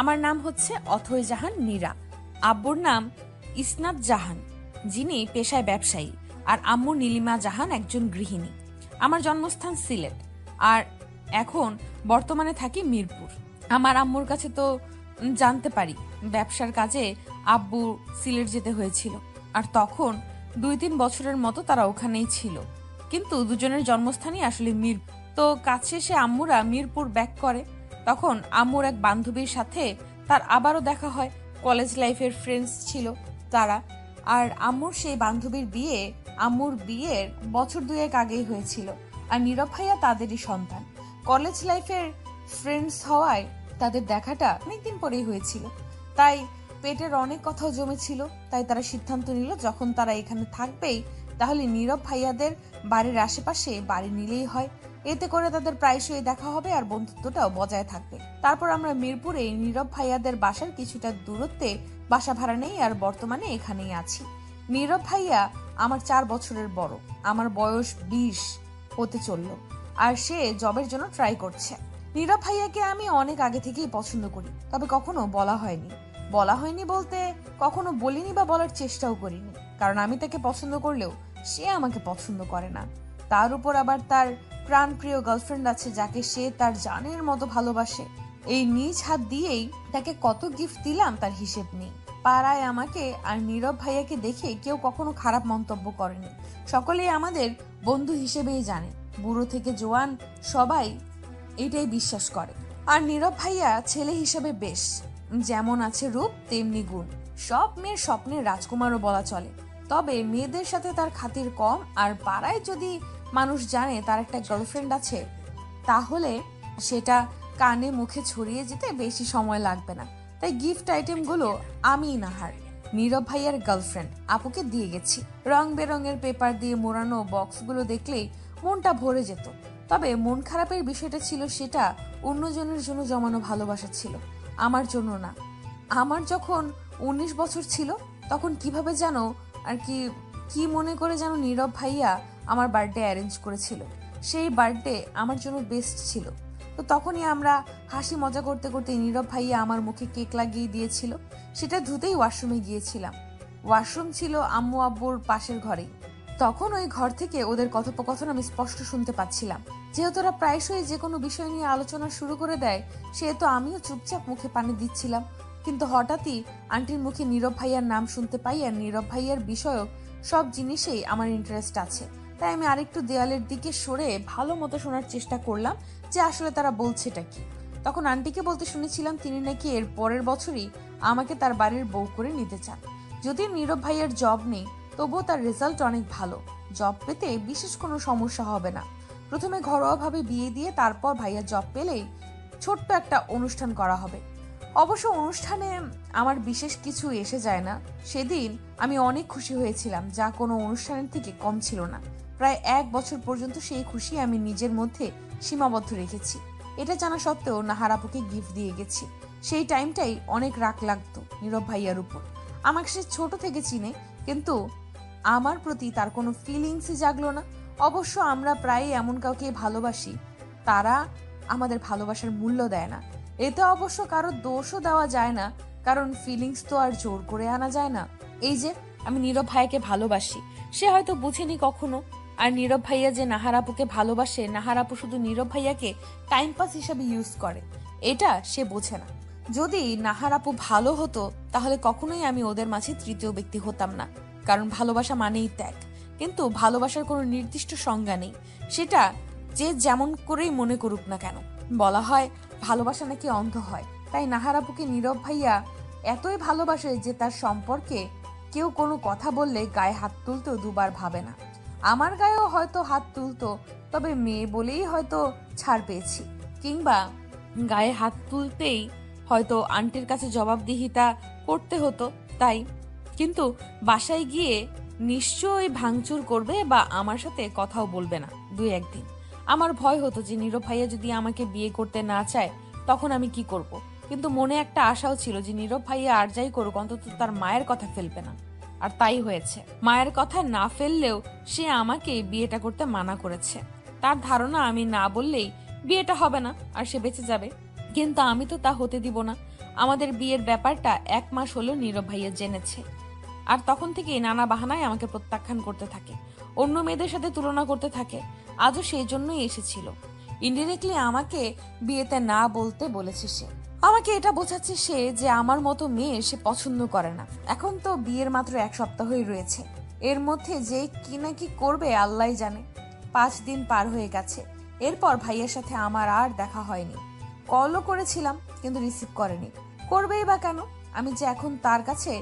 আমার নাম হচ্ছে অথৈ জাহান নীরা। আব্বুর নাম ইসনাত জাহান, যিনি পেশায় ব্যবসায়ী, আর আম্মু নীলিমা জাহান একজন গৃহিণী। আমার জন্মস্থান সিলেট, আর এখন বর্তমানে থাকি মিরপুর। আমার আম্মুর কাছে তো জানতে পারি ব্যবসার কাজে আব্বু সিলেট যেতে হয়েছিল, আর তখন 2-3 বছরের মতো তারা ওখানেই ছিল। কিন্তু দুজনের জন্মস্থানই আসলে মিরপুর। তো কাজ শেষে আম্মুরা মিরপুর ব্যাক করে। তখন আম্মুর এক বান্ধবীর সাথে তার আবারও দেখা হয়। কলেজ লাইফের ফ্রেন্ডস ছিল তারা। আর আম্মুর সেই বান্ধবীর বিয়ে আম্মুর বিয়ের বছর 2 আগেই হয়েছিল। আর নীরব ভাইয়া তাদেরই সন্তান। কলেজ লাইফের ফ্রেন্ডস হওয়ায় তাদের দেখাটা অনেকদিন পরেই হয়েছিল, তাই পেটের অনেক কথাও জমেছিল। তাই তারা সিদ্ধান্ত নিল যখন তারা এখানে থাকবেই, তাহলে নীরব ভাইয়াদের বাড়ির আশেপাশে বাড়ি নিলেই হয়। এতে করে তাদের প্রায়শই দেখা হবে আর বন্ধুত্বটাও বজায় থাকবে। তারপর আমরা মিরপুরে নীরব ভাইয়াদের বাসার কিছুটা দূরত্বে বাসা ভাড়া নেই, আর বর্তমানে এখানেই আছি। নীরব ভাইয়া আমার 4 বছরের বড়। আমার বয়স 20 হতে চলল, আর সে জবের জন্য ট্রাই করছে। নীরব ভাইয়াকে আমি অনেক আগে থেকেই পছন্দ করি, তবে কখনো বলা হয়নি বলতে কখনো বলিনি বা বলার চেষ্টাও করিনি, কারণ আমি তাকে পছন্দ করলেও সে আমাকে পছন্দ করে না। তার উপর আবার তার প্রাণপ্রিয় গার্লফ্রেন্ড আছে, যাকে সে তার জানের মতো ভালোবাসে। এই নিজ হাত দিয়েই তাকে কত গিফট দিলাম তার হিসেব নেই। পাড়ায় আমাকে আর নীরব ভাইয়াকে দেখে কেউ কখনো খারাপ মন্তব্য করেনি। সকলেই আমাদের বন্ধু হিসেবেই জানে, বুড়ো থেকে জোয়ান সবাই এটাই বিশ্বাস করে। আর নীরব ভাইয়া ছেলে হিসেবে বেশ, যেমন আছে রূপ তেমনি গুণ। সব মেয়ের স্বপ্নের রাজকুমারও বলা চলে। তবে মেয়েদের সাথে তার খাতির কম, আর পাড়ায় যদি মানুষ জানে তার একটা গার্লফ্রেন্ড আছে, তাহলে সেটা কানে মুখে ছড়িয়ে যেতে বেশি সময় লাগবে না। তাই গিফট আইটেমগুলো আমি নাহার নীরব ভাইয়ার গার্লফ্রেন্ড আপুকে দিয়ে গেছি। রং বেরঙের পেপার দিয়ে মোড়ানো বক্সগুলো দেখলেই মনটা ভরে যেত। তবে মন খারাপের বিষয়টা ছিল সেটা অন্যজনের জন্য জমানো ভালোবাসা ছিল, আমার জন্য না। আমার যখন 19 বছর ছিল তখন কিভাবে যেন আর কি মনে করে যেন নীরব ভাইয়া আমার বার্থডে অ্যারেঞ্জ করেছিল। সেই বার্থডে আমার জন্য বেস্ট ছিল। তো তখনই আমরা হাসি মজা করতে করতে নীরব ভাইয়া আমার মুখে কেক লাগিয়ে দিয়েছিল। সেটা ধুতেই ওয়াশরুমে গিয়েছিলাম। ওয়াশরুম ছিল আম্মু আব্বুর পাশের ঘরেই। তখন ওই ঘর থেকে ওদের কথোপকথন আমি স্পষ্ট শুনতে পাচ্ছিলাম। যেহেতু ওরা প্রায়শই যে কোনো বিষয় নিয়ে আলোচনা শুরু করে দেয়, সেহেতু আমিও চুপচাপ মুখে পানি দিচ্ছিলাম। কিন্তু হঠাৎই আন্টির মুখে নীরব ভাইয়ার নাম শুনতে পাই, আর নীরব ভাইয়ার বিষয়ক সব জিনিসেই আমার ইন্টারেস্ট আছে। তাই আমি আরেকটু দেয়ালের দিকে সরে ভালো মতো শোনার চেষ্টা করলাম যে আসলে তারা বলছেটা কি। তখন আন্টিকে বলতে শুনেছিলাম তিনি নাকি এর পরের বছরই আমাকে তার বাড়ির বউ করে নিতে চান। যদিও নীরব ভাইয়ার জব নেই, তবুও তার রেজাল্ট অনেক ভালো। জব পেতে বিশেষ কোনো সমস্যা হবে না। প্রথমে ঘরোয়াভাবে বিয়ে দিয়ে তারপর ভাইয়া জব পেলেই ছোট্ট একটা অনুষ্ঠান করা হবে। অবশ্য অনুষ্ঠানে আমার বিশেষ কিছু এসে যায় না। সেদিন আমি অনেক খুশি হয়েছিলাম, যা কোনো অনুষ্ঠানের থেকে কম ছিল না। প্রায় 1 বছর পর্যন্ত সেই খুশি আমি নিজের মধ্যে সীমাবদ্ধ রেখেছি। এটা জানা সত্ত্বেও নাহার আপুকে গিফট দিয়ে গেছি। সেই টাইমটাই অনেক রাগ লাগতো নীরব ভাইয়ার উপর। আমাকে সে ছোট থেকে চিনে, কিন্তু আমার প্রতি তার কোনো ফিলিংসই জাগলো না। অবশ্য আমরা প্রায় এমন কাউকে ভালোবাসি, তারা আমাদের ভালোবাসার মূল্য দেয় না। এতে অবশ্য কারো দোষও দেওয়া যায় না, কারণ ফিলিংস তো আর জোর করে আনা যায় না। এই যে আমি নীরব ভাইয়াকে ভালোবাসি, সে হয়তো বুঝেনি কখনো। আর নীরব ভাইয়া যে নাহার আপুকে ভালোবাসে, নাহার আপু শুধু নীরব ভাইয়াকে টাইম পাস হিসাবে ইউজ করে, এটা সে বোঝে না। যদি নাহার আপু ভালো হতো তাহলে কখনোই আমি ওদের মাঝে তৃতীয় ব্যক্তি হতাম না, কারণ ভালোবাসা মানেই ত্যাগ। কিন্তু ভালোবাসার কোনো নির্দিষ্ট সংজ্ঞা নেই, সেটা যে যেমন করেই মনে করুক না কেন। বলা হয় ভালোবাসা নাকি অন্ধ হয়, তাই নাহার আপুকে নীরব ভাইয়া এতই ভালোবাসে যে তার সম্পর্কে কেউ কোনো কথা বললে গায়ে হাত তুলতেও দুবার ভাবে না। আমার গায়েও হয়তো হাত তুলতো, তবে মেয়ে বলেই হয়তো ছাড় পেয়েছি, কিংবা গায়ে হাত তুলতেই হয়তো আন্টির কাছে জবাবদিহিতা করতে হতো তাই। কিন্তু বাসায় গিয়ে নিশ্চয়ই ভাঙচুর করবে বা আমার সাথে কথাও বলবে না 2-1 দিন। আমার ভয় হতো যে নীরব ভাইয়া যদি আমাকে বিয়ে করতে না চায় তখন আমি কি করব। কিন্তু মনে একটা আশাও ছিল যে নীরব ভাইয়া আর যাই করুক অন্তত তার মায়ের কথা ফেলবে না। আর তাই হয়েছে। মায়ের কথা না ফেললেও সে আমাকে বিয়েটা করতে মানা করেছে। তার ধারণা আমি না বললেই বিয়েটা হবে না আর সে বেঁচে যাবে, কিন্তু আমি তো তা হতে দিব না। আমাদের বিয়ের ব্যাপারটা 1 মাস হলো নীরব ভাইয়া জেনেছে, আর তখন থেকেই নানা বাহানায় আমাকে প্রত্যাখ্যান করতে থাকে, অন্য মেয়েদের সাথে তুলনা করতে থাকে। আজও সেই জন্যই এসেছিল। ইনডিরেক্টলি আমাকে বিয়েতে না বলতে বলেছে সে। আমাকে এটা বোঝাচ্ছে সে যে আমার মতো মেয়ে সে পছন্দ করে না। এখন তো বিয়ের মাত্র 1 সপ্তাহই রয়েছে, এর মধ্যে যে কি না কি করবে আল্লাহই জানে। 5 দিন পার হয়ে গেছে, এরপর ভাইয়ের সাথে আমার আর দেখা হয়নি। কলও করেছিলাম কিন্তু রিসিভ করেনি। করবেই বা কেন? আমি যে এখন তার কাছে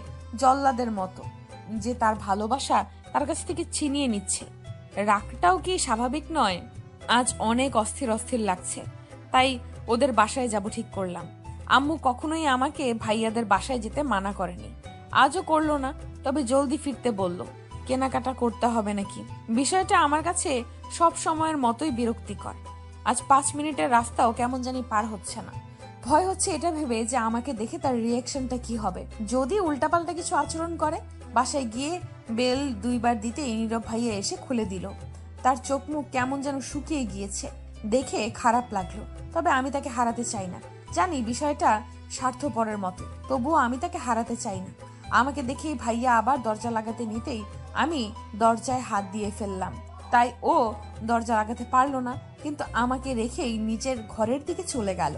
জল্লাদের মতো, যে তার ভালোবাসা তার কাছ থেকে ছিনিয়ে নিচ্ছে। রাগটাও কি স্বাভাবিক নয়? আজ অনেক অস্থির অস্থির লাগছে, তাই ওদের বাসায় যাব ঠিক করলাম। আম্মু কখনোই আমাকে ভাইয়াদের বাসায় যেতে মানা করেনি, আজও করলো না। তবে জলদি ফিরতে বলল, কেনাকাটা করতে হবে নাকি। বিষয়টা আমার কাছে সব সময়ের মতোই বিরক্তিকর। আজ 5 মিনিটের রাস্তাও কেমন জানি পার হচ্ছে না। ভয় হচ্ছে এটা ভেবে যে আমাকে দেখে তার রিয়াকশনটা কি হবে। যদি উল্টাপাল্টা কিছু আচরণ করে। বাসায় গিয়ে বেল 2 বার দিতে নীরব ভাইয়া এসে খুলে দিল। তার চোখ মুখ কেমন যেন শুকিয়ে গিয়েছে, দেখে খারাপ লাগলো। তবে আমি তাকে হারাতে চাই না। জানি বিষয়টা স্বার্থপরের মতো, তবুও আমি তাকে হারাতে চাই না। আমাকে দেখেই ভাইয়া আবার দরজা লাগাতে নিতেই আমি দরজায় হাত দিয়ে ফেললাম। তাই ও দরজা লাগাতে পারলো না, কিন্তু আমাকে রেখেই নিজের ঘরের দিকে চলে গেল।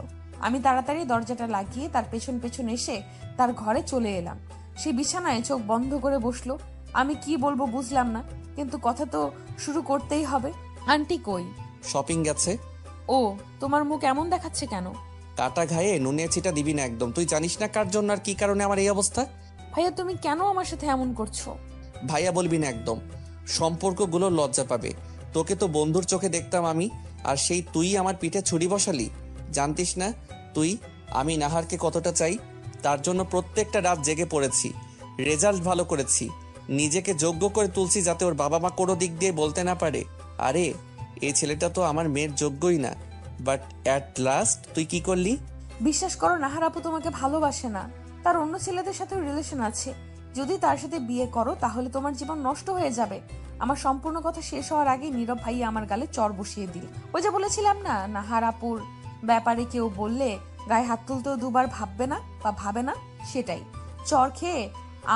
আমি তাড়াতাড়ি দরজাটা লাগিয়ে তার পেছন পেছন এসে তার ঘরে চলে এলাম। সে বিছানায় চোখ বন্ধ করে বসলো। আমি কি বলবো বুঝলাম না, কিন্তু কথা তো শুরু করতেই হবে। আন্টি কই? শপিং গেছে। ও, তোমার মুখ এমন দেখাচ্ছে কেন? কাটা ঘায়ে নুনে ছিটা দিবি না একদম। তুই জানিস না কার জন্য আর কি কারণে আমার এই অবস্থা। ভাইয়া তুমি কেন আমার সাথে এমন করছো? ভাইয়া বলবি না একদম। সম্পর্কগুলো লজ্জা পাবে। তোকে তো বন্ধুর চোখে দেখতাম আমি, আর সেই তুই আমার পিঠে ছুরি বসালি। জানতিস না তুই আমি নাহারকে কতটা চাই? তার জন্য প্রত্যেকটা রাত জেগে পড়েছি, রেজাল্ট ভালো করেছি, নিজেকে যোগ্য করে তুলছি যাতে ওর বাবা মা কোনো দিক দিয়ে বলতে না পারে আরে এই ছেলেটা তো আমার মেয়ের যোগ্যই না। বাট অ্যাট লাস্ট তুই কি করলি? বিশ্বাস করো, নাহার আপু তোমাকে ভালোবাসে না। তার অন্য ছেলেদের সাথে রিলেশন আছে। যদি তার সাথে বিয়ে করো তাহলে তোমার জীবন নষ্ট হয়ে যাবে। আমার সম্পূর্ণ কথা শেষ হওয়ার আগে নীরব ভাই আমার গালে চড় বসিয়ে দিল। ওই যে বলেছিলাম না, নাহার আপুর ব্যাপারে কেউ বললে গায়ে হাত তুলতেও 2 বার ভাববে না বা ভাবে না, সেটাই। চড় খেয়ে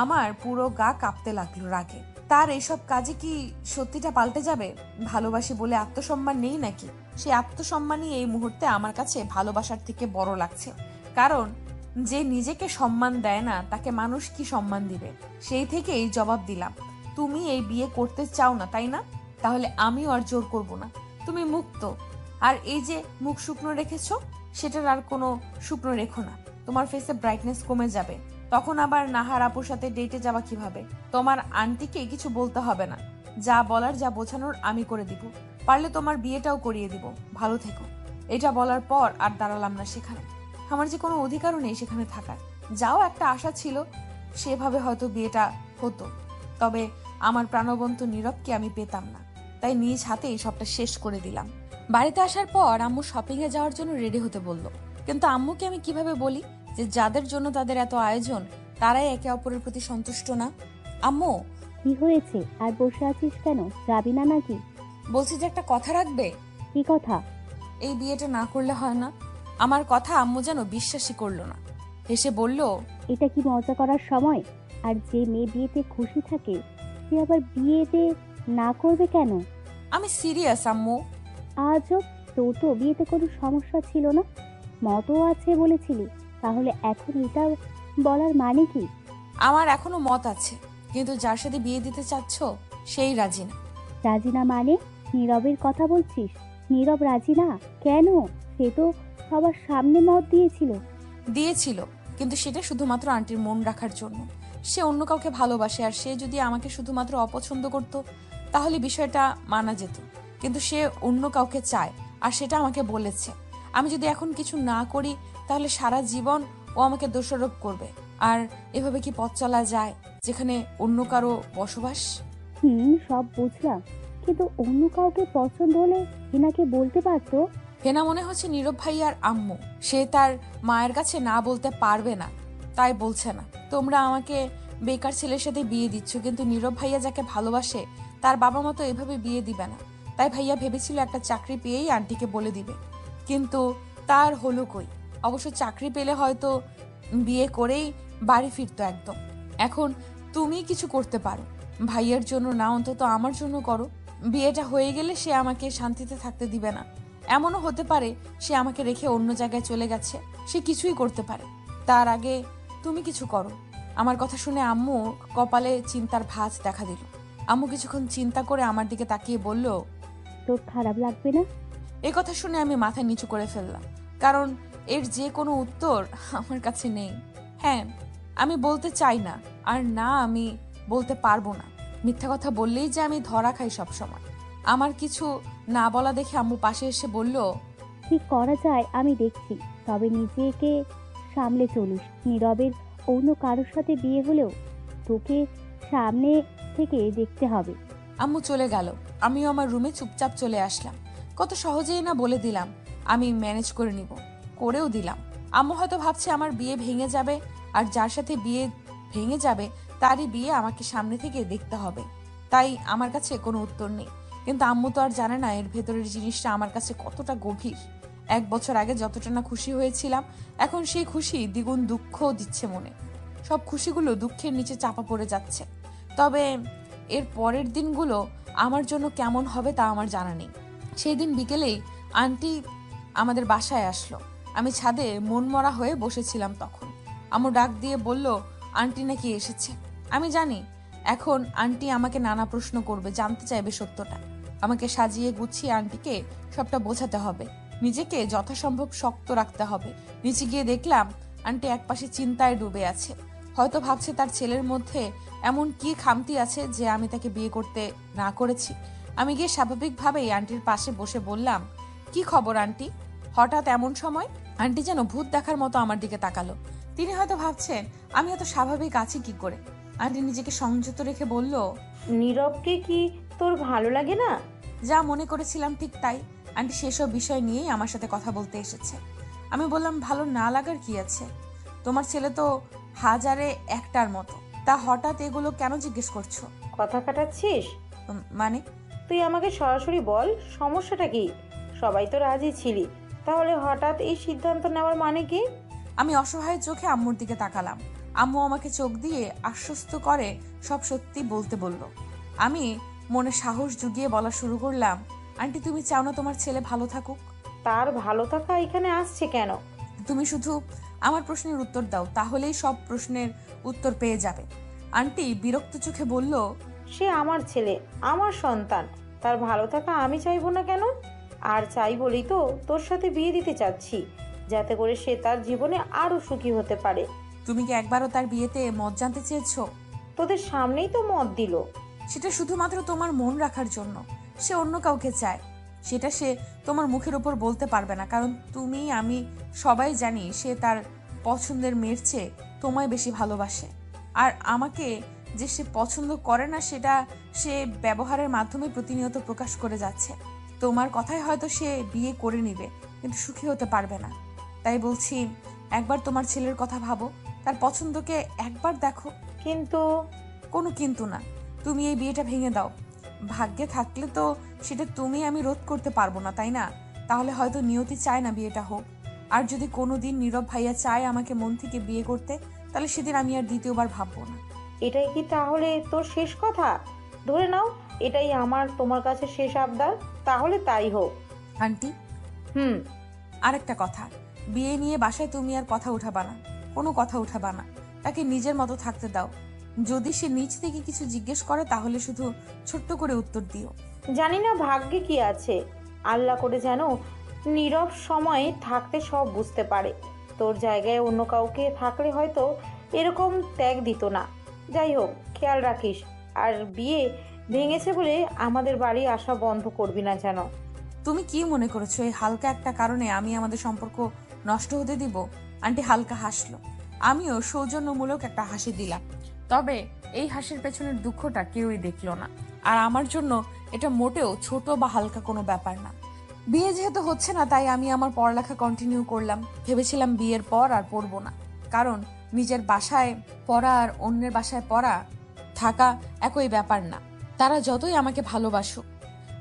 আমার পুরো গা কাঁপতে লাগলো রাগে। তার এইসব কাজে কি সত্যিটা পাল্টে যাবে? ভালোবাসি বলে আত্মসম্মান নেই নাকি? সেই আত্মসম্মানই এই মুহূর্তে আমার কাছে ভালোবাসার থেকে বড় লাগছে। কারণ যে নিজেকে সম্মান দেয় না তাকে মানুষ কি সম্মান দিবে? সেই থেকেই জবাব দিলাম, তুমি এই বিয়ে করতে চাও না তাই না? তাহলে আমিও আর জোর করব না। তুমি মুক্ত। আর এই যে মুখ শুকনো রেখেছো, সেটার আর কোনো শুকনো রেখো না। তোমার ফেসে ব্রাইটনেস কমে যাবে। তখন আবার নাহার আপুর সাথে ডেটে যাওয়া কিভাবে? তোমার আন্টিকে কিছু বলতে হবে না। যা বলার যা বোঝানোর আমি করে দিব। পারলে তোমার বিয়েটাও করিয়ে দিব। ভালো থেকো। এটা বলার পর আর দাঁড়ালাম না সেখানে। আমার যে কোনো অধিকারও নেই সেখানে থাকার। যাও একটা আশা ছিল, সেভাবে হয়তো বিয়েটা হতো। তবে আমার প্রাণবন্ত নীরবকে আমি পেতাম না। তাই নিজ হাতেই সবটা শেষ করে দিলাম। বাড়িতে আসার পর আম্মু শপিং এ যাওয়ার জন্য রেডি হতে বলল। কিন্তু আম্মুকে আমি কিভাবে বলি যে যাদের জন্য তাদের এত আয়োজন তারাই একে অপরের প্রতি সন্তুষ্ট না? আম্মু, কি হয়েছে? আর বসে আছিস কেন? যাবি না নাকি? বলছি যে একটা কথা রাখবে। কি কথা? এই বিয়েটা না করলে হয় না। আমার কথা আম্মু যেন বিশ্বাসই করলো না। হেসে বলল, এটা কি মজা করার সময়? আর যে মেয়ে বিয়েতে খুশি থাকে সে আবার বিয়েতে না করবে কেন? আমি সিরিয়াস আম্মু। আজব, তোর তো বিয়েতে কোনো সমস্যা ছিল না, মতও আছে বলেছিলি। তাহলে এখন এটা বলার মানে কি? আমার এখনো মত আছে, কিন্তু যার সাথে বিয়ে দিতে চাচ্ছ সেই রাজি না। রাজি না মানে? নীরবের কথা বলছিস? নীরব রাজি না কেন? সে তো সবার সামনে মত দিয়েছিল। দিয়েছিল, কিন্তু সেটা শুধুমাত্র আন্টির মন রাখার জন্য। সে অন্য কাউকে ভালোবাসে, আর সে যদি আমাকে শুধুমাত্র অপছন্দ করত তাহলে বিষয়টা মানা যেত। কিন্তু সে অন্য কাউকে চায়, আর সেটা আমাকে বলেছে। আমি যদি এখন কিছু না করি তাহলে সারা জীবন ও আমাকে দোষারোপ করবে। আর এভাবে কি পথ চলা যায় যেখানে অন্য কারো বসবাস? সব বুঝলাম, কিন্তু অন্য কাউকে পছন্দ হলে হিনাকে বলতে পারতো। হেনা মনে হচ্ছে নীরব ভাই আর আম্মু সে তার মায়ের কাছে না বলতে পারবে না, তাই বলছে না। তোমরা আমাকে বেকার ছেলের সাথে বিয়ে দিচ্ছ, কিন্তু নীরব ভাইয়া যাকে ভালোবাসে তার বাবা মা তো এভাবে বিয়ে দিবে না। তাই ভাইয়া ভেবেছিল একটা চাকরি পেয়েই আন্টিকে বলে দিবে, কিন্তু তার হলো কই। অবশ্য চাকরি পেলে হয়তো বিয়ে করেই বাড়ি ফিরতো একদম। এখন তুমি কিছু করতে পারো, ভাইয়ের জন্য না অন্তত আমার জন্য করো। বিয়েটা হয়ে গেলে সে আমাকে শান্তিতে থাকতে দিবে না। এমনও হতে পারে সে আমাকে রেখে অন্য জায়গায় চলে গেছে, সে কিছুই করতে পারে। তার আগে তুমি কিছু করো। আমার কথা শুনে আম্মু কপালে চিন্তার ভাঁজ দেখা দিল। আম্মু কিছুক্ষণ চিন্তা করে আমার দিকে তাকিয়ে বলল, তোর খারাপ লাগবে না? এই কথা শুনে আমি মাথা নিচু করে ফেললাম, কারণ এর যে কোনো উত্তর আমার কাছে নেই। হ্যাঁ, আমি বলতে চাই না, আর না আমি বলতে পারবো না। মিথ্যা কথা বললেই যে আমি ধরা খাই সব সময়। আমার কিছু না বলা দেখে আম্মু পাশে এসে বলল, কি করা যায় আমি দেখছি, তবে নিজেকে সামলে চলিস। নীরবের অন্য কারোর সাথে বিয়ে হলেও তোকে সামনে থেকে দেখতে হবে। আম্মু চলে গেল। আমিও আমার রুমে চুপচাপ চলে আসলাম। কত সহজেই না বলে দিলাম আমি ম্যানেজ করে নিব, করেও দিলাম। আম্মু হয়তো ভাবছে আমার বিয়ে ভেঙে যাবে, আর যার সাথে বিয়ে ভেঙে যাবে তারই বিয়ে আমাকে সামনে থেকে দেখতে হবে। তাই আমার কাছে কোনো উত্তর নেই। কিন্তু আম্মু তো আর জানে না এর ভেতরের জিনিসটা আমার কাছে কতটা গভীর। 1 বছর আগে যতটা না খুশি হয়েছিলাম, এখন সেই খুশি দ্বিগুণ দুঃখ দিচ্ছে মনে। সব খুশিগুলো দুঃখের নিচে চাপা পড়ে যাচ্ছে। তবে এর পরের দিনগুলো আমার জন্য কেমন হবে তা আমার জানা নেই। সেই দিন বিকেলেই আন্টি আমাদের বাসায় আসলো। আমি ছাদে মনমরা হয়ে বসেছিলাম তখন। আম্মু ডাক দিয়ে বলল, আন্টি নাকি এসেছে। আমি জানি এখন আন্টি আমাকে নানা প্রশ্ন করবে, জানতে চাইবে সত্যটা। আমাকে সাজিয়ে গুছিয়ে আন্টিকে সবটা বোঝাতে হবে, নিজেকে যথাসম্ভব শক্ত রাখতে হবে। নিচে গিয়ে দেখলাম আন্টি একপাশে চিন্তায় ডুবে আছে। হয়তো ভাবছে তার ছেলের মধ্যে এমন কি খামতি আছে যে আমি তাকে বিয়ে করতে না করেছি। আমি গিয়ে স্বাভাবিকভাবেই আন্টির পাশে বসে বললাম, কি খবর আন্টি? হঠাৎ এমন সময়? আন্টি যেন ভূত দেখার মতো আমার দিকে তাকালো। তিনি হয়তো ভাবছেন আমি এত স্বাভাবিক আছি কি করে। আন্টি নিজেকে সংযত রেখে বলল, নীরবকে কি তোর ভালো লাগে না? যা মনে করেছিলাম ঠিক তাই। আন্টি সেসব বিষয় নিয়েই আমার সাথে কথা বলতে এসেছে। আমি বললাম, ভালো না লাগার কি আছে? তোমার ছেলে তো হাজারে একটার মতো, তা হঠাৎ এগুলো কেন জিজ্ঞেস করছো? কথা কাটাচ্ছিস? মানে? তুই আমাকে সরাসরি বল, সমস্যাটা কি? সবাই তো রাজি ছিলি, তাহলে হঠাৎ এই সিদ্ধান্ত নেওয়ার মানে কি? আমি অসহায় চোখে আম্মুর দিকে তাকালাম। আম্মু আমাকে চোখ দিয়ে আশ্বস্ত করে সব সত্যি বলতে বলল। আমি মনে সাহস জুগিয়ে বলা শুরু করলাম, আন্টি তুমি চাও না তোমার ছেলে ভালো থাকুক? তার ভালো থাকা এখানে আসছে কেন? তুমি শুধু আমার প্রশ্নের উত্তর দাও, তাহলেই সব প্রশ্নের উত্তর পেয়ে যাবে। আন্টি বিরক্ত চোখে বলল, সে আমার ছেলে, আমার সন্তান, তার ভালো থাকা আমি চাইবো না কেন? আর চাই বলেই তো তোর সাথে বিয়ে দিতে চাচ্ছি, যাতে করে সে তার জীবনে আরো সুখী হতে পারে। তুমি কি একবারও তার বিয়েতে মত জানতে চেয়েছো? তোদের সামনেই তো মত দিল। সেটা শুধুমাত্র তোমার মন রাখার জন্য। সে অন্য কাউকে চায়, সেটা সে তোমার মুখের উপর বলতে পারবে না, কারণ তুমি আমি সবাই জানি সে তার পছন্দের মেয়ের চেয়ে তোমায় বেশি ভালোবাসে। আর আমাকে যে সে পছন্দ করে না সেটা সে ব্যবহারের মাধ্যমে প্রতিনিয়ত প্রকাশ করে যাচ্ছে। তোমার কথায় হয়তো সে বিয়ে করে নিবে, কিন্তু সুখী হতে পারবে না। তাই বলছি, একবার তোমার ছেলের কথা ভাবো, তার পছন্দকে একবার দেখো। কিন্তু কোনো কিন্তু না, তুমি এই বিয়েটা ভেঙে দাও। ভাগ্যে থাকলে তো সেটা তুমি আমি রোধ করতে পারবো না, তাই না? তাহলে হয়তো নিয়তি চায় না বিয়েটা হোক। আর যদি কোনোদিন নীরব ভাইয়া চায় আমাকে মন থেকে বিয়ে করতে, তাহলে সেদিন আমি আর দ্বিতীয়বার ভাববো না। এটাই কি তাহলে তোর শেষ কথা? ধরে নাও এটাই আমার তোমার কাছে শেষ আবদার, তাহলে তাই হোক। আন্টি, হুম। আরেকটা কথা, বিয়ে নিয়ে বাসায় তুমি আর কথা উঠাবা না, কোনো কথা উঠাবা না। তাকে নিজের মতো থাকতে দাও। যদি সে নিজ থেকে কিছু জিজ্ঞেস করে তাহলে শুধু ছোট্ট করে উত্তর দিও। জানি না ভাগ্যে কি আছে, আল্লাহ করে যেন নীরব সময়ে থাকতে সব বুঝতে পারে। তোর জায়গায় অন্য কাউকে থাকলে হয়তো এরকম ত্যাগ দিত না। যাই হোক, খেয়াল রাখিস। আর বিয়ে ভেঙেছে বলে আমাদের বাড়ি আসা বন্ধ করবি না যেন। তুমি কি মনে করেছো এই হালকা একটা কারণে আমি আমাদের সম্পর্ক নষ্ট হতে দিব? আন্টি হালকা হাসলো। আমিও সৌজন্যমূলক একটা হাসি দিলাম। তবে এই হাসির পেছনের দুঃখটা কেউই দেখলো না। আর আমার জন্য এটা মোটেও ছোট বা হালকা কোনো ব্যাপার না। বিয়ে যেহেতু হচ্ছে না, তাই আমি আমার পড়ালেখা কন্টিনিউ করলাম। ভেবেছিলাম বিয়ের পর আর পড়বো না, কারণ নিজের বাসায় পড়া আর অন্যের বাসায় পড়া থাকা একই ব্যাপার না। তারা যতই আমাকে ভালোবাসুক,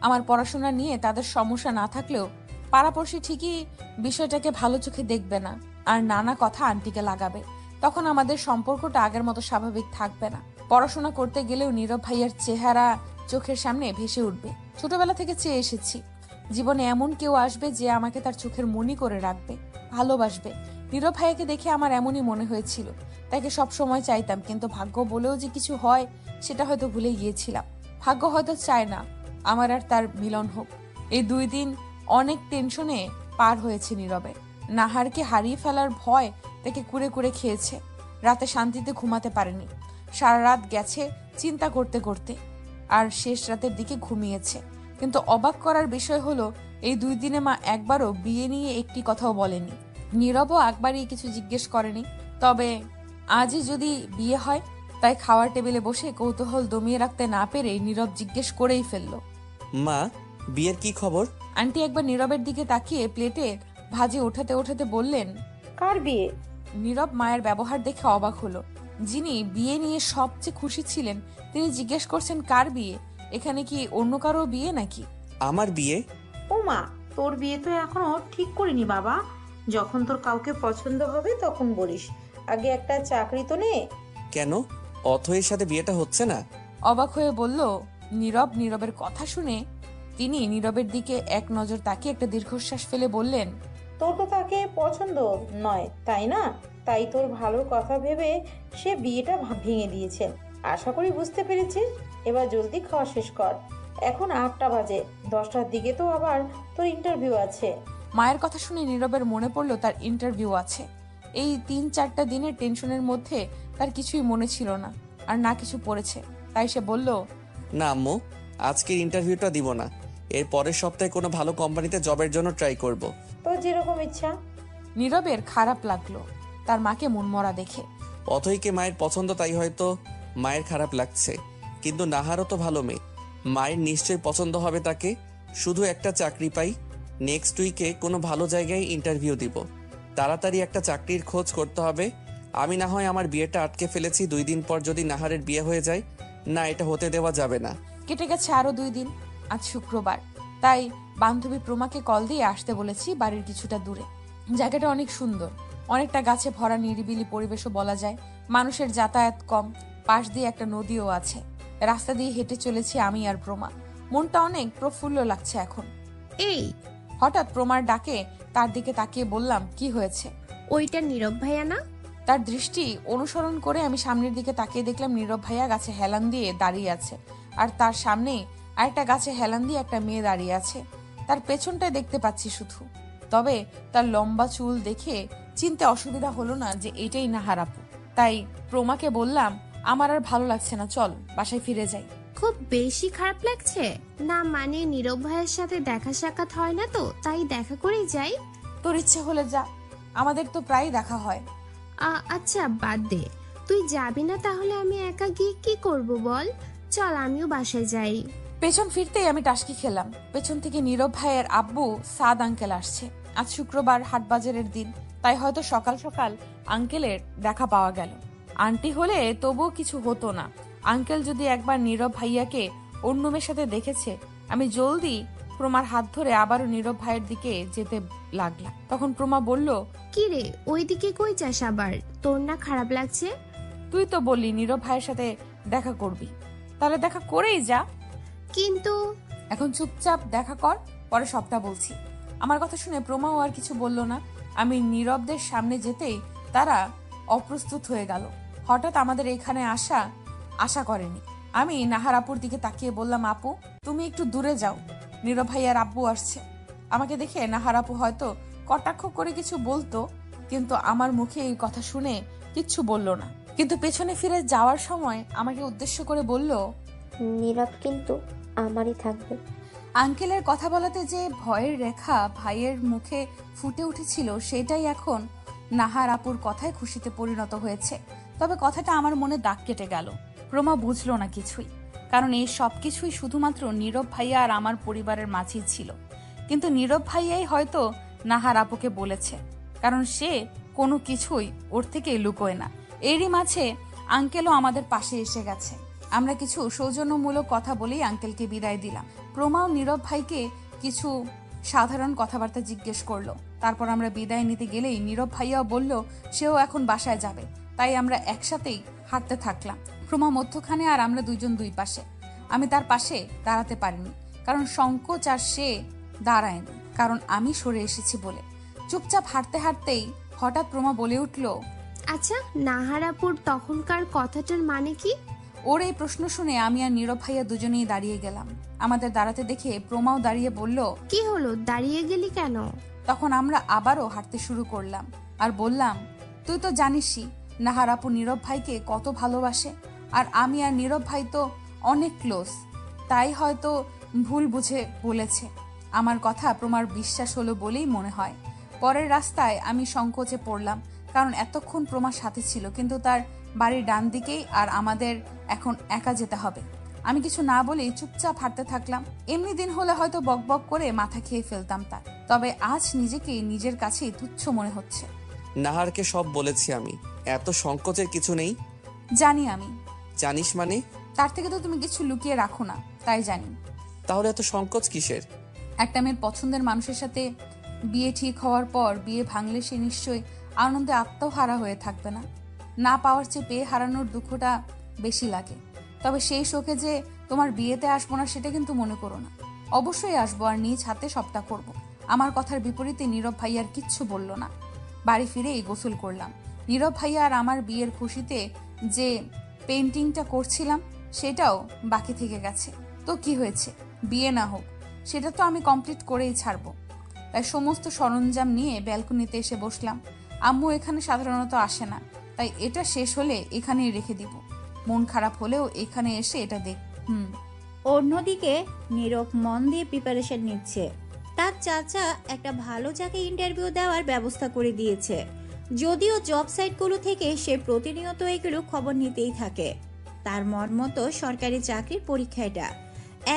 আমার পড়াশোনা নিয়ে তাদের সমস্যা না থাকলেও পাড়াপড়শি ঠিকই বিষয়টাকে ভালো চোখে দেখবে না, আর নানা কথা আন্টিকে লাগাবে। তখন আমাদের সম্পর্কটা আগের মতো স্বাভাবিক থাকবে না। পড়াশোনা করতে গেলেও নীরব ভাইয়ার চেহারা চোখের সামনে ভেসে উঠবে। ছোটবেলা থেকে চেয়ে এসেছি জীবনে এমন কেউ আসবে যে আমাকে তার চোখের মনি করে রাখবে, ভালোবাসবে। নীরব ভাইয়াকে দেখে আমার এমনই মনে হয়েছিল। তাকে সব সময় চাইতাম, কিন্তু ভাগ্য বলেও যে কিছু হয় সেটা হয়তো ভুলে গিয়েছিলাম। ভাগ্য হয়তো চায় না আমার আর তার মিলন হোক। এই 2 দিন অনেক টেনশনে পার হয়েছে নীরবে। নাহারকে হারিয়ে ফেলার ভয় তাকে কুরে কুরে খেয়েছে। রাতে শান্তিতে ঘুমাতে পারেনি। সারা রাত গেছে চিন্তা করতে করতে, আর শেষ রাতের দিকে ঘুমিয়েছে। কিন্তু অবাক করার বিষয় হলো এই 2 দিনে মা একবারও বিয়ে নিয়ে একটি কথাও বলেনি। নীরবও একবারই কিছু জিজ্ঞেস করেনি। তবে আজই যদি বিয়ে হয়, তাই খাওয়ার টেবিলে বসে কৌতূহল দমিয়ে রাখতে না পেরে নীরব জিজ্ঞেস করেই ফেলল, মা, বিয়ের কি খবর? আন্টি একবার নীরবের দিকে তাকিয়ে প্লেটে ভাজি ওঠাতে ওঠাতে বললেন, কার বিয়ে? নীরব মায়ের ব্যবহার দেখে অবাক হলো। যিনি বিয়ে নিয়ে সবচেয়ে খুশি ছিলেন তিনি জিজ্ঞেস করছেন কার বিয়ে? এখানে কি অন্য কারো বিয়ে নাকি? আমার বিয়ে? ও মা, তোর বিয়ে তো এখনো ঠিক করিনি বাবা। যখন তোর কাউকে পছন্দ হবে তখন বলিস। আগে একটা চাকরি তো নে। কেন, অথয়ের সাথে বিয়েটা হচ্ছে না? অবাক হয়ে বলল নীরব। নীরবের কথা শুনে তিনি নীরবের দিকে এক নজর তাকিয়ে একটা দীর্ঘশ্বাস ফেলে বললেন, তোর তো তাকে পছন্দ নয়, তাই না? তাই তোর ভালোর কথা ভেবে সে বিয়েটা ভেঙে দিয়েছে। আশা করি বুঝতে পেরেছিস। এবার জলদি খাওয়া শেষ কর। এখন 8টা বাজে, 10টার দিকে তো আবার তোর ইন্টারভিউ আছে। মায়ের কথা শুনে নীরবের মনে পড়ল তার ইন্টারভিউ আছে। এই 3-4টা দিনের টেনশনের মধ্যে তার কিছুই মনে ছিল না, আর না কিছু পড়েছে। তাই সে বলল, না আম্মু, আজকের ইন্টারভিউটা দিব না। এর পরের সপ্তাহে কোনো ভালো কোম্পানিতে জবের জন্য ট্রাই করব। তোর যেরকম ইচ্ছা। নীরবের খারাপ লাগলো তার মাকে মনমরা দেখে। অথইকে মায়ের পছন্দ, তাই হয়তো মায়ের খারাপ লাগছে। কিন্তু নাহারও তো ভালো মেয়ে, মায়ের নিশ্চয়ই পছন্দ হবে তাকে। শুধু একটা চাকরি পাই, নেক্সট উইকে কোনো ভালো জায়গায় ইন্টারভিউ দিব। তাড়াতাড়ি একটা চাকরির খোঁজ করতে হবে। আমি না হয় আমার বিয়েটা আটকে ফেলেছি, 2 দিন পর যদি নাহারের বিয়ে হয়ে যায়, না, এটা হতে দেওয়া যাবে না। কেটে গেছে আরো 2 দিন। আজ শুক্রবার, তাই বান্ধবী প্রমাকে কল দিয়ে আসতে বলেছি বাড়ির কিছুটা দূরে। জায়গাটা অনেক সুন্দর, অনেকটা গাছে ভরা নিরিবিলি পরিবেশও বলা যায়। মানুষের যাতায়াত কম, পাশ দিয়ে একটা নদীও আছে। রাস্তা দিয়ে হেঁটে চলেছি আমি আর প্রমা। মনটা অনেক প্রফুল্ল লাগছে এখন। এই, হঠাৎ প্রমার ডাকে তার দিকে তাকিয়ে বললাম, কি হয়েছে? ওইটা নীরব ভাইয়া না? তার দৃষ্টি অনুসরণ করে আমি সামনের দিকে তাকিয়ে দেখলাম নীরব ভাইয়া গাছে হেলান দিয়ে দাঁড়িয়ে আছে, আর তার সামনেই আরেকটা গাছে হেলান দিয়ে একটা মেয়ে দাঁড়িয়ে আছে। তার পেছনটাই দেখতে পাচ্ছি শুধু। তবে তার লম্বা চুল দেখে চিনতে অসুবিধা হলো না যে এটাই নাহার আপু। তাই প্রমাকে বললাম, আমার আর ভালো লাগছে না, চল বাসায় ফিরে যাই। খুব বেশি খারাপ লাগছে না? মানে নীরব ভাইয়ের সাথে দেখা সাক্ষাৎ হয় না তো, তাই দেখা করেই যাই। তোর ইচ্ছে হলে যা, আমাদের তো প্রায় দেখা হয়। আচ্ছা বাদ দে, তুই যাবি না তাহলে আমি একা গিয়ে কি করব বল? চল আমিও বাসায় যাই। পেছন ফিরতেই আমি টাসকি খেলাম। পেছন থেকে নীরব ভাইয়ের আব্বু সাদ আঙ্কেল আসছে। আজ শুক্রবার, হাটবাজারের দিন, তাই হয়তো সকাল সকাল আঙ্কেলের দেখা পাওয়া গেল। আন্টি হলে তবুও কিছু হতো না। আঙ্কেল যদি একবার নীরব ভাইয়াকে অন্য মেয়ের সাথে দেখেছে। আমি জলদি প্রমার হাত ধরে আবারও নীরব ভাইয়ের দিকে যেতে লাগলাম। তখন প্রমা বলল, কি রে, ওইদিকে কই যাস আবার? তোর না খারাপ লাগছে? তুই তো বললি নীরব ভাইয়ের সাথে দেখা করবি, তাহলে দেখা করেই যা। কিন্তু এখন চুপচাপ দেখা কর, পরে সবটা বলছি। আমার কথা শুনে প্রমাও আর কিছু বলল না। আমি নীরবদের সামনে যেতেই তারা অপ্রস্তুত হয়ে গেল। হঠাৎ আমাদের এখানে আশা করেনি। আমি নাহার আপুর দিকে তাকিয়ে বললাম, আপু তুমি একটু দূরে যাও, নীরব ভাইয়ার আব্বু আসছে। আমাকে দেখে নাহার আপু হয়তো কটাক্ষ করে কিছু বলতো, কিন্তু আমার মুখে এই কথা শুনে কিচ্ছু বলল না। কিন্তু পেছনে ফিরে যাওয়ার সময় আমাকে উদ্দেশ্য করে বলল, নীরব কিন্তু আমারই থাকবে। আঙ্কেলের কথা বলাতে যে ভয়ের রেখা ভাইয়ের মুখে ফুটে উঠেছিল, সেটাই এখন নাহার আপুর কথায় খুশিতে পরিণত হয়েছে। তবে কথাটা আমার মনে দাগ কেটে গেল। প্রমা বুঝলো না কিছুই, কারণ এই সবকিছুই শুধুমাত্র নীরব ভাইয়া আর আমার পরিবারের মাঝেই ছিল। কিন্তু নীরব ভাইয়াই হয়তো নাহার আপুকে বলেছে, কারণ সে কোনো কিছুই ওর থেকে লুকোয় না। এরই মাঝে আঙ্কেলও আমাদের পাশে এসে গেছে। আমরা কিছু সৌজন্যমূলক কথা বলেই আঙ্কেলকে বিদায় দিলাম। প্রমাও নীরব ভাইকে কিছু সাধারণ কথাবার্তা জিজ্ঞেস করলো। তারপর আমরা বিদায় নিতে গেলেই নীরব ভাইয়াও বলল সেও এখন বাসায় যাবে। তাই আমরা একসাথেই হাঁটতে থাকলাম। প্রমা মধ্যখানে আর আমরা দুইজন দুই পাশে। আমি তার পাশে দাঁড়াতে পারিনি, কারণ সংকোচ, আর সে দাঁড়ায়নি কারণ আমি সরে এসেছি বলে। চুপচাপ হাঁটতে হাঁটতেই হঠাৎ প্রমা বলে উঠল, আচ্ছা, নাহারাপুর তখনকার কথাটার মানে কি? ওর এই প্রশ্ন শুনে আমি আর নীরব ভাইয়া দুজনেই দাঁড়িয়ে গেলাম। আমাদের দাঁড়াতে দেখে প্রমাও দাঁড়িয়ে বলল, কি হলো, দাঁড়িয়ে গেলি কেন? তখন আমরা আবারও হাঁটতে শুরু করলাম আর বললাম, তুই তো জানিসই নাহার আপু নীরব ভাইকে কত ভালোবাসে, আর আমি আর নীরব ভাই তো অনেক ক্লোজ, তাই হয়তো ভুল বুঝে বলেছে। আমার কথা প্রমার বিশ্বাস হলো বলেই মনে হয়। পরের রাস্তায় আমি সংকোচে পড়লাম, কারণ এতক্ষণ প্রমার সাথে ছিল, কিন্তু তার বাড়ির ডান দিকেই, আর আমাদের এখন একা যেতে হবে। আমি কিছু না বলেই চুপচাপ হাঁটতে থাকলাম। এমনি দিন হলে হয়তো বকবক করে মাথা খেয়ে ফেলতাম তার, তবে আজ নিজেকে নিজের কাছেই তুচ্ছ মনে হচ্ছে। নাহারকে সব বলেছি আমি, এত সংকোচের কিছু নেই। জানি আমি। জানিস মানে? তার থেকে তো তুমি কিছু লুকিয়ে রাখো না, তাই জানি। তাহলে এত সংকোচ কিসের? একটা মেয়ের পছন্দের মানুষের সাথে বিয়ে ঠিক হওয়ার পর বিয়ে ভাঙলে সে নিশ্চয়ই আনন্দে আত্মহারা হয়ে থাকবে না। না পাওয়ার চেয়ে পেয়ে হারানোর দুঃখটা বেশি লাগে। তবে সেই শোকে যে তোমার বিয়েতে আসবো না সেটা কিন্তু মনে করো না। অবশ্যই আসবো, আর নিজ হাতে সবটা করব। আমার কথার বিপরীতে নীরব ভাইয়ার কিচ্ছু বলল না। বাড়ি ফিরেই গোসল করলাম। নীরব ভাইয়া আর আমার বিয়ের খুশিতে যে পেন্টিংটা করছিলাম সেটাও বাকি থেকে গেছে। তো কি হয়েছে, বিয়ে না হোক, সেটা তো আমি কমপ্লিট করেই ছাড়বো। তাই সমস্ত সরঞ্জাম নিয়ে ব্যালকনিতে এসে বসলাম। আম্মু এখানে সাধারণত আসে না, তাই এটা শেষ হলে এখানেই রেখে দিব। মন খারাপ হলেও এখানে এসে এটা দেখ। অন্যদিকে নীরব মন দিয়ে প্রিপারেশন নিচ্ছে। তার চাচা একটা ভালো জায়গায় ইন্টারভিউ দেওয়ার ব্যবস্থা করে দিয়েছে। যদিও জব সাইটগুলো থেকে সে প্রতিনিয়ত এগুলো খবর নিতেই থাকে। তার মন মতো সরকারি চাকরির পরীক্ষাটা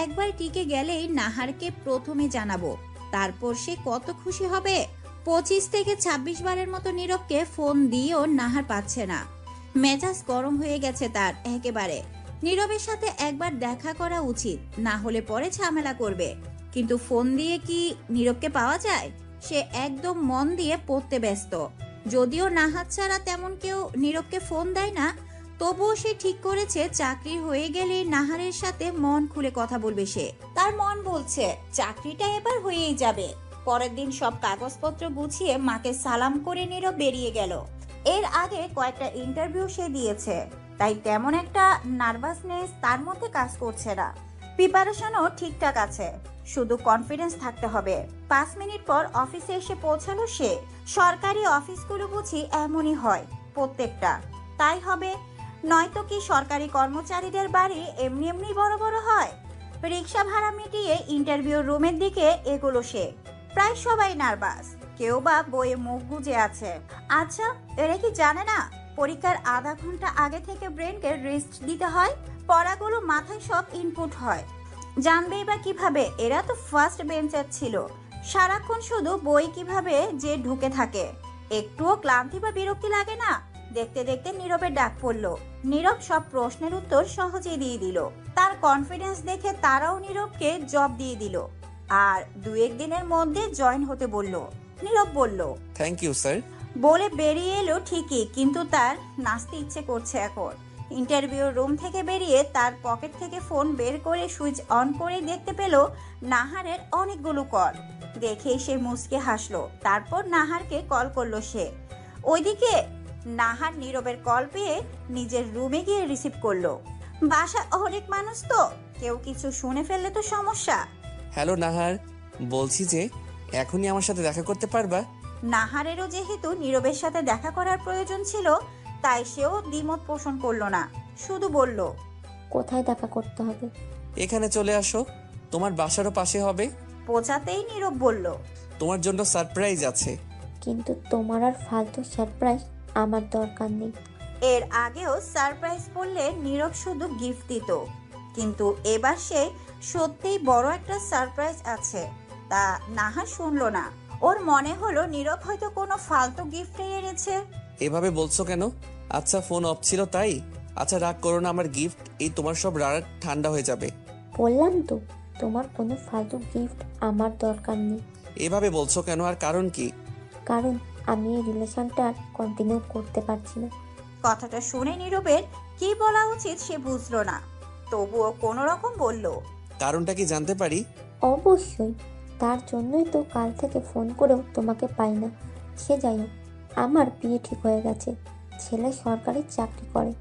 একবার টিকে গেলেই নাহারকে প্রথমে জানাবো, তারপর সে কত খুশি হবে। 25 থেকে 26 বারের মতো নীরবকে ফোন দিয়েও নাহার পাচ্ছে না। মেজাজ গরম হয়ে গেছে তার একেবারে। নীরবের সাথে একবার দেখা করা উচিত, না হলে পরে ঝামেলা করবে। কিন্তু ফোন দিয়ে কি নীরবকে পাওয়া যায়? সে একদম মন দিয়ে পড়তে ব্যস্ত। যদিও নাহার ছাড়া তেমন কেউ নীরবকে ফোন দেয় না, তবুও সে ঠিক করেছে চাকরি হয়ে গেলে নাহারের সাথে মন খুলে কথা বলবে সে। তার মন বলছে চাকরিটা এবার হয়েই যাবে। পরের দিন সব কাগজপত্র গুছিয়ে মাকে সালাম করে নীরব বেরিয়ে গেল। এর আগে কয়েকটা ইন্টারভিউ সে দিয়েছে, তাই তেমন একটা নার্ভাসনেস তার মধ্যে কাজ করছে না। প্রিপারেশনও ঠিকঠাক আছে, শুধু কনফিডেন্স থাকতে হবে। 5 মিনিট পর অফিসে এসে পৌঁছালো সে। সরকারি অফিসগুলো বুঝি এমনই হয় প্রত্যেকটা, তাই হবে নয়তো কি সরকারি কর্মচারীদের বাড়ি এমনি এমনি বড় বড় হয়? রিক্সা ভাড়া মিটিয়ে ইন্টারভিউ রুমের দিকে এগোলো সে। প্রায় সবাই নার্ভাস, কেউ বা বইয়ে মুখ গুজে আছে। আচ্ছা, এরা কি জানে না পরীক্ষার আধা ঘন্টা আগে থেকে ব্রেনকে রেস্ট দিতে হয়? পড়াগুলো মাথায় সব ইনপুট হয়, জানবেই বা কিভাবে? এরা তো ফার্স্ট বেঞ্চার ছিল, সারাক্ষণ শুধু বই কিভাবে যে ঢুকে থাকে। একটুও ক্লান্তি বা বিরক্তি লাগে না? দেখতে দেখতে নীরবের ডাক পড়লো। নীরব সব প্রশ্নের উত্তর সহজেই দিয়ে দিল। তার কনফিডেন্স দেখে তারাও নীরবকে জব দিয়ে দিল, আর 2-1 দিনের মধ্যে জয়েন হতে বলল। নীরব বলল থ্যাংক ইউ স্যার বলে বেরিয়ে এলো ঠিকই, কিন্তু তার নাচতে ইচ্ছে করছে এখন। ইন্টারভিউ রুম থেকে বেরিয়ে তার পকেট থেকে ফোন বের করে সুইচ অন করে দেখতে পেল নাহারের অনেকগুলো কল। দেখেই সে মুচকে হাসলো। তারপর নাহারকে কল করলো সে। ওইদিকে নাহার নীরবের কল পেয়ে নিজের রুমে গিয়ে রিসিভ করলো। বাসায় অনেক মানুষ, তো কেউ কিছু শুনে ফেললে তো সমস্যা। হ্যালো নাহার, বলছি যে এখনই আমার সাথে দেখা করতে পারবা? নাহারেরও যেহেতু নীরবের সাথে দেখা করার প্রয়োজন ছিল, তাই সেও দ্বিমত পোষণ করলো না, শুধু বলল কোথায় দেখা করতে হবে? এখানে চলে আসো, তোমার বাসারও পাশে হবে। পৌঁছাতেই নীরব বলল তোমার জন্য সারপ্রাইজ আছে। কিন্তু তোমার আর ফালতু সারপ্রাইজ আমার দরকার নেই। এর আগেও সারপ্রাইজ বললে নীরব শুধু গিফট দিত, কিন্তু এবার সে সত্যিই বড় একটা সারপ্রাইজ আছে। তা নাহার শুনলো না। ওর মনে হলো নীরব হয়তো কোনো ফালতু গিফট এনেছে। এভাবে বলছো কেন? আচ্ছা ফোন অফ ছিল তাই? আচ্ছা রাগ করো না, আমার গিফট, এই তোমার সব রাগ ঠান্ডা হয়ে যাবে। বললাম তো তোমার কোনো ফালতু গিফট আমার দরকার নেই। এভাবে বলছো কেন, আর কারণ কি? কারণ আমি এই রিলেশনটা কন্টিনিউ করতে পারছি না। কথাটা শুনে নীরবের কি বলা উচিত সে বুঝলো না, তবুও কোনো রকম বলল। কারণটা কি জানতে পারি? অবশ্যই, তার জন্যই তো কাল থেকে ফোন করেও তোমাকে পাই না। সে যাই হোক, আমার বিয়ে ঠিক হয়ে গেছে। ছেলে সরকারি চাকরি করে,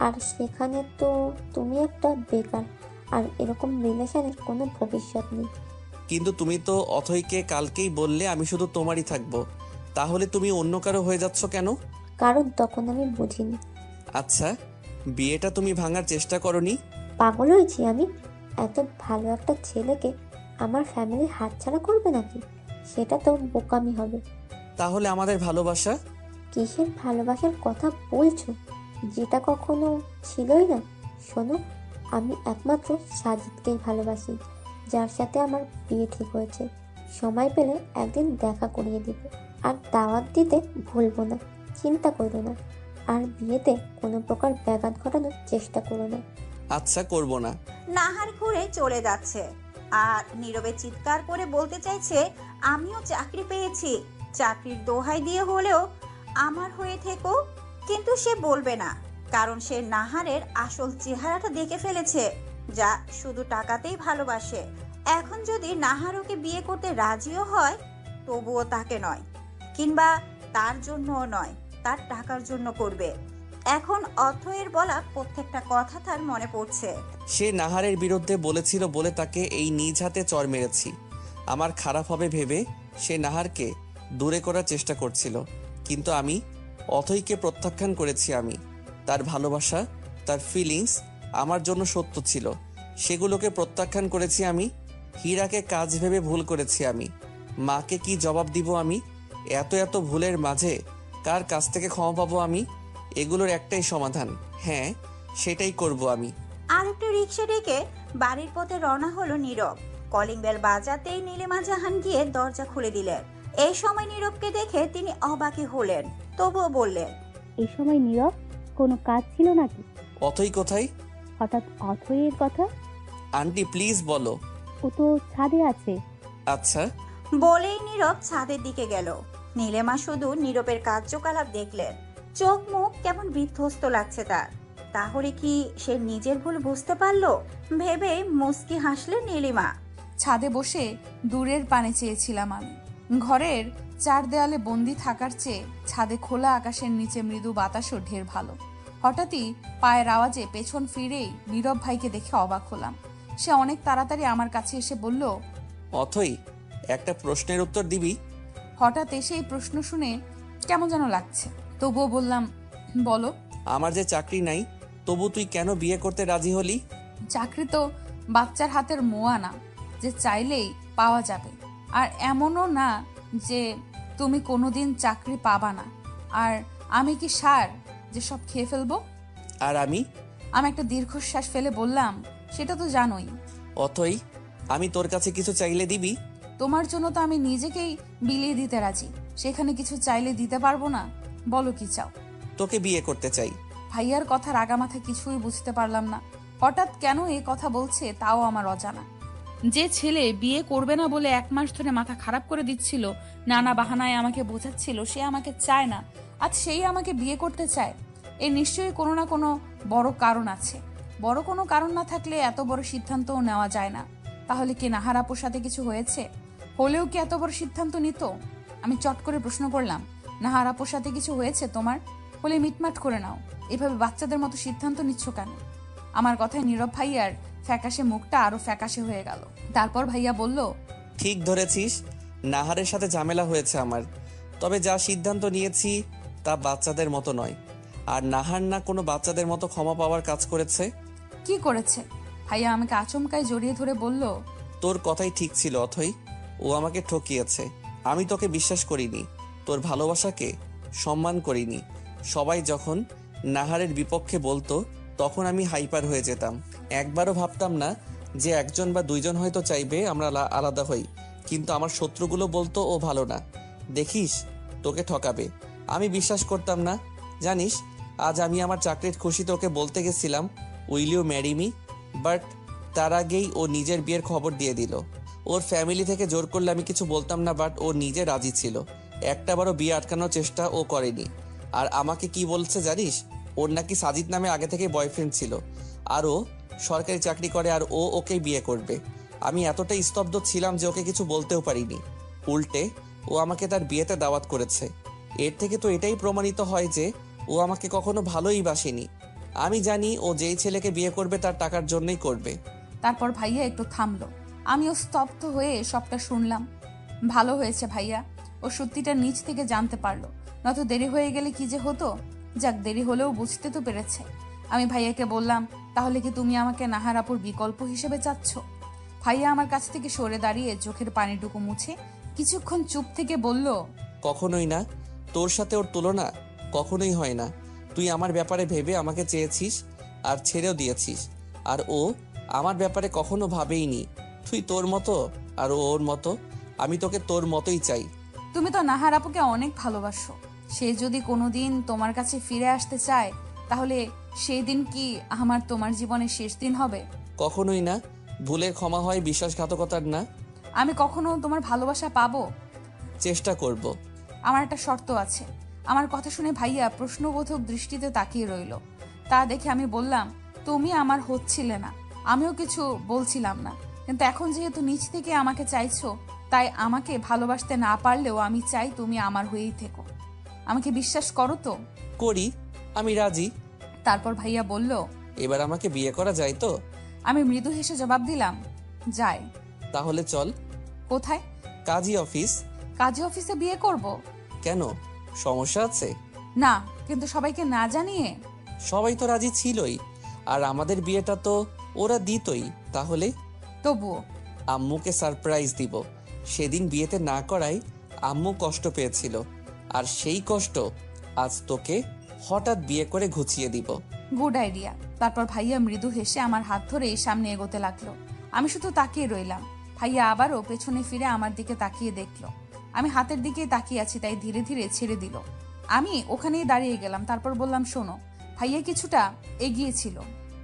আর সেখানে তো তুমি একটা বেকার, আর এরকম রিলেশনের কোনো ভবিষ্যৎ নেই। কিন্তু তুমি তো অথইকে কালকেই বললে আমি শুধু তোমারই থাকবো, তাহলে তুমি অন্য কারো হয়ে যাচ্ছ কেন? কারণ তখন আমি বুঝিনি। আচ্ছা, বিয়েটা তুমি ভাঙার চেষ্টা করনি? পাগল হয়েছি আমি? এত ভালো একটা ছেলেকে আমার ফ্যামিলি হাতছাড়া করবে নাকি? সেটা তো বোকামি হবে। তাহলে আমাদের ভালোবাসা? কিসের ভালোবাসার কথা বলছো, যেটা কখনো ছিলই না? শোনো, আমি একমাত্র সাজিদকেই ভালোবাসি, যার সাথে আমার বিয়ে ঠিক হয়েছে। সময় পেলে একদিন দেখা করিয়ে দিব, আর দাওয়াত দিতে ভুলবো না। চিন্তা করো না, আর বিয়েতে কোনো প্রকার ব্যাঘাত ঘটানোর চেষ্টা করো না। আচ্ছা, করব না। নাহার ঘুরে চলে যাচ্ছে আর নীরবে চিৎকার করে বলতে চাইছে, আমিও চাকরি পেয়েছি, চাকরির দোহাই দিয়ে হলেও আমার হয়ে থেকো। কিন্তু সে বলবে না, কারণ সে নাহারের আসল চেহারাটা দেখে ফেলেছে, যা শুধু টাকাতেই ভালোবাসে। এখন যদি নাহার ওকে বিয়ে করতে রাজিও হয়, তবুও তাকে নয়, কিংবা তার জন্যও নয়, তার টাকার জন্য করবে। এখন অথয়ের বলা প্রত্যেকটা কথা তার মনে পড়ছে। সে নাহারের বিরুদ্ধে বলেছিল বলে তাকে এই নিজ হাতে চড় মেরেছি। আমার খারাপ হবে ভেবে সে নাহারকে দূরে করার চেষ্টা করছিল, কিন্তু আমি অথইকে প্রত্যাখ্যান করেছি। আমি তার ভালোবাসা, তার ফিলিংস আমার জন্য সত্য ছিল, সেগুলোকে প্রত্যাখ্যান করেছি আমি। হীরাকে কাজ ভেবে ভুল করেছি আমি। মাকে কি জবাব দিব আমি? এত এত ভুলের মাঝে কার কাছ থেকে ক্ষমা পাবো আমি? এগুলোর একটাই সমাধান, হ্যাঁ সেটাই করব আমি। আর একটা রিক্সা ডেকে বাড়ির পথে রওনা হলো নীরব। কলিং বেল বাজাতেই নীলিমা জাহান গিয়ে দরজা খুলে দিলেন। এই সময় নীরবকে দেখে তিনি অবাকই হলেন, তবুও বললেন, এই সময় নীরব, কোনো কাজ ছিল নাকি? অথই কোথায়? হঠাৎ অথয়ের কথা? আন্টি প্লিজ বলো। ও তো ছাদে আছে। আচ্ছা। বলেই নীরব ছাদের দিকে গেল। নীলিমা শুধু নীরবের কার্যকলাপ দেখলেন, চোখ মুখ কেমন বিধ্বস্ত লাগছে তার। তাহলে কি সে নিজের ভুল বুঝতে পারলো ভেবে মুচকি হাসলেন নীলিমা। ছাদে বসে দূরের পানে চেয়েছিলাম আমি। ঘরের চার দেয়ালে বন্দি থাকার চেয়ে ছাদে খোলা আকাশের নিচে মৃদু বাতাসও ঢের ভালো। হঠাৎই পায়ের আওয়াজে পেছন ফিরেই নীরব ভাইকে দেখে অবাক হলাম। সে অনেক তাড়াতাড়ি আমার কাছে এসে বলল, অথই, একটা প্রশ্নের উত্তর দিবি? হঠাৎ এসে এই প্রশ্ন শুনে কেমন যেন লাগছে, তবুও বললাম, বলো। আমার যে চাকরি নাই, তবু তুই কেন বিয়ে করতে রাজি হলি? চাকরি তো বাচ্চার হাতের মোয়া না যে চাইলেই পাওয়া যাবে, আর এমনও না যে তুমি কোনোদিন চাকরি পাবা না। আর আমি কি সার যে সব খেয়ে ফেলবো? আর আমি একটা দীর্ঘশ্বাস ফেলে বললাম, সেটা তো জানোই। অথই, আমি তোর কাছে কিছু চাইলে দিবি? তোমার জন্য তো আমি নিজেকেই বিলিয়ে দিতে রাজি, সেখানে কিছু চাইলে দিতে পারবো না? বলো কি চাও? তোকে বিয়ে করতে চাই। ভাইয়ার কথার আগামাথা কিছুই বুঝতে পারলাম না। হঠাৎ কেন এই কথা বলছে তাও আমার অজানা। যে ছেলে বিয়ে করবে না বলে 1 মাস ধরে মাথা খারাপ করে দিচ্ছিল, নানা বাহানায় আমাকে বোঝাচ্ছিল সে আমাকে চায় না, আজ সেই আমাকে বিয়ে করতে চায়। এর নিশ্চয়ই কোনো না কোনো বড় কারণ আছে। বড় কোনো কারণ না থাকলে এত বড় সিদ্ধান্তও নেওয়া যায় না। তাহলে কি নাহার আপুর সাথে কিছু হয়েছে? হলেও কি এত বড় সিদ্ধান্ত নিত? আমি চট করে প্রশ্ন করলাম, নাহার আপুর সাথে কিছু হয়েছে তোমার? হলে মিটমাট করে নাও, এভাবে বাচ্চাদের মতো সিদ্ধান্ত নিচ্ছ কেন? আমার কথায় নীরব ভাইয়ার ফ্যাকাশে মুখটা আরো ফ্যাকাশে হয়ে গেল। তারপর ভাইয়া বলল, ঠিক ধরেছিস, নাহারের সাথে ঝামেলা হয়েছে আমার, তবে যা সিদ্ধান্ত নিয়েছি তা বাচ্চাদের মতো নয়। আর নাহার না কোনো বাচ্চাদের মতো ক্ষমা পাওয়ার কাজ করেছে। কি করেছে? ভাইয়া আমাকে আচমকায় জড়িয়ে ধরে বলল, তোর কথাই ঠিক ছিল অথই, ও আমাকে ঠকিয়েছে। আমি তোকে বিশ্বাস করিনি, তোর ভালোবাসাকে সম্মান করিনি। সবাই যখন নাহারের বিপক্ষে বলতো তখন আমি হাইপার হয়ে যেতাম। একবারও ভাবতাম না যে 1জন বা 2জন হয়তো চাইবে আমরা আলাদা হই, কিন্তু আমার শত্রুগুলো বলতো ও ভালো না, দেখিস তোকে ঠকাবে। আমি বিশ্বাস করতাম না। জানিস, আজ আমি আমার চাকরির খুশিতে ওকে বলতে গেছিলাম, will you marry me? But তার আগেই ও নিজের বিয়ের খবর দিয়ে দিল। ওর ফ্যামিলি থেকে জোর করলে আমি কিছু বলতাম না, বাট ও নিজে রাজি ছিল। একটাবারও বিয়ে আটকানোর চেষ্টা ও করেনি। আর আমাকে কি বলছে জানিস? ওর নাকি সাজিদ নামে আগে থেকে বয়ফ্রেন্ড ছিল, আর ও সরকারি চাকরি করে, আর ও ওকেই বিয়ে করবে। আমি এতটাই স্তব্ধ ছিলাম যে ওকে কিছু বলতেও পারিনি। উল্টে ও আমাকে তার বিয়েতে দাওয়াত করেছে। এর থেকে তো এটাই প্রমাণিত হয় যে ও আমাকে কখনো ভালোই বাসেনি। আমি জানি ও যেই ছেলেকে বিয়ে করবে তার টাকার জন্যই করবে। তারপর ভাইয়া একটু থামলো। আমিও স্তব্ধ হয়ে সবটা শুনলাম। ভালো হয়েছে ভাইয়া, ও সত্যিটা নিজ থেকে জানতে পারলো, নয়তো দেরি হয়ে গেলে কি যে হতো। যাক, দেরি হলেও বুঝতে তো পেরেছে। আমি ভাইয়াকে বললাম, তাহলে কি তুমি আমাকে নাহার আপুর বিকল্প হিসেবে চাচ্ছ? ভাইয়া আমার কাছ থেকে সরে দাঁড়িয়ে চোখের পানিটুকু মুছে কিছুক্ষণ চুপ থেকে বলল, কখনোই না। তোর সাথে ওর তুলনা কখনোই হয় না। তুই আমার ব্যাপারে ভেবে আমাকে চেয়েছিস আর ছেড়েও দিয়েছিস, আর ও আমার ব্যাপারে কখনো ভাবেইনি। তুই তোর মতো আর ও ওর মতো। আমি তোকে তোর মতোই চাই। তুমি তো নাহার আপুকে অনেক ভালোবাসো। সে যদি কোনোদিন তোমার কাছে ফিরে আসতে চায়, তাহলে সেই দিন কি আমার তোমার জীবনের শেষ দিন হবে? কখনোই না। ভুলের ক্ষমা হয়, বিশ্বাসঘাতকতার না। আমি কখনো তোমার ভালোবাসা পাবো? চেষ্টা করব। আমার একটা শর্ত আছে। আমার কথা শুনে ভাইয়া প্রশ্নবোধক দৃষ্টিতে তাকিয়ে রইল। তা দেখে আমি বললাম, তুমি আমার হচ্ছিলে না, আমিও কিছু বলছিলাম না, কিন্তু এখন যেহেতু নিজ থেকে আমাকে চাইছো, তাই আমাকে ভালোবাসতে না পারলেও আমি চাই তুমি আমার হয়েই থেকো। আমাকে বিশ্বাস করো তো? করি, আমি রাজি। তারপর ভাইয়া বলল, এবার আমাকে বিয়ে করা যায় তো? আমি মৃদু হেসে জবাব দিলাম, যায়। তাহলে চল। কোথায়? কাজী অফিস। কাজী অফিসে বিয়ে করব? কেন, সমস্যা আছে? না, কিন্তু সবাইকে না জানিয়ে। সবাই তো রাজি ছিলই, আর আমাদের বিয়েটা তো ওরা দিতই। তাহলে তবুও আম্মুকে সারপ্রাইজ দিব। সেদিন বিয়েতে না করায় আম্মু কষ্ট পেয়েছিল, আর সেই কষ্ট আজ তোকে হঠাৎ বিয়ে করে ঘুচিয়ে দিব। Good idea. তারপর ভাইয়া মৃদু হেসে আমার হাত ধরে সামনে এগোতে লাগলো। আমি শুধু তাকিয়ে রইলাম। ভাইয়া আবারও পেছনে ফিরে আমার দিকে তাকিয়ে দেখলো। আমি হাতের দিকে তাকিয়ে আছি, তাই ধীরে ধীরে ছেড়ে দিল। আমি ওখানেই দাঁড়িয়ে গেলাম। তারপর বললাম, শোনো। ভাইয়া কিছুটা এগিয়েছিল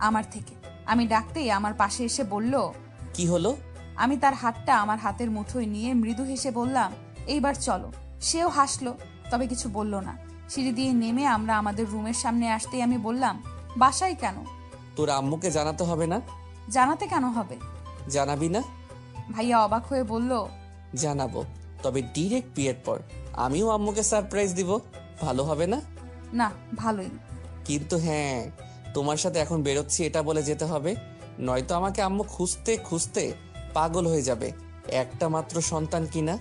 আমার থেকে। আমি ডাকতেই আমার পাশে এসে বলল, কি হলো? আমি তার হাতটা আমার হাতের মুঠোয় নিয়ে মৃদু হেসে বললাম, এইবার চলো। সেও হাসলো, তবে কিছু বলল না। সিঁড়ি দিয়ে নেমে আমরা আমাদের রুমের সামনে আসতেই আমি বললাম, বাসায় কেন? তোর আম্মুকে জানাতে হবে না? জানাতে কেন হবে? জানাবি না? ভাইয়া অবাক হয়ে বলল, জানাবো, তবে ডিরেক্ট বিয়ের পর। আমিও আম্মুকে সারপ্রাইজ দিব। ভালো হবে না? না, ভালোই। কিন্তু হ্যাঁ, তোমার সাথে এখন বেরোচ্ছি এটা বলে যেতে হবে, নয়তো আমাকে আম্মু খুঁজতে খুঁজতে পাগল হয়ে যাবে। একটা মাত্র সন্তান কিনা।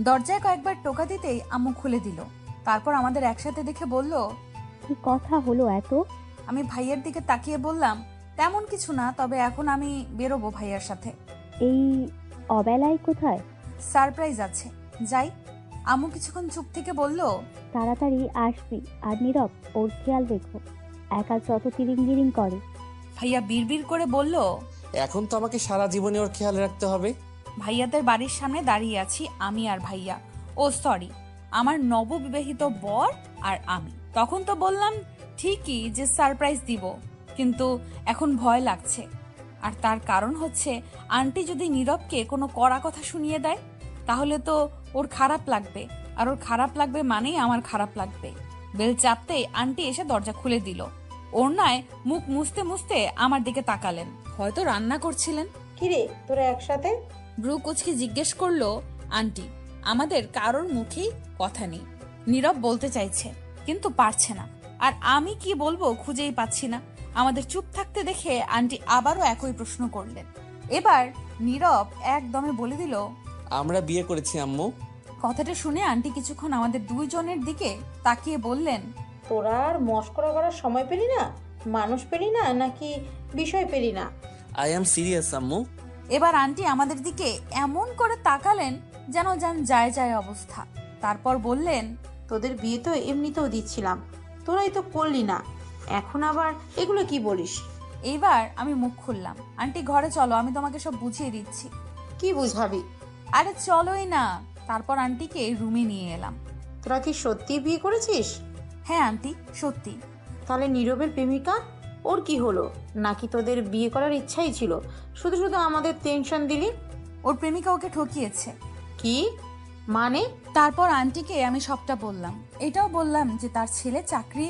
দরজায় কয়েকবার টোকা দিতেই আম্মু খুলে দিল। তারপর আমাদের একসাথে দেখে বলল, কি কথা হলো এত? আমি ভাইয়ের দিকে তাকিয়ে বললাম, তেমন কিছু না, তবে এখন আমি বেরোবো ভাইয়ার সাথে। এই অবেলায় কোথায়? সারপ্রাইজ আছে, যাই। আম্মু কিছুক্ষণ চুপ থেকে বলল, তাড়াতাড়ি আসবি, আর নীরব, ওর খেয়াল রেখো, একা যত তিরিং করে। ভাইয়া বিড়বিড় করে বলল, এখন তো আমাকে সারা জীবনে ওর খেয়াল রাখতে হবে। ভাইয়াদের বাড়ির সামনে দাঁড়িয়ে আছি আমি আর ভাইয়া, ও সরি, আমার নববিবাহিত বর আর আমি। তখন তো বললাম ঠিকই যে সারপ্রাইজ দিব, কিন্তু এখন ভয় লাগছে। আর তার কারণ হচ্ছে, আন্টি যদি নীরবকে কোনো কড়া কথা শুনিয়ে দেয়, তাহলে তো ওর খারাপ লাগবে, আর ওর খারাপ লাগবে মানেই আমার খারাপ লাগবে। বেল চাপতেই আন্টি এসে দরজা খুলে দিল। ওড়নায় মুখ মুছতে মুছতে আমার দিকে তাকালেন, হয়তো রান্না করছিলেন। কিরে, তোরা একসাথে? ব্রু কুচকে জিজ্ঞেস করলো, আন্টি, আমাদের কারোর মুখেই কথা নেই। নীরব বলতে চাইছে কিন্তু পারছে না, আর আমি কি বলবো খুঁজেই পাচ্ছি না। আমাদের চুপ থাকতে দেখে আন্টি আবারও একই প্রশ্ন করলেন। এবার নীরব একদমে বলে দিল, আমরা বিয়ে করেছি আম্মু। কথাটা শুনে আন্টি কিছুক্ষণ আমাদের দুইজনের দিকে তাকিয়ে বললেন, তোরা আর মস্করা করার সময় পেলি না? মানুষ পেলি না, নাকি বিষয় পেলি না? আই অ্যাম সিরিয়াস আম্মু। এবার আন্টি আমাদের দিকে এমন করে তাকালেন যেন যায় যায় অবস্থা। তারপর বললেন, তোদের বিয়ে তো এমনিতেও দিচ্ছিলাম, তোরাই তো করলি না, এখন আবার এগুলো কি বলিস? এইবার আমি মুখ খুললাম, আন্টি ঘরে চলো, আমি তোমাকে সব বুঝিয়ে দিচ্ছি। কি বুঝাবি? আরে চলোই না। তারপর আন্টিকে রুমে নিয়ে এলাম। তোরা কি সত্যি বিয়ে করেছিস? হ্যাঁ আন্টি, সত্যি। তাহলে নীরবের প্রেমিকা, ওর কি হলো? নাকি তোদের বিয়ে করার ইচ্ছাই ছিল, শুধু শুধু আমাদের টেনশন দিলি? ওর প্রেমিকা ওকে ঠকিয়েছে। কি মানে? তারপর আন্টিকে আমি সবটা বললাম। এটাও বললাম যে তার ছেলে চাকরি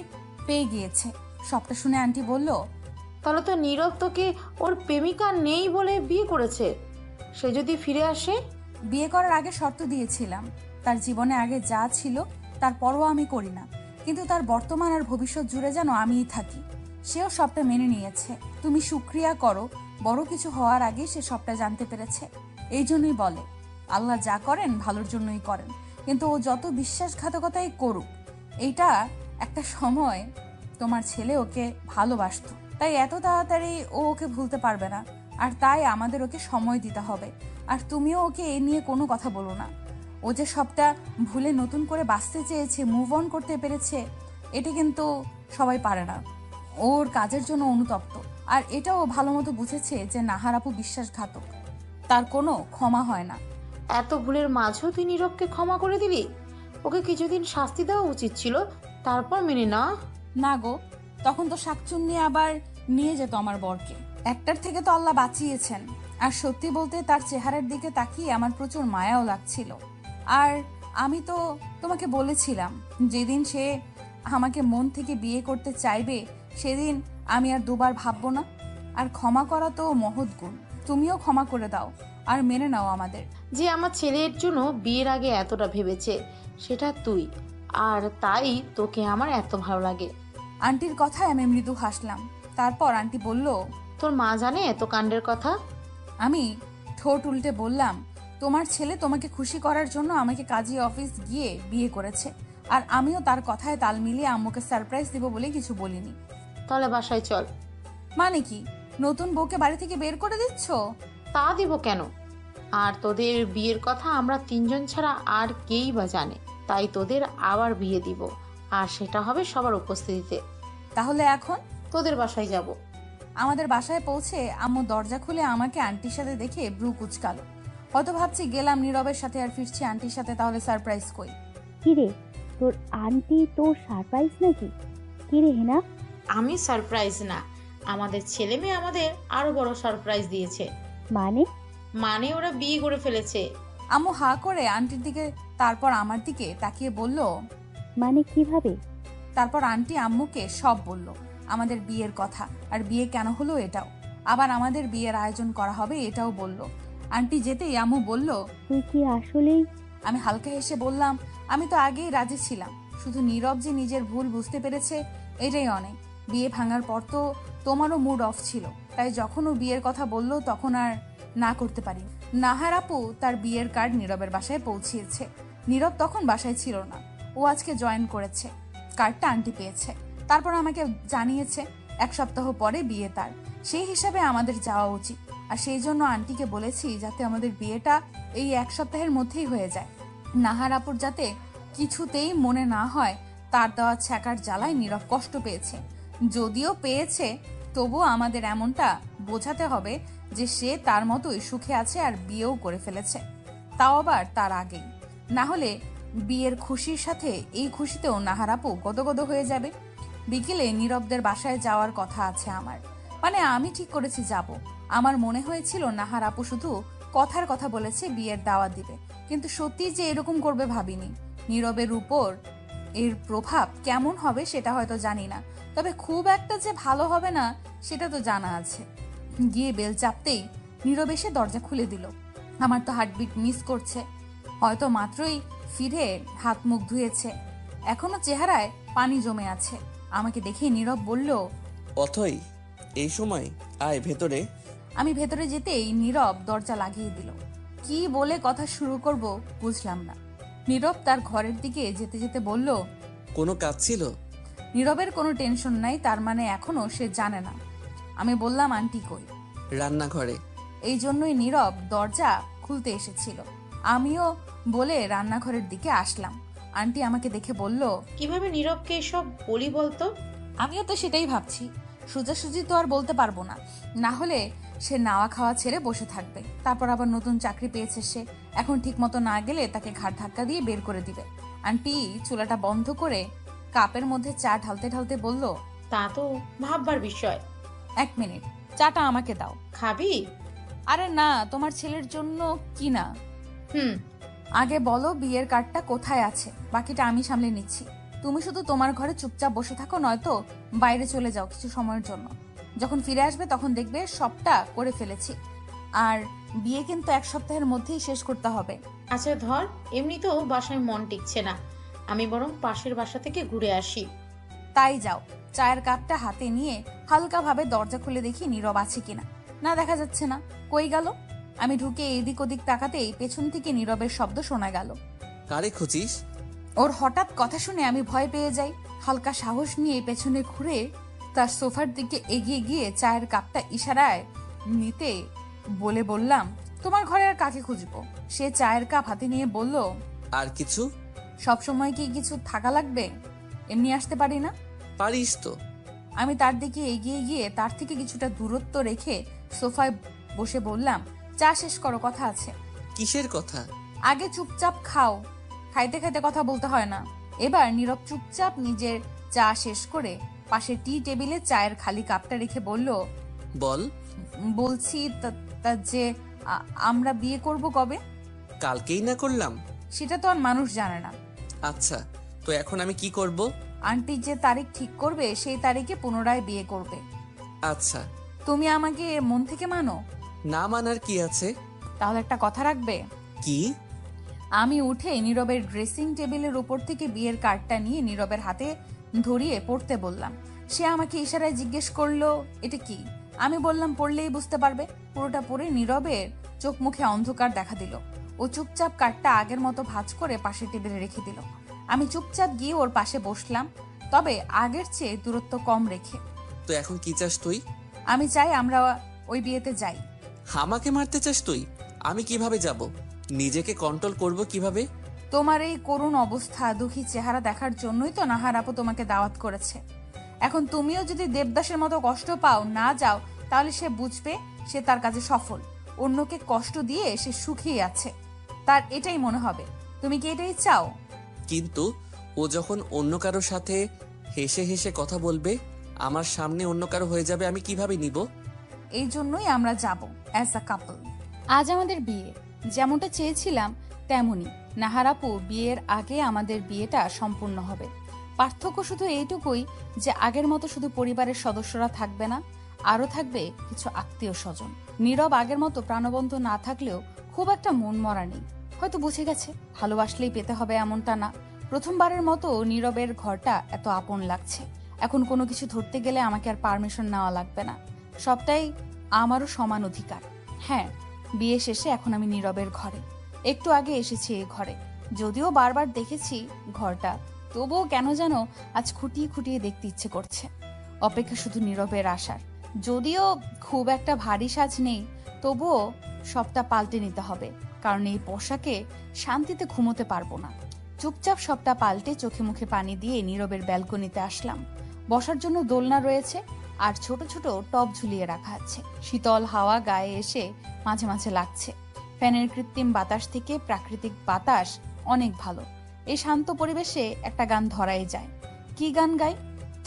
পেয়ে গিয়েছে, সবটা শুনে আন্টি বলল, তাহলে তো নীরব তোকে ওর প্রেমিকা নেই বলে বিয়ে করেছে। সে যদি ফিরে আসে? বিয়ে করার আগে শর্ত দিয়েছিলাম, তার জীবনে আগে যা ছিল তার পরও আমি করি না, কিন্তু তার বর্তমান আর ভবিষ্যৎ জুড়ে যেন আমিই থাকি। সেও সবটা মেনে নিয়েছে। তুমি শুকরিয়া করো, বড় কিছু হওয়ার আগে সে সবটা জানতে পেরেছে। এই জন্যই বলে আল্লাহ যা করেন ভালোর জন্যই করেন, কিন্তু ও যত বিশ্বাসঘাতকতাই করুক, এইটা একটা সময় তোমার ছেলে ওকে ভালোবাসতো, তাই এত তাড়াতাড়ি ও ওকে ভুলতে পারবে না, আর তাই আমাদের ওকে সময় দিতে হবে। আর তুমিও ওকে এ নিয়ে কোনো কথা বলো না। ও যে সবটা ভুলে নতুন করে বাঁচতে চেয়েছে, মুভ অন করতে পেরেছে, এটা কিন্তু সবাই পারে না। ওর কাজের জন্য অনুতপ্ত, আর এটাও ভালো মতো বুঝেছে যে নাহার আপু বিশ্বাসঘাতক, তার কোনো ক্ষমা হয় না। এত ভুলের মাঝেও তুই নীরবকে ক্ষমা করে দিলি? ওকে কিছুদিন শাস্তি দেওয়া উচিত ছিল, তারপর মেনে না। না গো, তখন তো শাকচুন্নি আবার নিয়ে যেত আমার বরকে। একটার থেকে তো আল্লাহ বাঁচিয়েছেন। আর সত্যি বলতে তার চেহারার দিকে তাকিয়ে আমার প্রচুর মায়াও লাগছিল। আর আমি তো তোমাকে বলেছিলাম, যেদিন সে আমাকে মন থেকে বিয়ে করতে চাইবে সেদিন আমি আর দুবার ভাববো না। আর ক্ষমা করা তো মহৎ গুণ। তুমিও ক্ষমা করে দাও আর মেনে নাও আমাদের। যে আমার ছেলের জন্য বিয়ের আগে এতটা ভেবেছে সেটা তুই, আর তাই তোকে আমার এত ভালো লাগে। আন্টির কথায় আমি মৃদু হাসলাম। তারপর আন্টি বলল, তোর মা জানে এত কাণ্ডের কথা? আমি ঠোঁট উল্টে বললাম, তোমার ছেলে তোমাকে খুশি করার জন্য আমাকে কাজী অফিস গিয়ে বিয়ে করেছে, আর আমিও তার কথায় তাল মিলিয়ে আম্মুকে সারপ্রাইজ দিব বলে কিছু বলিনি। তাহলে বাসায় চল। মানে কি, নতুন বউকে বাড়ি থেকে বের করে দিচ্ছ? তা দিব কেন? আর তোদের বিয়ের কথা আমরা তিনজন ছাড়া আর কেই বা জানে, তাই তোদের আবার বিয়ে দিব, আর সেটা হবে সবার উপস্থিতিতে। তাহলে এখন তোদের বাসায় যাব। আমাদের বাসায় পৌঁছে আম্মু দরজা খুলে আমাকে আন্টির সাথে দেখে ব্রু কুচকালো। হয়তো ভাবছি গেলাম নীরবের সাথে আর ফিরছি আন্টির সাথে, তাহলে সারপ্রাইজ কই? কিরে, তোর আন্টি তোর সারপ্রাইজ নাকি? কিরে হেনা? আমি সারপ্রাইজ না, আমাদের ছেলে মেয়ে আমাদের আরো বড় সারপ্রাইজ দিয়েছে। মানে? মানে ওরা বিয়ে করে ফেলেছে। আম্মু হা করে আন্টির দিকে, তারপর আমার দিকে তাকিয়ে বলল। মানে কিভাবে? তারপর আন্টি আম্মুকে সব বলল, আমাদের বিয়ের কথা, আর বিয়ে কেন হলো এটাও, আবার আমাদের বিয়ের আয়োজন করা হবে এটাও বলল। আন্টি যেতেই আম্মু বলল, তুই কি আসলেই? আমি হালকা হেসে বললাম, আমি তো আগেই রাজি ছিলাম, শুধু নীরব যে নিজের ভুল বুঝতে পেরেছে এটাই অনেক। বিয়ে ভাঙার পর তো তোমারও মুড অফ ছিল, তাই যখন ও বিয়ের কথা বলল তখন আর না করতে পারি। নাহার আপু তার বিয়ের কার্ড নীরবের বাসায় পৌঁছিয়েছে। নীরব তখন বাসায় ছিল না, ও আজকে জয়েন করেছে। কার্ডটা আন্টি পেয়েছে, তারপর আমাকে জানিয়েছে 1 সপ্তাহ পরে বিয়ে তার। সেই হিসাবে আমাদের যাওয়া উচিত, আর সেই জন্য আন্টিকে বলেছি যাতে আমাদের বিয়েটা এই 1 সপ্তাহের মধ্যেই হয়ে যায়। নাহার আপুর যাতে কিছুতেই মনে না হয় তার দেওয়া ছ্যাঁকার জ্বালায় নীরব কষ্ট পেয়েছে। যদিও পেয়েছে, তবুও আমাদের এমনটা বোঝাতে হবে যে সে তার মতোই সুখে আছে আর বিয়েও করে ফেলেছে, তাও আবার তার আগেই। না হলে বিয়ের খুশির সাথে এই খুশিতেও নাহার আপু গদগদ হয়ে যাবে। বিকেলে নীরবদের বাসায় যাওয়ার কথা আছে আমার, মানে আমি ঠিক করেছি যাব। আমার মনে হয়েছিল নাহার আপু শুধু কথার কথা বলেছে বিয়ের দাওয়াত দিবে, কিন্তু সত্যি যে এরকম করবে ভাবিনি। নীরবের উপর এর প্রভাব কেমন হবে সেটা হয়তো জানি না, তবে খুব একটা যে ভালো হবে না সেটা তো জানা আছে। গিয়ে বেল চাপতেই নীরব এসে দরজা খুলে দিল। আমার তো হার্টবিট মিস করছে, হয়তো মাত্রই ফিরে হাত মুখ ধুয়েছে, এখনো চেহারায় পানি জমে আছে। আমাকে দেখে নীরব বলল, অথই এই সময় আয় ভেতরে। আমি ভেতরে যেতেই নীরব দরজা লাগিয়ে দিল। কি বলে কথা শুরু করব বুঝলাম না। নীরব তার ঘরের দিকে যেতে যেতে বলল, কোনো কাজ ছিল? নীরবের কোনো টেনশন নাই, তার মানে এখনো সে জানে না। আমি বললাম, আন্টি কই? রান্নাঘরে। এই জন্যই নীরব দরজা খুলতে এসেছিল। আমিও বলে রান্নাঘরের দিকে আসলাম। আন্টি আমাকে দেখে বলল, কিভাবে নীরবকে এসব বলি বলতো? আমিও তো সেটাই ভাবছি, সোজাসুজি তো আর বলতে পারবো না, না হলে সে নাওয়া খাওয়া ছেড়ে বসে থাকবে। তারপর আবার নতুন চাকরি পেয়েছে সে, এখন ঠিক মতো না গেলে তাকে ঘাট ধাক্কা দিয়ে বের করে দিবে। আন্টি চুলাটা বন্ধ করে কাপের মধ্যে চা ঢালতে ঢালতে বলল, তা তো ভাববার বিষয়। 1 মিনিট, চাটা আমাকে দাও। খাবি? আরে না, তোমার ছেলের জন্য কি না। হুম। আগে বলো বিয়ের কার্ডটা কোথায় আছে, বাকিটা আমি সামলে নিচ্ছি। তুমি শুধু তোমার ঘরে চুপচাপ বসে থাকো, নয়তো বাইরে চলে যাও কিছু সময়ের জন্য। যখন ফিরে আসবে তখন দেখবে সবটা করে ফেলেছি। আর বিয়ে কিন্তু 1 সপ্তাহের মধ্যেই শেষ করতে হবে। আচ্ছা ধর, এমনিতেও বাসায় মন টিকছে না, আমি বরং পাশের বাসা থেকে ঘুরে আসি। তাই যাও। চায়ের কাপটা হাতে নিয়ে হালকাভাবে দরজা খুলে দেখি নীরব আছে কিনা। না, দেখা যাচ্ছে না। কই গেল? আমি ঢুকে এদিক ওদিক তাকাতেই পেছন থেকে নীরবের শব্দ শোনা গেল। কারে খুঁজিস? ওর হঠাৎ কথা শুনে আমি ভয় পেয়ে যাই। হালকা সাহস নিয়ে পেছনে ঘুরে তার সোফার দিকে এগিয়ে গিয়ে চায়ের কাপটা ইশারায় নিতে বলে বললাম, তোমার ঘরে আর কাকে খুঁজবো? সে চায়ের কাপ হাতে নিয়ে বলল, আর কিছু? সব সময় কি কিছু থাকা লাগবে? এমনি আসতে পারি না? পারিস তো। আমি তার দিকে এগিয়ে গিয়ে তার থেকে কিছুটা দূরত্ব রেখে সোফায় বসে বললাম, চা শেষ করো, কথা আছে। কিসের কথা? আগে চুপচাপ খাও, খাইতে খাইতে কথা বলতে হয় না। এবার নীরব চুপচাপ নিজের চা শেষ করে পাশে টি টেবিলে চায়ের খালি কাপটা রেখে বলল, বল। বলছি যে আমরা বিয়ে করব কবে? কালকেই না করলাম? সেটা তো আর মানুষ জানে না। আচ্ছা, তো এখন আমি কি করব? আন্টি যে তারিখ ঠিক করবে সেই তারিখে পুনরায় বিয়ে করবে। আচ্ছা। তুমি আমাকে মন থেকে মানো? না মানার কি আছে? তাহলে একটা কথা রাখবে? কি? আমি উঠে নীরবের ড্রেসিং টেবিলের উপর থেকে বিয়ের কার্ডটা নিয়ে নীরবের হাতে ধরিয়ে পড়তে বললাম। সে আমাকে ইশারায় জিজ্ঞেস করলো, এটা কি? আমি বললাম, পড়লেই বুঝতে পারবে। পুরোটা পড়ে নীরবের চোখ মুখে অন্ধকার দেখা দিল। ও চুপচাপ কার্ডটা আগের মতো ভাঁজ করে পাশের টেবিলে রেখে দিল। আমি চুপচাপ গিয়ে ওর পাশে বসলাম, তবে আগের চেয়ে দূরত্ব কম রেখে। তো এখন কি চাস তুই? আমি চাই আমরা ওই বিয়েতে যাই। আমাকে মারতে চাস তুই? আমি কিভাবে যাব? নিজেকে কন্ট্রোল করব কিভাবে? তোমার এই করুণ অবস্থা, দুঃখী চেহারা দেখার জন্যই তো নাহার আপু তোমাকে দাওয়াত করেছে। এখন তুমিও যদি দেবদাসের মতো কষ্ট পাও, না যাও, তাহলে সে বুঝবে সে তার কাজে সফল। অন্যকে কষ্ট দিয়ে সে সুখী আছে, তার এটাই মনে হবে। তুমি কি এটাই চাও? কিন্তু ও যখন অন্য কারোর সাথে হেসে হেসে কথা বলবে, আমার সামনে অন্য কারো হয়ে যাবে, আমি কিভাবে নিব? এই জন্যই আমরা যাব অ্যাজ আ কাপল। আজ আমাদের বিয়ে, যেমনটা চেয়েছিলাম তেমনই। নাহার আপু বিয়ের আগে আমাদের বিয়েটা সম্পূর্ণ হবে। পার্থক্য শুধু এইটুকুই যে আগের মতো শুধু পরিবারের সদস্যরা থাকবে না, আরও থাকবে কিছু আত্মীয় স্বজন। নীরব আগের মতো প্রাণবন্ত না থাকলেও খুব একটা মন মরা নেই। হয়তো বুঝে গেছে ভালোবাসলেই পেতে হবে এমনটা না। প্রথমবারের মতো নীরবের ঘরটা এত আপন লাগছে। এখন কোনো কিছু ধরতে গেলে আমাকে আর পারমিশন নেওয়া লাগবে না, সবটাই আমারও সমান অধিকার। হ্যাঁ, বিয়ে শেষে এখন আমি নীরবের ঘরে। একটু আগে এসেছি এই ঘরে, যদিও বারবার দেখেছি ঘরটা, তবুও কেন যেন আজ খুঁটিয়ে খুঁটিয়ে দেখতে ইচ্ছে করছে। অপেক্ষা শুধু নীরবের আসার। যদিও খুব একটা ভারী সাজ নেই, তবুও সবটা পাল্টে নিতে হবে, কারণ এই পোশাকে শান্তিতে ঘুমোতে পারবো না। চুপচাপ সবটা পাল্টে চোখে মুখে পানি দিয়ে নীরবের ব্যালকনিতে আসলাম। বসার জন্য দোলনা রয়েছে আর ছোট ছোট টব ঝুলিয়ে রাখা আছে। শীতল হাওয়া গায়ে এসে মাঝে মাঝে লাগছে। ফ্যানের কৃত্রিম বাতাস থেকে প্রাকৃতিক বাতাস অনেক ভালো। এই শান্ত পরিবেশে একটা গান ধরাই যায়। কি গান গাই?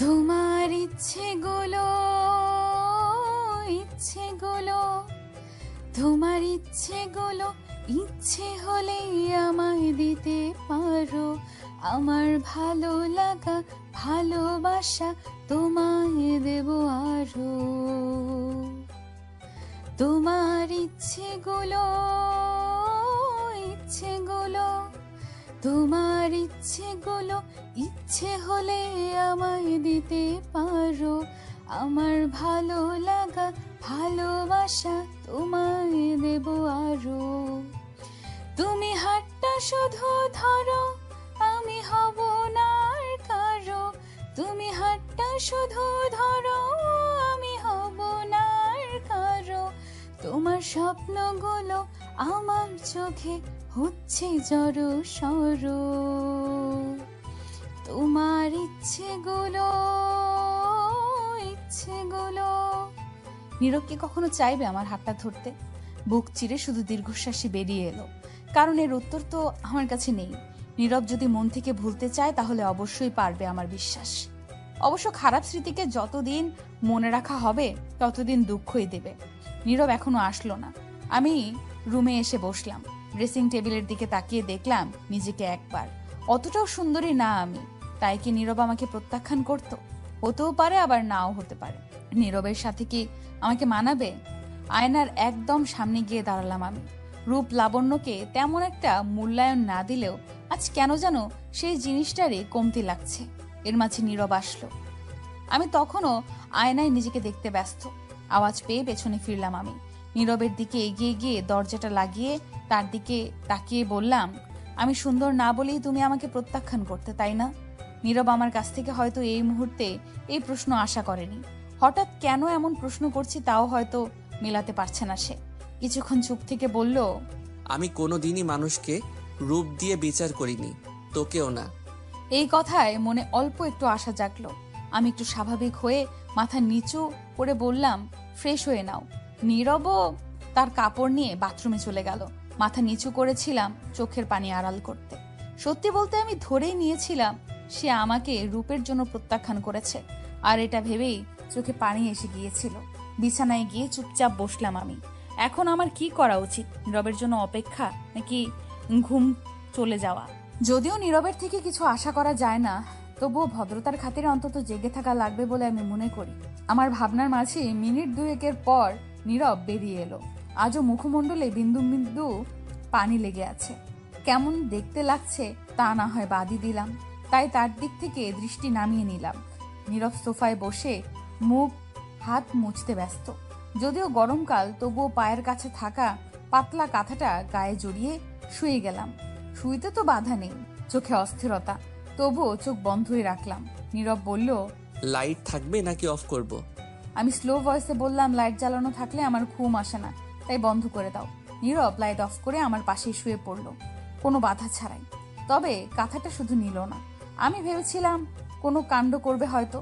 তোমার ইচ্ছেগুলো, তোমার ইচ্ছেগুলো ইচ্ছে হলেই আমায় দিতে পারো। আমার ভালো লাগা ভালোবাসা তোমায় দেব আরো। তোমার ইচ্ছেগুলো, তোমার ইচ্ছেগুলো ইচ্ছে হলে আমায় দিতে পারো। আমার ভালো লাগা ভালোবাসা তোমায় দেব আরো। তুমি হাতটা শুধু ধরো, আমি হব না আর কারো। তুমি হাতটা শুধু ধরো, আমি হব না আর কারো। তোমার স্বপ্নগুলো আমার চোখে হচ্ছে জড়ো সরো। তোমার ইচ্ছেগুলো। নীরব কি কখনো চাইবে আমার হাতটা ধরতে? বুক চিরে শুধু দীর্ঘশ্বাসই বেরিয়ে এলো, কারণ এর উত্তর তো আমার কাছে নেই। নীরব যদি মন থেকে ভুলতে চায় তাহলে অবশ্যই পারবে, আমার বিশ্বাস। অবশ্য খারাপ স্মৃতিকে যতদিন মনে রাখা হবে ততদিন দুঃখই দেবে। নীরব এখনো আসলো না। আমি রুমে এসে বসলাম। ড্রেসিং টেবিলের দিকে তাকিয়ে দেখলাম নিজেকে একবার। অতটাও সুন্দরী না আমি, তাই কি নীরব আমাকে প্রত্যাখ্যান করতো? হতেও পারে, আবার নাও হতে পারে। নীরবের সাথে কি আমাকে মানাবে? আয়নার একদম সামনে গিয়ে দাঁড়ালাম আমি। রূপ লাবণ্যকে তেমন একটা মূল্যায়ন না দিলেও আজ কেন যেন সেই জিনিসটারই কমতি লাগছে। এর মাঝে নীরব আসলো। আমি তখনও আয়নায় নিজেকে দেখতে ব্যস্ত। আওয়াজ পেয়ে পেছনে ফিরলাম আমি। নীরবের দিকে এগিয়ে গিয়ে দরজাটা লাগিয়ে তার দিকে তাকিয়ে বললাম, আমি সুন্দর না বলেই তুমি আমাকে প্রত্যাখ্যান করতে, তাই না? নীরব আমার কাছ থেকে হয়তো এই মুহূর্তে এই প্রশ্ন আশা করেনি। হঠাৎ কেন এমন প্রশ্ন করছি তাও হয়তো মেলাতে পারছে না সে। কিছুক্ষণ চুপ থেকে বলল, আমি কোনোদিনই মানুষকে রূপ দিয়ে বিচার করিনি, তোকেও না। এই কথায় মনে অল্প একটু আশা জাগলো। আমি একটু স্বাভাবিক হয়ে মাথা নিচু করে বললাম, ফ্রেশ হয়ে নাও। নীরবও তার কাপড় নিয়ে বাথরুমে চলে গেল। মাথা নিচু করেছিলাম চোখের পানি আড়াল করতে। সত্যি বলতে আমি ধরেই নিয়েছিলাম সে আমাকে রূপের জন্য প্রত্যাখ্যান করেছে, আর এটা ভেবেই চোখে পানি এসে গিয়েছিল। বিছানায় গিয়ে চুপচাপ বসলাম আমি। এখন আমার কি করা উচিত? নীরবের জন্য অপেক্ষা নাকি ঘুম চলে যাওয়া? যদিও নীরবের থেকে কিছু আশা করা যায় না, তবুও ভদ্রতার খাতিরে অন্তত জেগে থাকা লাগবে বলে আমি মনে করি। আমার ভাবনার মাঝে মিনিট দুয়েকের পর নীরব বেরিয়ে এলো। আজও মুখমণ্ডলে বিন্দু বিন্দু পানি লেগে আছে। কেমন দেখতে লাগছে তা না হয় বাদই দিলাম, তাই তার দিক থেকে দৃষ্টি নামিয়ে নিলাম। নীরব সোফায় বসে মুখ হাত মুছতে ব্যস্ত। যদিও গরমকাল, তবুও পায়ের কাছে থাকা পাতলা কাঁথাটা গায়ে জড়িয়ে শুয়ে গেলাম। শুইতে তো বাধা নেই, চোখে অস্থিরতা, তবুও চোখ বন্ধই রাখলাম। নীরব বলল, লাইট থাকবে নাকি অফ করব? আমি স্লো ভয়েসে বললাম, লাইট জ্বালানো থাকলে আমার ঘুম আসে না, তাই বন্ধ করে দাও। নীরব লাইট অফ করে আমার পাশেই শুয়ে পড়ল, কোনো বাধা ছাড়াই। তবে কাঁথাটা শুধু নিল না। আমি ভেবেছিলাম কোনো কাণ্ড করবে হয়তো।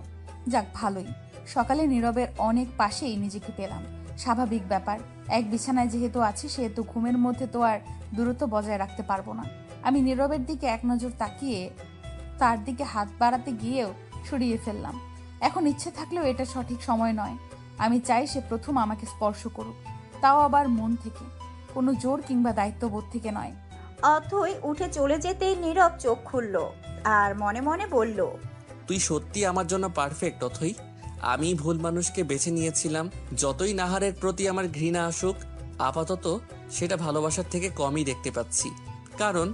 যাক, ভালোই। সকালে নীরবের অনেক পাশেই নিজেকে পেলাম। স্বাভাবিক ব্যাপার, এক বিছানায় যেহেতু আছি সেহেতু ঘুমের মধ্যে তো আর দূরত্ব বজায় রাখতে পারবো না। আমি নীরবের দিকে এক নজর তাকিয়ে তার দিকে হাত বাড়াতে গিয়েও সরিয়ে ফেললাম। এখন ইচ্ছে থাকলেও এটা সঠিক সময় নয়। আমি চাই সে প্রথম আমাকে স্পর্শ করুক, তাও আবার মন থেকে, কোনো জোর কিংবা দায়িত্ববোধ থেকে নয়। অথই উঠে চলে যেতেই নীরব চোখ খুলল আর মনে মনে বলল, তুই সত্যি আমার জন্য পারফেক্ট অথই। আমি ভুল মানুষকে বেছে নিয়েছিলাম। যতই নাহারের প্রতি আমার ঘৃণা আসুক, আপাতত সেটা ভালোবাসার থেকে কমই দেখতে পাচ্ছি। কারণ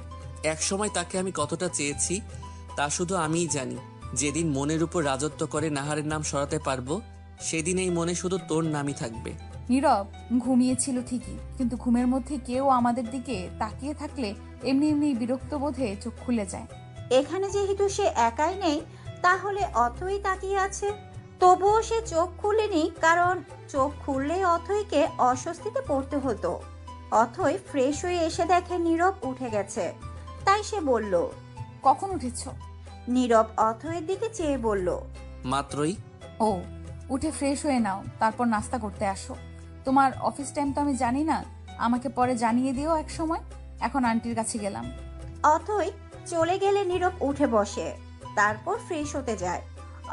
একসময় তাকে আমি কতটা চেয়েছি তা শুধু আমিই জানি। যেদিন মনের উপর রাজত্ব করে নাহারের নাম সরাতে পারবো, সেদিন এই মনে শুধু তোর নামই থাকবে। নীরব ঘুমিয়েছিল ঠিকই, কিন্তু ঘুমের মধ্যে কেউ আমাদের দিকে তাকিয়ে থাকলে এমনি এমনি বিরক্ত বোধে চোখ খুলে যায়। এখানে যেহেতু সে একাই নেই, তাহলে অথই তাকিয়ে আছে। তবুও সে চোখ খুলেনি, কারণ চোখ খুললেই অথইকে অস্বস্তিতে পড়তে হতো। অথই ফ্রেশ হয়ে এসে দেখে নীরব উঠে গেছে, তাই সে বলল। কখন উঠেছ? নীরব অথইয়ের দিকে চেয়ে বলল, মাত্রই। ও, উঠে ফ্রেশ হয়ে নাও, তারপর নাস্তা করতে আসো। তোমার অফিস টাইম তো আমি জানি না, আমাকে পরে জানিয়ে দিও এক সময়। এখন আন্টির কাছে গেলাম। অথই চলে গেলে নীরব উঠে বসে, তারপর ফ্রেশ হতে যায়।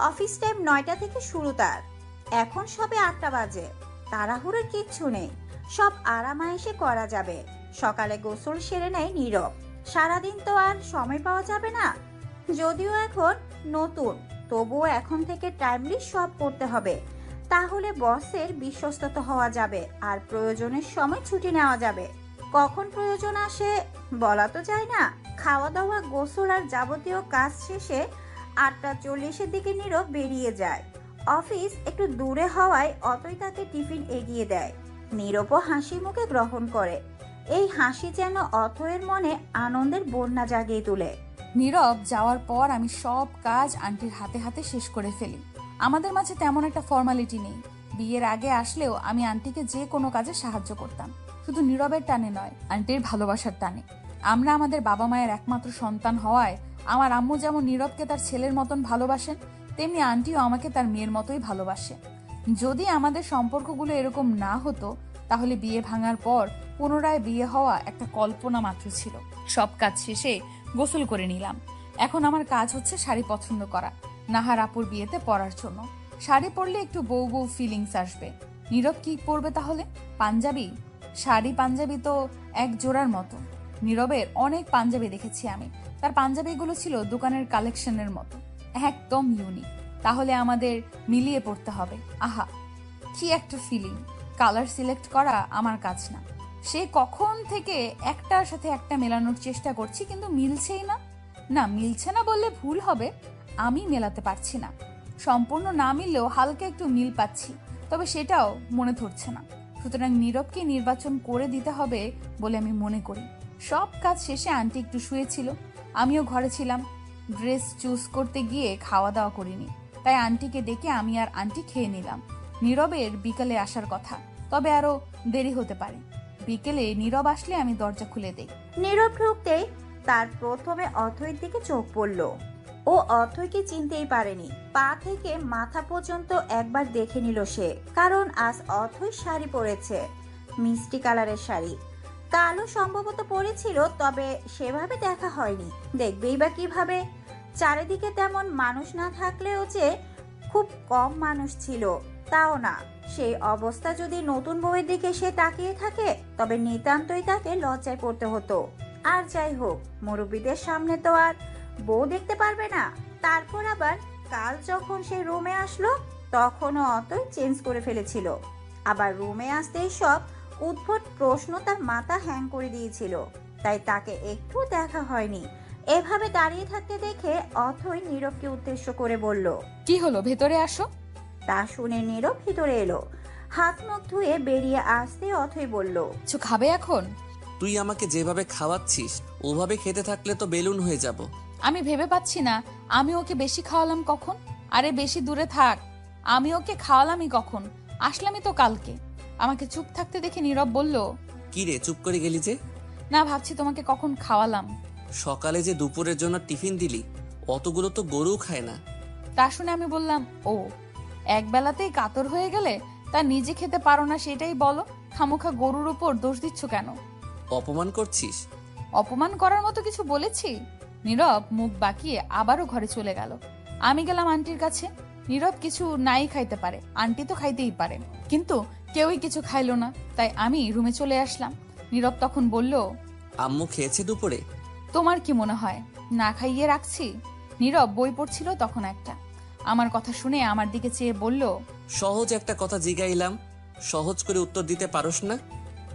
অফিস টাইম 9টা থেকে শুরু তার। এখন সবে 8টা বাজে। তাড়াহুড়োর কিচ্ছু নেই, সব আরামায়েশে করা যাবে। সকালে গোসল সেরে নেয় নীরব। সারাদিন তো আর সময় পাওয়া যাবে না, যদিও এখন নতুন, তবুও এখন থেকে টাইমলি সব করতে হবে। তাহলে বসের বিশ্বস্ততা হওয়া যাবে আর প্রয়োজনের সময় ছুটি নেওয়া যাবে। কখন প্রয়োজন আসে বলা তো যায় না। খাওয়া দাওয়া, গোসল আর যাবতীয় কাজ শেষে 8টা 40-এর দিকে নীরব বেরিয়ে যায়। অফিস একটু দূরে হওয়ায় অতই তাকে টিফিন এগিয়ে দেয়। নীরবও হাসি মুখে গ্রহণ করে। এই হাসি যেন অথয়ের মনে আনন্দের বন্যা জাগিয়ে তোলে। নীরব যাওয়ার পর আমি সব কাজ আন্টির হাতে হাতে শেষ করে ফেলি। আমাদের মাঝে তেমন একটা ফর্মালিটি নেই। বিয়ের আগে আসলেও আমি আন্টিকে যে কোনো কাজে সাহায্য করতাম, শুধু নীরবের টানে নয়, আন্টির ভালোবাসার টানে। আমরা আমাদের বাবা মায়ের একমাত্র সন্তান হওয়ায় আমার আম্মু যেমন নীরবকে তার ছেলের মতন ভালোবাসেন, তেমনি আন্টিও আমাকে তার মেয়ের মতোই ভালোবাসে। যদি আমাদের সম্পর্কগুলো এরকম না হতো, তাহলে বিয়ে ভাঙার পর পুনরায় বিয়ে হওয়া একটা কল্পনা মাত্র ছিল। সব কাজ শেষে গোসল করে নিলাম। এখন আমার কাজ হচ্ছে শাড়ি পছন্দ করা, নাহার আপুর বিয়েতে পরার জন্য। শাড়ি পরলে একটু বউ বউ ফিলিংস আসবে। নীরব কি পরবে তাহলে? পাঞ্জাবি? শাড়ি পাঞ্জাবি তো এক জোড়ার মতো। নীরবের অনেক পাঞ্জাবি দেখেছি আমি। তার পাঞ্জাবিগুলো ছিল দোকানের কালেকশনের মতো, একদম ইউনিক। তাহলে আমাদের মিলিয়ে পড়তে হবে। আহা, কি একটা ফিলিং। কালার সিলেক্ট করা আমার কাজ না। সে কখন থেকে একটার সাথে একটা মেলানোর চেষ্টা করছি, কিন্তু মিলছেই না। না, মিলছে না বললে ভুল হবে, আমি মেলাতে পারছি না। সম্পূর্ণ না মিললেও হালকা একটু মিল পাচ্ছি, তবে সেটাও মনে ধরছে না। সুতরাং নীরবকে নির্বাচন করে দিতে হবে বলে আমি মনে করি। সব কাজ শেষে আন্টি একটু শুয়েছিল, আমিও ঘরে ছিলাম। ড্রেস চুজ করতে গিয়ে খাওয়া দাওয়া করিনি, তাই আন্টিকে ডেকে আমি আর আন্টি খেয়ে নিলাম। নীরবের বিকেলে আসার কথা, তবে আরো দেরি হতে পারে। বিকেলে নীরব আসলে আমি দরজা খুলে দেই। নীরব ঢুকতেই তার প্রথমে অথৈর দিকে চোখ পড়ল। ও অথৈকে চিনতেই পারেনি। পা থেকে মাথা পর্যন্ত একবার দেখে নিল সে, কারণ আজ অথৈ শাড়ি পরেছে, মিষ্টি কালারের শাড়ি। কালো সম্ভবত পরেছিল, তবে সেভাবে দেখা হয়নি। দেখবেই বা কিভাবে? চারিদিকে তেমন মানুষ না থাকলেও যে খুব কম মানুষ ছিল তাও না। সেই অবস্থা যদি নতুন বউয়ের দিকে সে তাকিয়ে থাকে, তবে নিতান্তই তাকে লজ্জায় পড়তে হতো। আর যাই হোক, মুরব্বীদের সামনে তো আর বউ দেখতে পারবে না। তারপর আবার কাল যখন সে রুমে আসলো, তখনও অতই চেঞ্জ করে ফেলেছিল। আবার রুমে আসতেই সব উদ্ভট প্রশ্ন তার মাথা হ্যাং করে দিয়েছিল, তাই তাকে একটু দেখা হয়নি। এভাবে দাঁড়িয়ে থাকতে দেখে অথই নীরবকে উদ্দেশ্য করে বলল, কি হলো, ভেতরে আসো। তা শুনে নীরব ভিতরে এলো। হাত মুখ ধুয়ে বেরিয়ে আসতে অথই বলল, কিছু খাবে এখন? তুই আমাকে যেভাবে খাওয়াচ্ছিস ওভাবে খেতে থাকলে তো বেলুন হয়ে যাব। আমি ভেবে পাচ্ছি না আমি ওকে বেশি খাওয়ালাম কখন। আরে বেশি দূরে থাক, আমি ওকে খাওয়ালামই কখন? আসলামই তো কালকে। আমাকে চুপ থাকতে দেখে নীরব বলল, কি রে চুপ করে গেলি যে? না, ভাবছি তোমাকে কখন খাওয়ালাম। সকালে যে দুপুরের জন্য টিফিন দিলি, অতগুলো তো গরু খায় না। তা শুনে আমি বললাম, ও এক বেলাতেই কাতর হয়ে গেলে তা নিজে খেতে পারো না সেটাই বলো, খামোখা গরুর উপর দোষ দিচ্ছ কেন? অপমান করছিস? অপমান করার মতো কিছু বলেছি? নীরব মুখ বাঁকিয়ে আবারও ঘরে চলে গেল। আমি গেলাম আন্টির কাছে। নীরব কিছু নাই খাইতে পারে, আন্টি তো খাইতেই পারে, কিন্তু কেউই কিছু খাইলো না, তাই আমি রুমে চলে আসলাম। নীরব তখন বলল, আম্মু খেয়েছে দুপুরে? তোমার কি মনে হয় না খাইয়ে রাখছি? নীরব বই পড়ছিল তখন একটা। আমার কথা শুনে আমার দিকে চেয়ে বলল, সহজ একটা কথা জিগাইলাম, সহজ করে উত্তর দিতে পারোস না?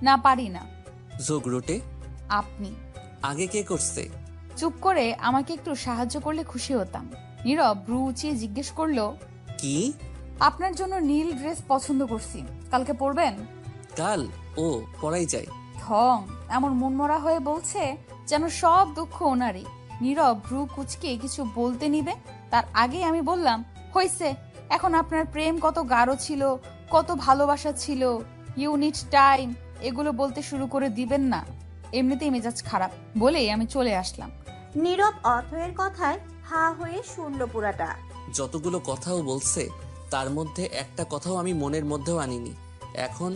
না, পারি না। যোগ রুটে। আপনি আগে কে করছে? চুপ করে আমাকে একটু সাহায্য করলে খুশি হতাম। নীরব ব্রু উঁচিয়ে জিজ্ঞেস করলো, কি? আপনার জন্য নীল ড্রেস পছন্দ করছি, কালকে পরবেন? কাল? ও, পড়াই যায়। ঢং এমন মনমরা হয়ে বলছে যেন সব দুঃখ ওনারই। নীরব ভ্রু কুচকে কিছু বলতে নিবে, তার আগেই আমি বললাম, হইছে, এখন আপনার প্রেম কত গাঢ় ছিল, কত ভালোবাসা ছিল, ইউ নিড টাইম, এগুলো বলতে শুরু করে দিবেন না। এমনিতেই মেজাজ খারাপ বলেই আমি চলে আসলাম। নীরব অথয়ের কথায় হা হয়ে শুনল পুরাটা। যতগুলো কথাও বলছে তার মধ্যে একটা কথাও আমি মনের মধ্যেও আনিনি। এখন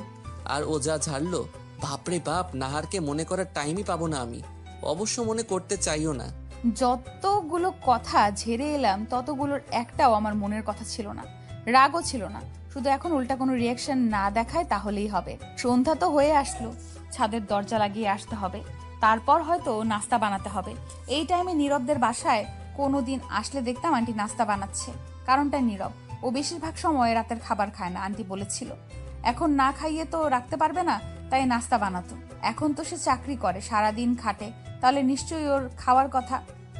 আর ও যা ঝাড়লো, বাপরে বাপ, নাহারকে মনে করার টাইমই পাবো না আমি। অবশ্য মনে করতে চাইও না। যতগুলো কথা ঝেড়ে এলাম ততগুলোর একটাও আমার মনের কথা ছিল না, রাগও ছিল না। শুধু এখন উল্টা কোনো রিয়াকশন না দেখায় তাহলেই হবে। সন্ধ্যা তো হয়ে আসলো, ছাদের দরজা লাগিয়ে আসতে হবে, তারপর হয়তো নাস্তা বানাতে হবে। এই টাইমে নীরবদের বাসায় কোনোদিন আসলে দেখতাম আন্টি নাস্তা বানাচ্ছে। কারণটা নীরব, ও বেশিরভাগ সময় রাতের খাবার খায় না, আন্টি বলেছিল। এখন না খাইয়ে তো রাখতে পারবে না, তাই নাস্তা বানাতো। এখন তো সে চাকরি করে, সারাদিন খাটে, তাহলে নিশ্চয়ই ওর খাওয়ার কথা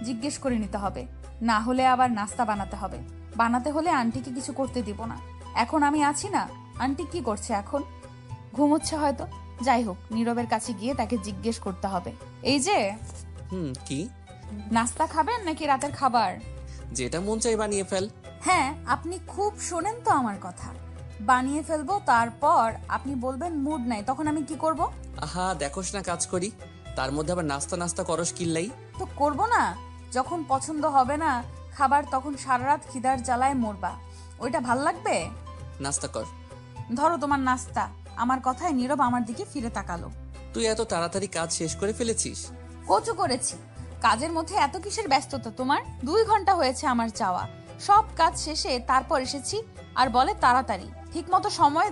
জিজ্ঞেস করে নিতে হবে। না হলে আবার নাস্তা বানাতে হবে। বানাতে হলে আন্টিকে কিছু করতে দিব না। এখন আমি আছি না, আন্টি কি করছে এখন? ঘুমোচ্ছে হয়তো। যাই হোক, নীরবের কাছে গিয়ে তাকে জিজ্ঞেস করতে হবে, এই যে কি নাস্তা খাবেন নাকি রাতের খাবার? যেটা মন চাই বানিয়ে ফেল। হ্যাঁ, আপনি খুব শোনেন তো আমার কথা। বানিয়ে ফেলবো, তারপর আপনি বলবেন মুড নাই, তখন আমি কি করব? আহা, দেখোস না কাজ করি, তার মধ্যে আবার নাস্তা নাস্তা করস কিল্লাই। তো করব না, যখন পছন্দ হবে না খাবার তখন সারা রাত খিদার জ্বালায় মরবা, ওইটা ভাল লাগবে? নাস্তা কর। ধরো তোমার নাস্তা। আমার কথায় নীরব আমার দিকে ফিরে তাকালো। তুই এত তাড়াতাড়ি কাজ শেষ করে ফেলেছিস? কচু করেছি। কাজের মধ্যে এত কিসের ব্যস্ততা তোমার? 2 ঘন্টা হয়েছে আমার যাওয়া, সব কাজ শেষে তারপর এসেছি, আর বলে তাড়াতাড়ি। ঠিক মতো সময়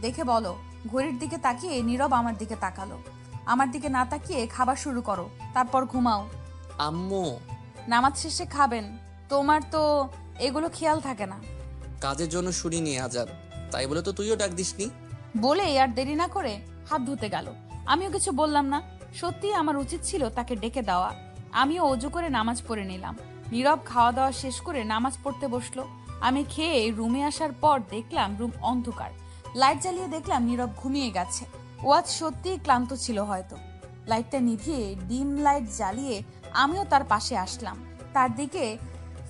দেখে বলো। ঘড়ির দিকে তাকিয়ে নীরব আমার দিকে তাকালো। আমার দিকে না তাকিয়ে খাবার শুরু করো, তারপর ঘুমাও। আম্মু, নামাজ শেষে খাবেন। তোমার তো এগুলো খেয়াল থাকে না। কাজের জন্য শুনিনি আজাদ, তাই বলে তো তুইও ডাক দিসনি। বলে আর দেরি না করে হাত ধুতে গেল। আমিও কিছু বললাম না। সত্যি আমার উচিত ছিল তাকে ডেকে দেওয়া। আমিও অজু করে নামাজ পড়ে নিলাম। নীরব খাওয়া দাওয়া শেষ করে নামাজ পড়তে বসলো। আমি খেয়ে রুমে আসার পর দেখলাম রুম অন্ধকার। লাইট জ্বালিয়ে দেখলাম নীরব ঘুমিয়ে গেছে। ও আজ সত্যিই ক্লান্ত ছিল হয়তো। লাইটটা নিভিয়ে ডিম লাইট জ্বালিয়ে আমিও তার পাশে আসলাম। তার দিকে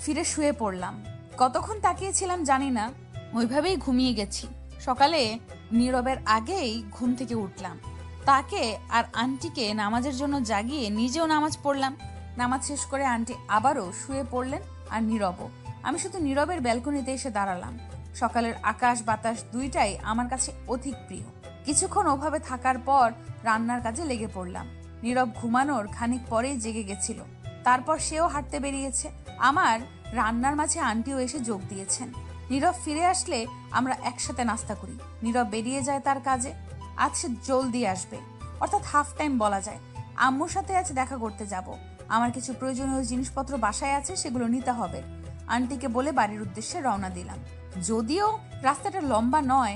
ফিরে শুয়ে পড়লাম। কতক্ষণ তাকিয়েছিলাম জানি না, ওইভাবেই ঘুমিয়ে গেছি। সকালে নীরবের আগেই ঘুম থেকে উঠলাম। তাকে আর আন্টিকে নামাজের জন্য জাগিয়ে নিজেও নামাজ পড়লাম। নামাজ শেষ করে আন্টি আবারও শুয়ে পড়লেন, আর নীরবও। আমি শুধু নীরবের ব্যালকনিতে এসে দাঁড়ালাম। সকালের আকাশ বাতাস দুইটাই আমার কাছে অধিক প্রিয়। কিছুক্ষণ ওভাবে থাকার পর রান্নার কাজে লেগে পড়লাম। নীরব ঘুমানোর খানিক পরেই জেগে গেছিল। তারপর সেও হাঁটতে বেরিয়েছে। আমার রান্নার মাঝে আন্টিও এসে যোগ দিয়েছেন। নীরব ফিরে আসলে আমরা একসাথে নাস্তা করি। নীরব বেরিয়ে যায় তার কাজে। আজ সে জলদি আসবে, অর্থাৎ হাফ টাইম বলা যায়। আম্মুর সাথে আজ দেখা করতে যাব। আমার কিছু প্রয়োজনীয় জিনিসপত্র বাসায় আছে, সেগুলো নিতে হবে। আন্টিকে বলে বাড়ির উদ্দেশ্যে রওনা দিলাম। যদিও রাস্তাটা লম্বা নয়,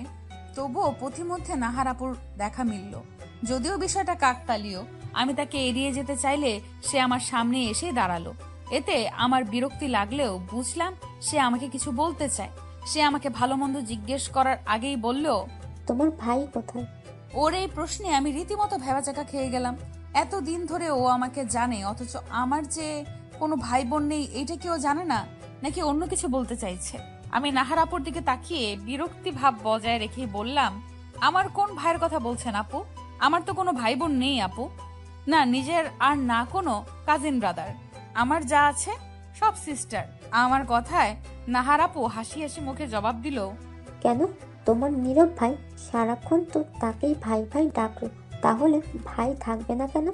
তবুও পথিমধ্যে নাহার আপুর দেখা মিলল। যদিও বিষয়টা কাকতালীয়, আমি তাকে এড়িয়ে যেতে চাইলে সে আমার সামনে এসে দাঁড়ালো। এতে আমার বিরক্তি লাগলেও বুঝলাম সে আমাকে কিছু বলতে চায়। সে আমাকে ভালো মন্দ জিজ্ঞেস করার আগেই বলল, তোমার ভাই কোথায়? ওর এই প্রশ্নে আমি রীতিমতো ভেবাচাকা খেয়ে গেলাম। এতদিন ধরে ও আমাকে জানে, অথচ আমার যে কোনো ভাই বোন নেই এইটা কেউ জানে না, নাকি অন্য কিছু বলতে চাইছে। আমি নাহার আপুর দিকে তাকিয়ে বিরক্তি ভাব বজায় রেখেই বললাম, আমার কোন ভাইয়ের কথা বলছেন আপু? আমার তো কোনো ভাই বোন নেই আপু। না নিজের আর না কোনো কাজিন ব্রাদার। আমার যা আছে সব সিস্টার। আমার কথায় নাহার আপু হাসি হাসি মুখে জবাব দিল, কেন? তোমার নীরব ভাই সারাক্ষণ তো তাকেই ভাই ভাই ডাকলো, তাহলে ভাই থাকবে না কেন?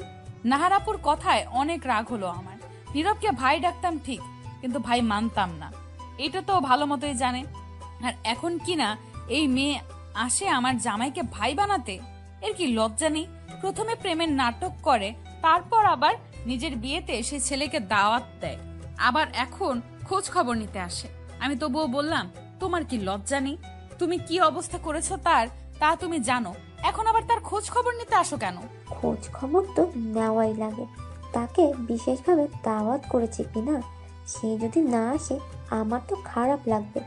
নাহার আপুর কথায় অনেক রাগ হলো আমার। নীরবকে ভাই ডাকতাম ঠিক, কিন্তু ভাই মানতাম না। এটা তো ভালো মতোই জানে। আর এখন কিনা এই মেয়ে আসে আমার জামাইকে ভাই বানাতে। এর কি লজ্জা নেই? প্রথমে প্রেমের নাটক করে, তারপর আবার নিজের বিয়েতে সে ছেলেকে দাওয়াত দেয়, আবার এখন খোঁজ খবর নিতে আসে। আমি তবুও বললাম, তোমার কি লজ্জা নেই? তুমি কি অবস্থা করেছো তার তা তুমি জানো, এখন আবার তার খোঁজ খবর নিতে আসো কেন? খোঁজ খবর তো নেওয়াই লাগে। তাকে বিশেষভাবে দাওয়াত করেছে কিনা, সে যদি না আসে আমার তো খারাপ লাগবে।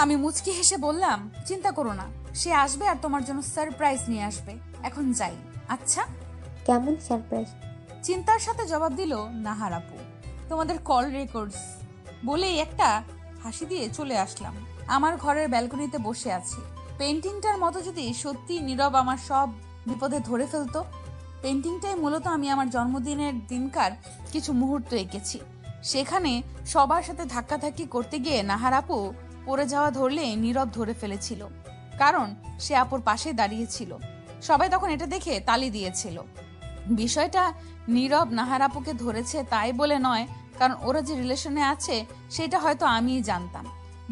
আমি মুচকি হেসে বললাম, চিন্তা করো না, সে আসবে আর তোমার জন্য সারপ্রাইজ নিয়ে আসবে। এখন যাই। আচ্ছা? কেমন সারপ্রাইজ? চিন্তার সাথে জবাব দিল নাহার আপু, তোমাদের কল রেকর্ডস। বলেই একটা হাসি দিয়ে চলে আসলাম। আমার ঘরের ব্যালকনিতে বসে আছি। পেন্টিংটার মতো যদি সত্যি নীরব আমার সব বিপদে ধরে ফেলতো। পেন্টিংটাই মূলত আমি আমার জন্মদিনের দিনকার কিছু মুহূর্ত এঁকেছি। সেখানে সবার সাথে ধাক্কাধাক্কি করতে গিয়ে নাহার আপু পড়ে যাওয়া ধরলে নীরব ধরে ফেলেছিল, কারণ সে আপুর পাশে দাঁড়িয়েছিল। সবাই তখন এটা দেখে তালি দিয়েছিল। বিষয়টা নীরব নাহার আপুকে ধরেছে তাই বলে নয়, কারণ ওরা যে রিলেশনে আছে সেটা হয়তো আমিই জানতাম।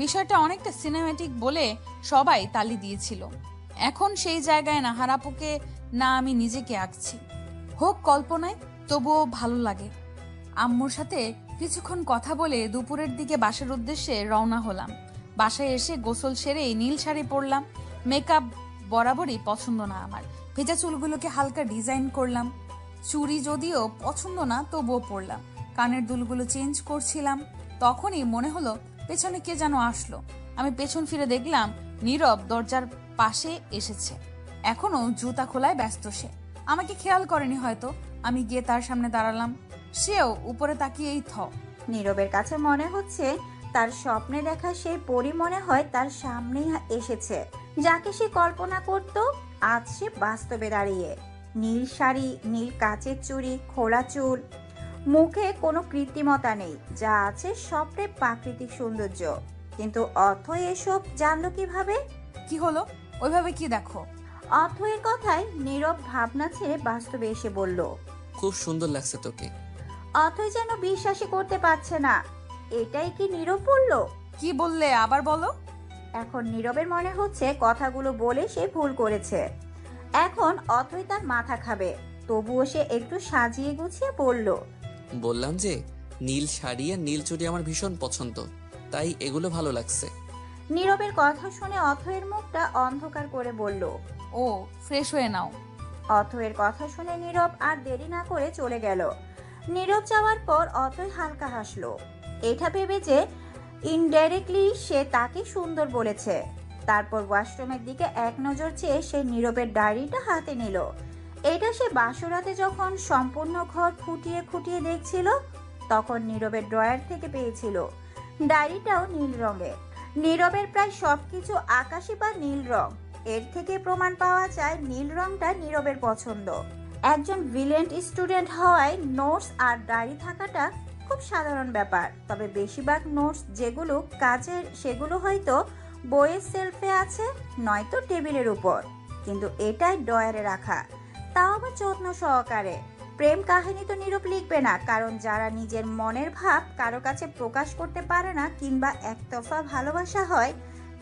বিষয়টা অনেকটা সিনেম্যাটিক বলে সবাই তালি দিয়েছিল। এখন সেই জায়গায় নাহার আপুকে না আমি নিজেকে আঁকছি। হোক কল্পনায়, তবুও ভালো লাগে। আম্মুর সাথে কিছুক্ষণ কথা বলে দুপুরের দিকে বাসার উদ্দেশ্যে রওনা হলাম। বাসায় এসে গোসল সেরে নীল শাড়ি পরলাম। মেকআপ বরাবরই পছন্দ না আমার। ভেজা চুলগুলোকে হালকা ডিজাইন করলাম। চুড়ি যদিও পছন্দ না, তবুও পরলাম। কানের দুলগুলো চেঞ্জ করছিলাম, তখনই মনে হলো পেছনে কে যেন আসলো। আমি পেছন ফিরে দেখলাম নীরব দরজার পাশে এসেছে। এখনো জুতা খোলায় ব্যস্ত সে। আমাকে খেয়াল করেনি হয়তো। আমি গিয়ে তার সামনে দাঁড়ালাম। সেও উপরে তাকিয়েই নীরবের কাছে মনে হচ্ছে তার স্বপ্নে দেখা সেই পরী মনে হয় তার সামনেই এসেছে, যাকে সে কল্পনা করত। আজ সে বাস্তবে দাঁড়িয়ে। নীল শাড়ি, নীল কাচের চুড়ি, খোলা চুল, মুখে কোনো কৃত্রিমতা নেই, যা আছে সবটাই প্রাকৃতিক সৌন্দর্য। কিন্তু অথৈ এসব জানলো কিভাবে? কি হলো? ওইভাবে কি দেখো? অথৈয়ের কথায় নীরব ভাবনা ছেড়ে বাস্তবে এসে বলল, খুব সুন্দর লাগছে তোকে। অথৈ যেন বিশ্বাসই করতে পারছে না। এটাই কি নীরব বলল? কি বললে আবার বলো? এখন নীরবের মনে হচ্ছে কথাগুলো বলে সে ভুল করেছে। এখন অথৈ তার মাথা খাবে। তবুও সে একটু সাজিয়ে গুছিয়ে বলল, বললাম যে নীল শাড়ি আর নীল চুড়ি আমার ভীষণ পছন্দ, তাই এগুলো ভালো লাগছে। নীরবের কথা শুনে অথয়ের মুখটা অন্ধকার করে বলল। ও, ফ্রেশ হয়ে নাও। অথয়ের কথা শুনে নীরব আর দেরি না করে চলে গেল। নীরব যাওয়ার পর অথয় হালকা হাসলো, এটা ভেবে যে ইনডাইরেক্টলি সে তাকে সুন্দর বলেছে। তারপর ওয়াশরুমের দিকে এক নজর চেয়ে সে নীরবের ডায়েরিটা হাতে নিল। এটা সে বাসরাতে যখন সম্পূর্ণ ঘর খুঁটিয়ে খুঁটিয়ে দেখছিল তখন নীরবের ড্রয়ার থেকে পেয়েছিল। ডায়েরিটাও নীল রঙের। নীরবের প্রায় সবকিছু আকাশি বা নীল রং। এর থেকে প্রমাণ পাওয়া যায় নীল রংটা নীরবের পছন্দ। একজন ব্রিলিয়েন্ট স্টুডেন্ট হওয়ায় নোটস আর ডায়েরি থাকাটা খুব সাধারণ ব্যাপার। তবে বেশিরভাগ নোটস যেগুলো কাজের সেগুলো হয়তো বইয়ের সেলফে আছে, নয়তো টেবিলের উপর, কিন্তু এটাই ড্রয়ারে রাখা, তাও আবার যত্ন সহকারে। প্রেম কাহিনী তো নীরব লিখবে না, কারণ যারা নিজের মনের ভাব কারো কাছে প্রকাশ করতে পারে না কিংবা একতরফা ভালোবাসা হয়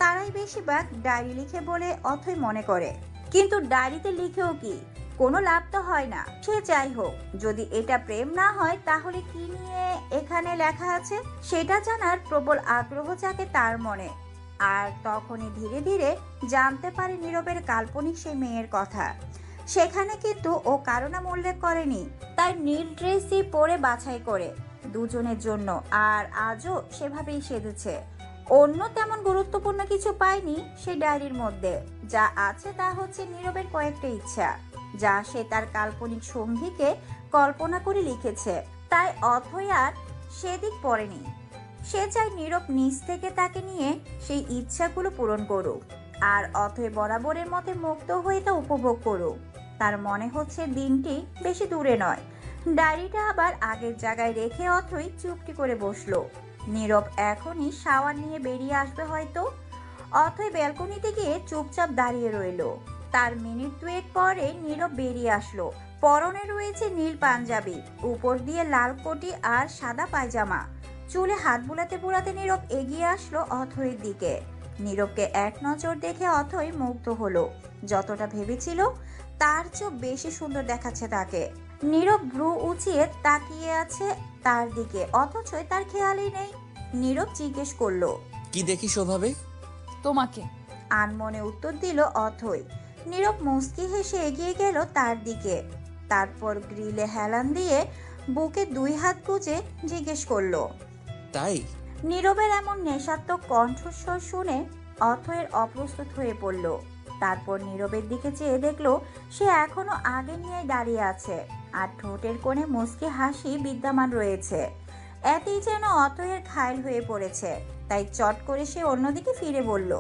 তারাই বেশিরভাগ ডায়েরি লিখে বলে অথই মনে করে। কিন্তু ডায়েরিতে লিখেও কি কোনো লাভ তো হয় না। সে যাই হোক, যদি এটা প্রেম না হয় তাহলে কি নিয়ে এখানে লেখা আছে সেটা জানার প্রবল আগ্রহ জাগে তার মনে। আর তখনই ধীরে ধীরে জানতে পারে নীরবের কাল্পনিক সেই মেয়ের কথা। সেখানে কিন্তু ও কারো নাম উল্লেখ করেনি, তাই নীল ড্রেসই পরে বাছাই করে দুজনের জন্য, আর আজও সেভাবেই সেজেছে। অন্য তেমন গুরুত্বপূর্ণ কিছু পায়নি সেই ডায়েরির মধ্যে। যা আছে তা হচ্ছে নীরবের কয়েকটা ইচ্ছা, যা সে তার কাল্পনিক সঙ্গীকে কল্পনা করে লিখেছে। তাই অথই আর সেদিক পড়েনি। সে চায় নীরব নিজ থেকে তাকে নিয়ে সেই ইচ্ছাগুলো পূরণ করুক, আর অথই বরাবরের মতে মুক্ত হয়ে তা উপভোগ করুক। তার মনে হচ্ছে দিনটি বেশি দূরে নয়। ডায়েরিটা আবার আগের জায়গায় রেখে অথই চুপটি করে বসলো। নীরব এখনই শাওয়ার নিয়ে বেরিয়ে আসবে হয়তো। অথই ব্যালকনিতে গিয়ে চুপচাপ দাঁড়িয়ে রইল। তার মিনিট দুয়েক পরে নীরব বেরিয়ে আসলো। পরনে রয়েছে নীল পাঞ্জাবি, উপর দিয়ে লাল কোটি আর সাদা পায়জামা। চুলে হাত বুলাতে বুলাতে নীরব এগিয়ে আসলো অথয়ের দিকে। নীরবকে এক নজর দেখে অথই মুগ্ধ হলো। যতটা ভেবেছিল তার চেয়েও বেশি সুন্দর দেখাচ্ছে তাকে। নীরব ভ্রু উঁচিয়ে তাকিয়ে আছে তার দিকে, অথচ তার খেয়ালই নেই। নীরব জিজ্ঞেস করলো, কি দেখিস ওভাবে? তোমাকে। আনমনে উত্তর দিল অথই। নীরব মুচকি হেসে এগিয়ে গেল তার দিকে। তারপর গ্রিলে হেলান দিয়ে বুকে দুই হাত গুজে জিজ্ঞেস করলো, তাই? নীরবের এমন নেশাত্মক কণ্ঠস্বর শুনে অথয়ের অপ্রস্তুত হয়ে পড়ল। তারপর নীরবের দিকে চেয়ে দেখলো সে এখনো আগে নিয়ে দাঁড়িয়ে আছে, আর ঠোঁটের কোণে মুচকি হাসি বিদ্যমান রয়েছে। এতেই যেন অথয়ের ঘায়েল হয়ে পড়েছে। তাই চট করে সে অন্যদিকে ফিরে বলল,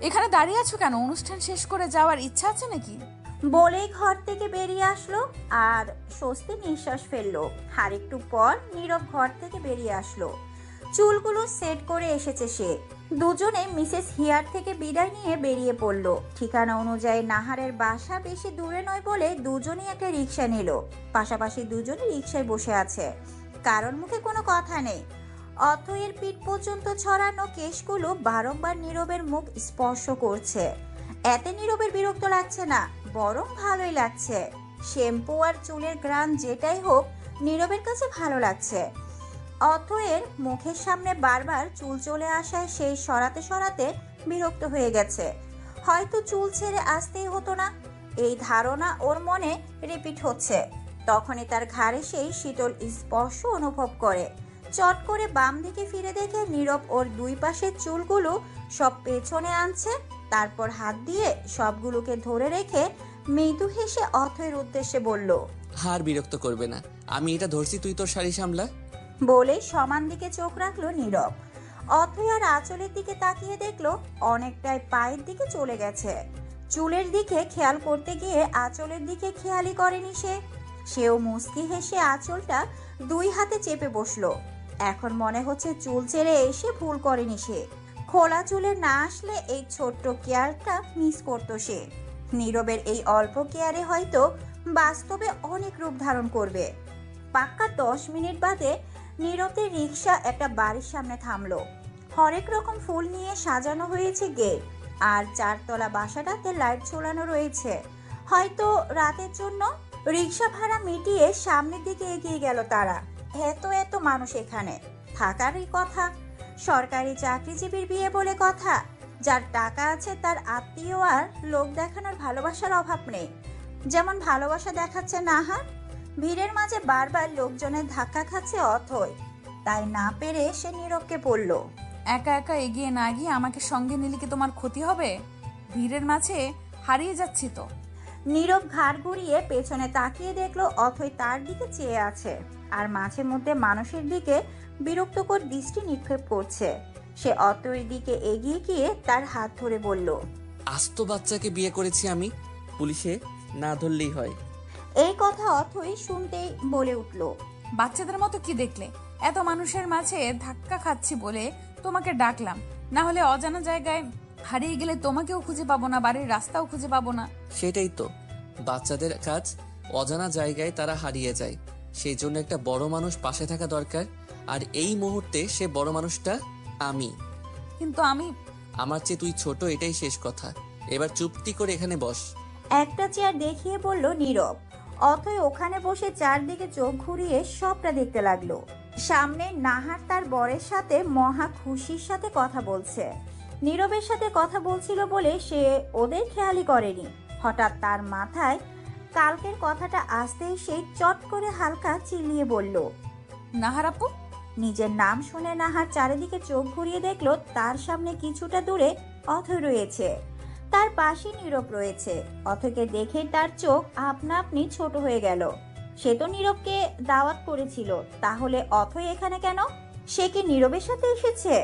এখানে দাঁড়িয়ে আছো কেন? অনুষ্ঠান শেষ করে যাওয়ার ইচ্ছা আছে নাকি? বলেই ঘর থেকে বেরিয়ে আসলো আর স্বস্তি নিঃশ্বাস ফেললো। আর একটু পর নীরব ঘর থেকে বেরিয়ে আসলো। চুলগুলো সেট করে এসেছে সে। দুজনে মিসেস হিয়ার থেকে বিদায় নিয়ে বেরিয়ে পড়লো। ঠিকানা অনুযায়ী নাহারের বাসা বেশি দূরে নয় বলে দুজনেই একটা রিক্সা নিল। পাশাপাশি দুজনে রিক্সায় বসে আছে, কারোর মুখে কোনো কথা নেই। অথয়ের পিঠ পর্যন্ত ছড়ানো কেশগুলো বারংবার নীরবের মুখ স্পর্শ করছে। এতে নীরবের বিরক্ত লাগছে না, বরং ভালোই লাগছে। শ্যাম্পু আর চুলের গ্রান যেটাই হোক নীরবের কাছে ভালো লাগছে। অথয়ের মুখের সামনে বারবার চুল চলে আসায় সেই সরাতে সরাতে বিরক্ত হয়ে গেছে। হয়তো চুল ছেড়ে আসতেই হতো না, এই ধারণা ওর মনে রিপিট হচ্ছে। তখনই তার ঘাড়ে সেই শীতল স্পর্শ অনুভব করে। চট করে বাম দিকে ফিরে দেখে নীরব ওর দুই পাশের চুলগুলো সব পেছনে আনছে। তারপর হাত দিয়ে সবগুলোকে ধরে রেখে মৃদু হেসে অথয়ের উদ্দেশ্যে বলল, আর বিরক্ত করবে না, আমি এটা ধরছি, তুই তোর শাড়ি সামলা। বলে সমান দিকে চোখ রাখলো নীরব। অথই আর আঁচলের দিকে তাকিয়ে দেখলো অনেকটাই পায়ের দিকে চলে গেছে। চুলের দিকে খেয়াল করতে গিয়ে আঁচলের দিকে খেয়ালই করেনি সেও মুচকি হেসে আঁচলটা দুই হাতে চেপে বসলো। এখন মনে হচ্ছে চুল ছেড়ে এসে ভুল করেনি সে। খোলা চুলে না আসলে এই ছোট্ট কেয়ারটা মিস করতো সে। নীরবের এই অল্প কেয়ারে হয়তো বাস্তবে অনেক রূপ ধারণ করবে। পাক্কা 10 মিনিট বাদে নীরবের রিক্সা একটা বাড়ির সামনে থামলো। হরেক রকম ফুল নিয়ে সাজানো হয়েছে গেট, আর 4 তলা বাসাটাতে লাইট ঝোলানো রয়েছে, হয়তো রাতের জন্য। রিক্সা ভাড়া মিটিয়ে সামনের দিকে এগিয়ে গেল তারা। এত এত মানুষ এখানে থাকারই কথা। সরকারি চাকরিজীবীর বিয়ে বলে কথা। যার টাকা আছে তার আত্মীয় আর লোক দেখানোর ভালোবাসার অভাব নেই। যেমন ভালোবাসা দেখাচ্ছে নাহার। ভিড়ের মাঝে বারবার লোকজনের ধাক্কা খাচ্ছে অথই। তাই না পেরে সে নীরবকে বলল, একা একা এগিয়ে না গিয়ে আমাকে সঙ্গে নিলে কি তোমার ক্ষতি হবে? ভিড়ের মাঝে হারিয়ে যাচ্ছি তো। নীরব ঘাড় ঘুরিয়ে পেছনে তাকিয়ে দেখলো অথই তার দিকে চেয়ে আছে আর মাঝে মধ্যে মানুষের দিকে বিরক্তকর দৃষ্টি নিক্ষেপ করছে। সে অথইর দিকে এগিয়ে গিয়ে তার হাত ধরে বলল, আস্ত বাচ্চাকে বিয়ে করেছি আমি, পুলিশে না ধরলেই হয়। এই কথা অথই শুনতেই বলে উঠল, বাচ্চাদের মতো কি দেখলে? এত মানুষের মাঝে ধাক্কা খাচ্ছি বলে তোমাকে ডাকলাম, না হলে অজানা জায়গায় হারিয়ে গেলে তোমাকেও খুঁজে পাবো না, বাড়ির রাস্তাও খুঁজে পাবো না। সেটাই তো, বাচ্চাদের কাজ অজানা জায়গায় তারা হারিয়ে যায়। সেই জন্য একটা বড় মানুষ পাশে থাকা দরকার। আর এই মুহূর্তে সে বড় মানুষটা আমি। কিন্তু আমি আমার চেয়ে তুই ছোট, এটাই শেষ কথা। এবার চুপটি করে এখানে বস। একটা চেয়ার দেখিয়ে বলল নীরব। অথই ওখানে বসে চারদিকে চোখ ঘুরিয়ে সবটা দেখতে লাগলো। সামনে নাহার তার বরের সাথে মহা খুশির সাথে কথা বলছে। নীরবের সাথে কথা বলছিল বলে সে ওদের খেয়ালই করেনি। হঠাৎ তার মাথায় কালকের কথাটা আসতেই সেই চট করে হালকা চিল্লিয়ে বলল, নাহার আপু। নিজের নাম শুনে নাহার চারিদিকে চোখ ঘুরিয়ে দেখলো তার সামনে কিছুটা দূরে অথই রয়েছে। তার পাশে নীরব রয়েছে। অথৈকে দেখে তার চোখ আপনা আপনি ছোট হয়ে গেল। সে তো নীরবকে দাওয়াত করেছিল, তাহলে অথৈ এখানে কেন? সে কি নীরবের সাথে এসেছে?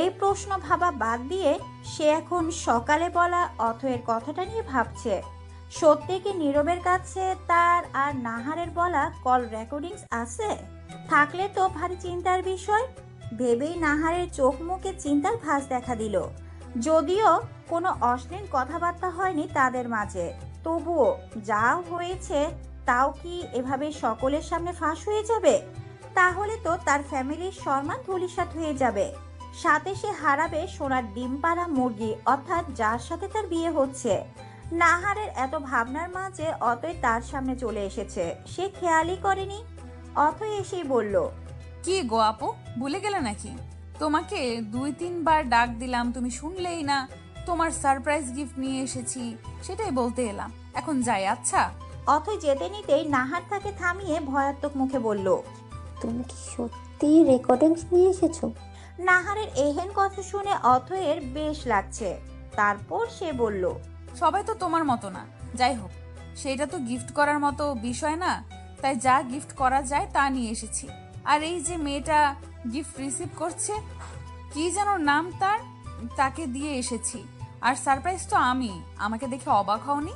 এই প্রশ্ন ভাবা বাদ দিয়ে সে এখন সকালে বলা অথৈয়ের কথাটা নিয়ে ভাবছে। সত্যি কি নীরবের কাছে তার আর নাহারের বলা কল রেকর্ডিংস আছে? থাকলে তো ভারী চিন্তার বিষয়। ভেবেই নাহারের চোখ মুখে চিন্তার ভাঁজ দেখা দিল। যদিও কোনো অশ্লীল কথাবার্তা হয়নি তাদের মাঝে, তবুও যা হয়েছে তাও কি এভাবে সকলের সামনে ফাঁস হয়ে যাবে? তাহলে তো তার ফ্যামিলির সম্মান ধূলিসাৎ হয়ে যাবে। সাথে সে হারাবে সোনার ডিম পাড়া মুরগি, অর্থাৎ যার সাথে তার বিয়ে হচ্ছে। নাহারের এত ভাবনার মাঝে অতই তার সামনে চলে এসেছে। সে খেয়ালই করেনি। অথই এসেই বলল, কি গো আপু, ভুলে গেলে নাকি? তোমাকে 2-3 বার ডাক দিলাম, তুমি শুনলেই না। তোমার সারপ্রাইজ গিফট নিয়ে এসেছি, সেটাই বলতে এলাম। এখন যাই। আচ্ছা। অথই যেতে নিতেই নাহার তাকে থামিয়ে ভয়াত্মক মুখে বলল, তুমি কি সত্যি রেকর্ডিংস নিয়ে এসেছো? নাহারের এহেন কথা শুনে অথয়ের বেশ লাগছে। তারপর সে বলল, সবাই তো তোমার মতো না। যাই হোক, সেটা তো গিফট করার মতো বিষয় না, তাই যা গিফট করা যায় তা নিয়ে এসেছি। আর এই যে মেয়েটা গিফট রিসিভ করছে, কি যেন নাম তার, তাকে দিয়ে এসেছি। আর সারপ্রাইজ তো আমি। আমাকে দেখে অবাক হওনি?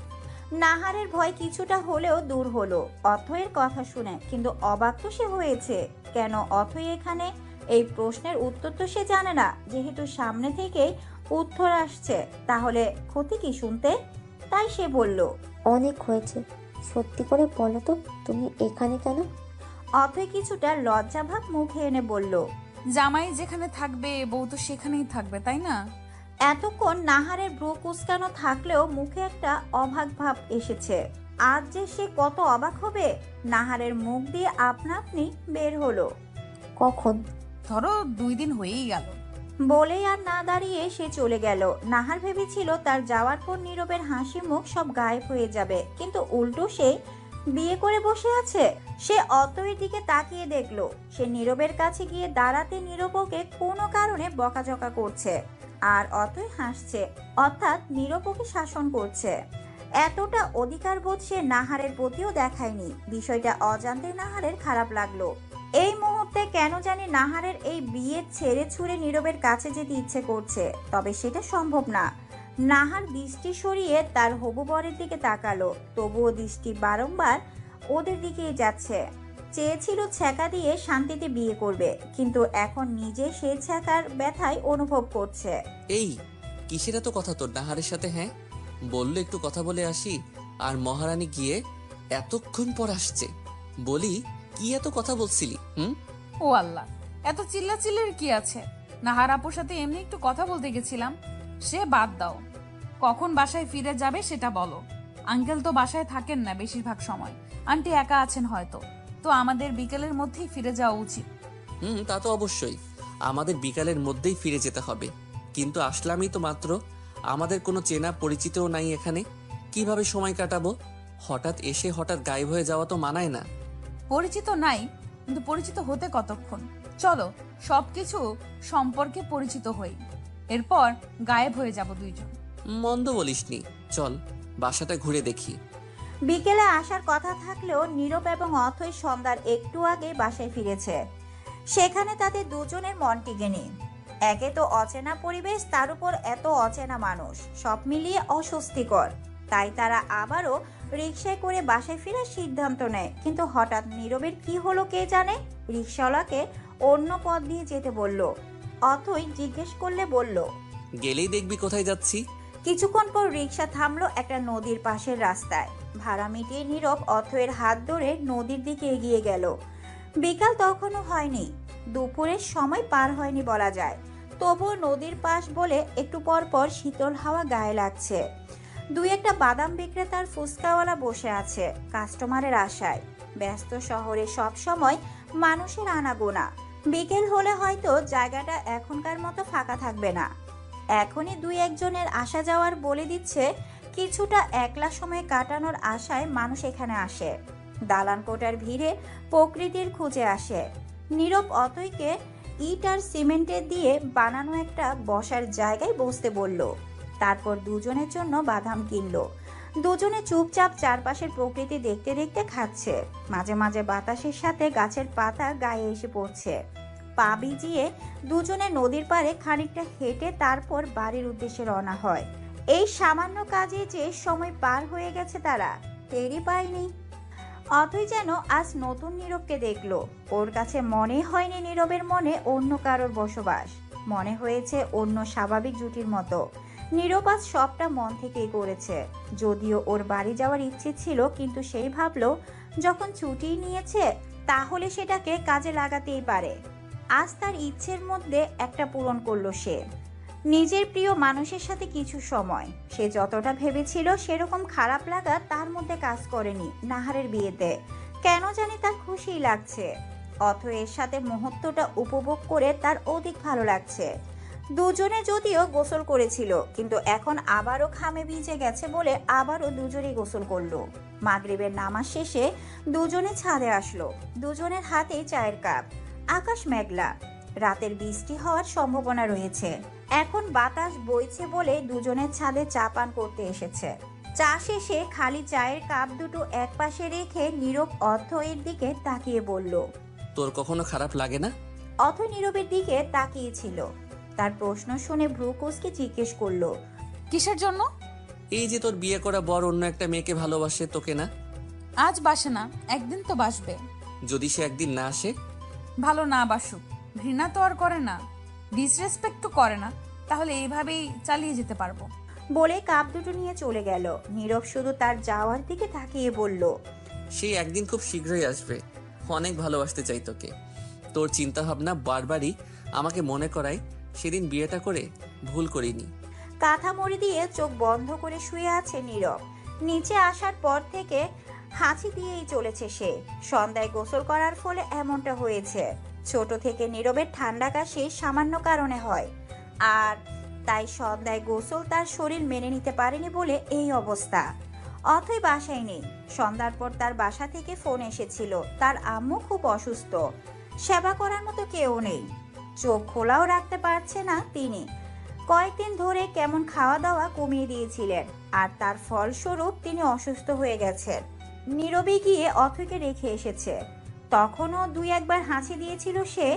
নাহারের ভয় কিছুটা হলেও দূর হলো অথয়ের কথা শুনে, কিন্তু অবাক তো সে হয়েছে। কেন অথই এখানে? এই প্রশ্নের উত্তর তো সে জানে না। যেহেতু সামনে থেকেই উত্তর আসছে, তাহলে ক্ষতি কি শুনতে? তাই সে বলল, অনেক হয়েছে, সত্যি করে বলো তো তুমি এখানে কেন? অথই কিছুটা লজ্জাভাব মুখে এনে বলল, জামাই যেখানে থাকবে বউ তো সেখানেই থাকবে, তাই না? এতক্ষণ নাহারের ভ্রু কুঁচকানো থাকলেও মুখে একটা অবাক ভাব এসেছে। আজ যে সে কত অবাক হবে! নাহারের মুখ দিয়ে আপনা আপনি বের হলো, কখন? ধরো 2 দিন হয়েই গেল। বলেই আর না দাঁড়িয়ে সে চলে গেল। নাহার ভেবেছিল তার যাওয়ার পর নীরবের হাসি মুখ সব গায়েব হয়ে যাবে, কিন্তু উল্টো সে বিয়ে করে বসে আছে। সে অতইয়ের দিকে তাকিয়ে দেখলো সে নীরবের কাছে গিয়ে দাঁড়াতে নীরব ওকে কোনো কারণে বকাঝকা করছে, আর অতই হাসছে, অর্থাৎ নীরব ওকে শাসন করছে। এতটা অধিকার বোধ সে নাহারের প্রতিও দেখায়নি। বিষয়টা অজান্তে নাহারের খারাপ লাগলো। এই মুহূর্তে কেন জানি নাহারের এই বিয়ে ছেড়ে ছুড়ে নীরবের কাছে যেতে ইচ্ছে করছে, তবে সেটা সম্ভব না। নাহার দৃষ্টি সরিয়ে তার হবু বরের দিকে তাকালো, তবুও দৃষ্টি বারংবার ওদের দিকেই যাচ্ছে। চেয়েছিল ছ্যাঁকা দিয়ে শান্তিতে বিয়ে করবে, কিন্তু এখন নিজে সে ছ্যাঁকার ব্যথায় অনুভব করছে। এই কিসের এত কথা তোর নাহারের সাথে? হ্যাঁ, বললো একটু কথা বলে আসি, আর মহারানী গিয়ে এতক্ষণ পর আসছে। বলি কি এত কথা বলছিলি? ও আল্লাহ, এত চিল্লাচিল্লির কি আছে? নাহার আপুর সাথে এমনি একটু কথা বলতে গেছিলাম। সে বাদ দাও, কখন বাসায় ফিরে যাবে সেটা বলো। আঙ্কেল তো বাসায় থাকেন না বেশিরভাগ সময়, আন্টি একা আছেন হয়তো, তো আমাদের বিকেলের মধ্যেই ফিরে যাওয়া উচিত। তা তো অবশ্যই, আমাদের বিকালের মধ্যেই ফিরে যেতে হবে। কিন্তু আসলামই তো মাত্র, আমাদের কোনো চেনা পরিচিতও নাই এখানে, কিভাবে সময় কাটাবো? হঠাৎ এসে হঠাৎ গায়েব হয়ে যাওয়া তো মানায় না। পরিচিত নাই, কিন্তু পরিচিত হতে কতক্ষণ? চলো সবকিছু সম্পর্কে পরিচিত হই, এরপর গায়েব হয়ে যাব দুইজন। মন্দ বলিসনি, চল বাসাটা ঘুরে দেখি। বিকেলে আসার কথা থাকলেও নীরব এবং অথৈ সন্ধ্যার একটু আগে বাসায় ফিরেছে। সেখানে তাদের দুজনের মন টিকেনি। একে তো অচেনা পরিবেশ, তার উপর এত অচেনা মানুষ, সব মিলিয়ে অস্বস্তিকর। তাই তারা আবারও রিকশায় করে বাসায় ফেরার সিদ্ধান্ত নেয়। কিন্তু হঠাৎ নীরবের কি হলো কে জানে, রিকশাওয়ালাকে অন্য পথ দিয়ে যেতে বলল। অথৈ জিজ্ঞেস করলে বলল, গেলেই দেখবি কোথায় যাচ্ছি। কিছুক্ষণ পর রিকশা থামলো একটা নদীর পাশের রাস্তায়। ভাড়া মিটিয়ে নীরব অথৈয়ের হাত ধরে নদীর দিকে এগিয়ে গেল। বিকাল তখনও হয়নি, দুপুরের সময় পার হয়নি বলা যায়। তবুও নদীর পাশ বলে একটু পর পর শীতল হাওয়া গায়ে লাগছে। দুই একটা বাদাম বিক্রেতার ফুচকাওয়ালা বসে আছে কাস্টমারের আশায়। ব্যস্ত শহরে সব সময় মানুষের আনাগোনা। বিকেল হলে হয়তো জায়গাটা এখনকার মতো ফাঁকা থাকবে না। এখনই দুই একজনের আসা যাওয়ার বলে দিচ্ছে, কিছুটা একলা সময় কাটানোর আশায় মানুষ এখানে আসে। দালান কোটার ভিড়ে প্রকৃতির খুঁজে আসে। নীরব অথৈকে ইট আর সিমেন্টের দিয়ে বানানো একটা বসার জায়গায় বসতে বলল। তারপর দুজনের জন্য বাদাম কিনলো। দুজনে চুপচাপ চারপাশের প্রকৃতি দেখতে দেখতে খাচ্ছে। মাঝে মাঝে বাতাসের সাথে গাছের পাতা গায়ে এসে পড়ছে। পা ভিজিয়ে দুজনে নদীর পাড়ে খানিকটা হেঁটে তারপর বাড়ির উদ্দেশ্যে রওনা হয়। এই সামান্য কাজে যে সময় পার হয়ে গেছে তারা টেরই পায়নি। অথৈ যেন আজ নতুন নীরবকে দেখলো। ওর কাছে মনে হয়নি নীরবের মনে অন্য কারোর বসবাস, মনে হয়েছে অন্য স্বাভাবিক জুটির মতো। নীরব আজ সবটা মন থেকেই করেছে। যদিও ওর বাড়ি যাওয়ার ইচ্ছে ছিল, কিন্তু সেই ভাবলো যখন ছুটি নিয়েছে তাহলে সেটাকে কাজে লাগাতেই পারে। আজ তার ইচ্ছের মধ্যে একটা পূরণ করলো সে। নিজের প্রিয় মানুষের সাথে কিছু সময়। সে যতটা ভেবেছিল সেরকম খারাপ লাগা তার মধ্যে কাজ করেনি নাহারের বিয়েতে। কেন জানি তার খুশিই লাগছে। অথৈয়ের সাথে মুহূর্তটা উপভোগ করে তার অধিক ভালো লাগছে। দুজনে যদিও গোসল করেছিল, কিন্তু এখন আবারও ঘামে ভিজে গেছে বলে আবারও দুজনেই গোসল করলো। মাগরিবের নামাজ শেষে দুজনে ছাদে আসলো। দুজনের হাতেই চায়ের কাপ। আকাশ মেঘলা, রাতের বৃষ্টি হওয়ার সম্ভাবনা রয়েছে। এখন বাতাস বইছে বলে দুজনের ছাদে চা পান করতে এসেছে। চা শেষে খালি চায়ের কাপ দুটো একপাশে রেখে নীরব অথৈয়ের দিকে তাকিয়ে বলল, তোর কখনো খারাপ লাগে না? অথৈ নীরবের দিকে তাকিয়েছিল। তার প্রশ্ন শুনে ভ্রু কুঁচকে জিজ্ঞেস করলো, কিসের জন্য? এই যে তোর বিয়ে করা বর অন্য একটা মেয়েকে ভালোবাসে, তোকে না? আজ বাসে না, একদিন তো বাসবে। যদি সে একদিন না আসে? ভালো না বাসুক, ঘৃণা তো আর করে না, ডিসরেসপেক্ট তো করে না, তাহলে এইভাবেই চালিয়ে যেতে পারবো। বলে কাপ দুটো নিয়ে চলে গেল। নীরব শুধু তার যাওয়ার দিকে তাকিয়ে বলল, সে একদিন খুব শীঘ্রই আসবে। অনেক ভালোবাসতে চাই তোকে। তোর চিন্তা ভাবনা বারবারই আমাকে মনে করায় সেদিন বিয়েটা করে ভুল করিনি। কাঁথা মুড়ি দিয়ে চোখ বন্ধ করে শুয়ে আছে নীরব। নিচে আসার পর থেকে হাঁচি দিয়েই চলেছে সে। সন্ধ্যায় গোসল করার ফলে এমনটা হয়েছে। ছোট থেকে নীরবের ঠান্ডা কাশি সামান্য কারণে হয়, আর তাই সন্ধ্যায় গোসল তার শরীর মেনে নিতে পারেনি বলে এই অবস্থা। অথৈ বাসায় নেই। সন্ধ্যার পর তার বাসা থেকে ফোন এসেছিল, তার আম্মু খুব অসুস্থ, সেবা করার মতো কেউ নেই। চোখ খোলাও রাখতে পারছে না তিনি। কয়েকদিন ধরে কেমন খাওয়া দাওয়া কমিয়ে দিয়েছিলেন, আর তার ফলস্বরূপ তিনি অসুস্থ হয়ে গেছেন। নীরবে গিয়ে অথৈকে রেখে এসেছে। তখনও দুই একবার হাসি দিয়েছিল সে।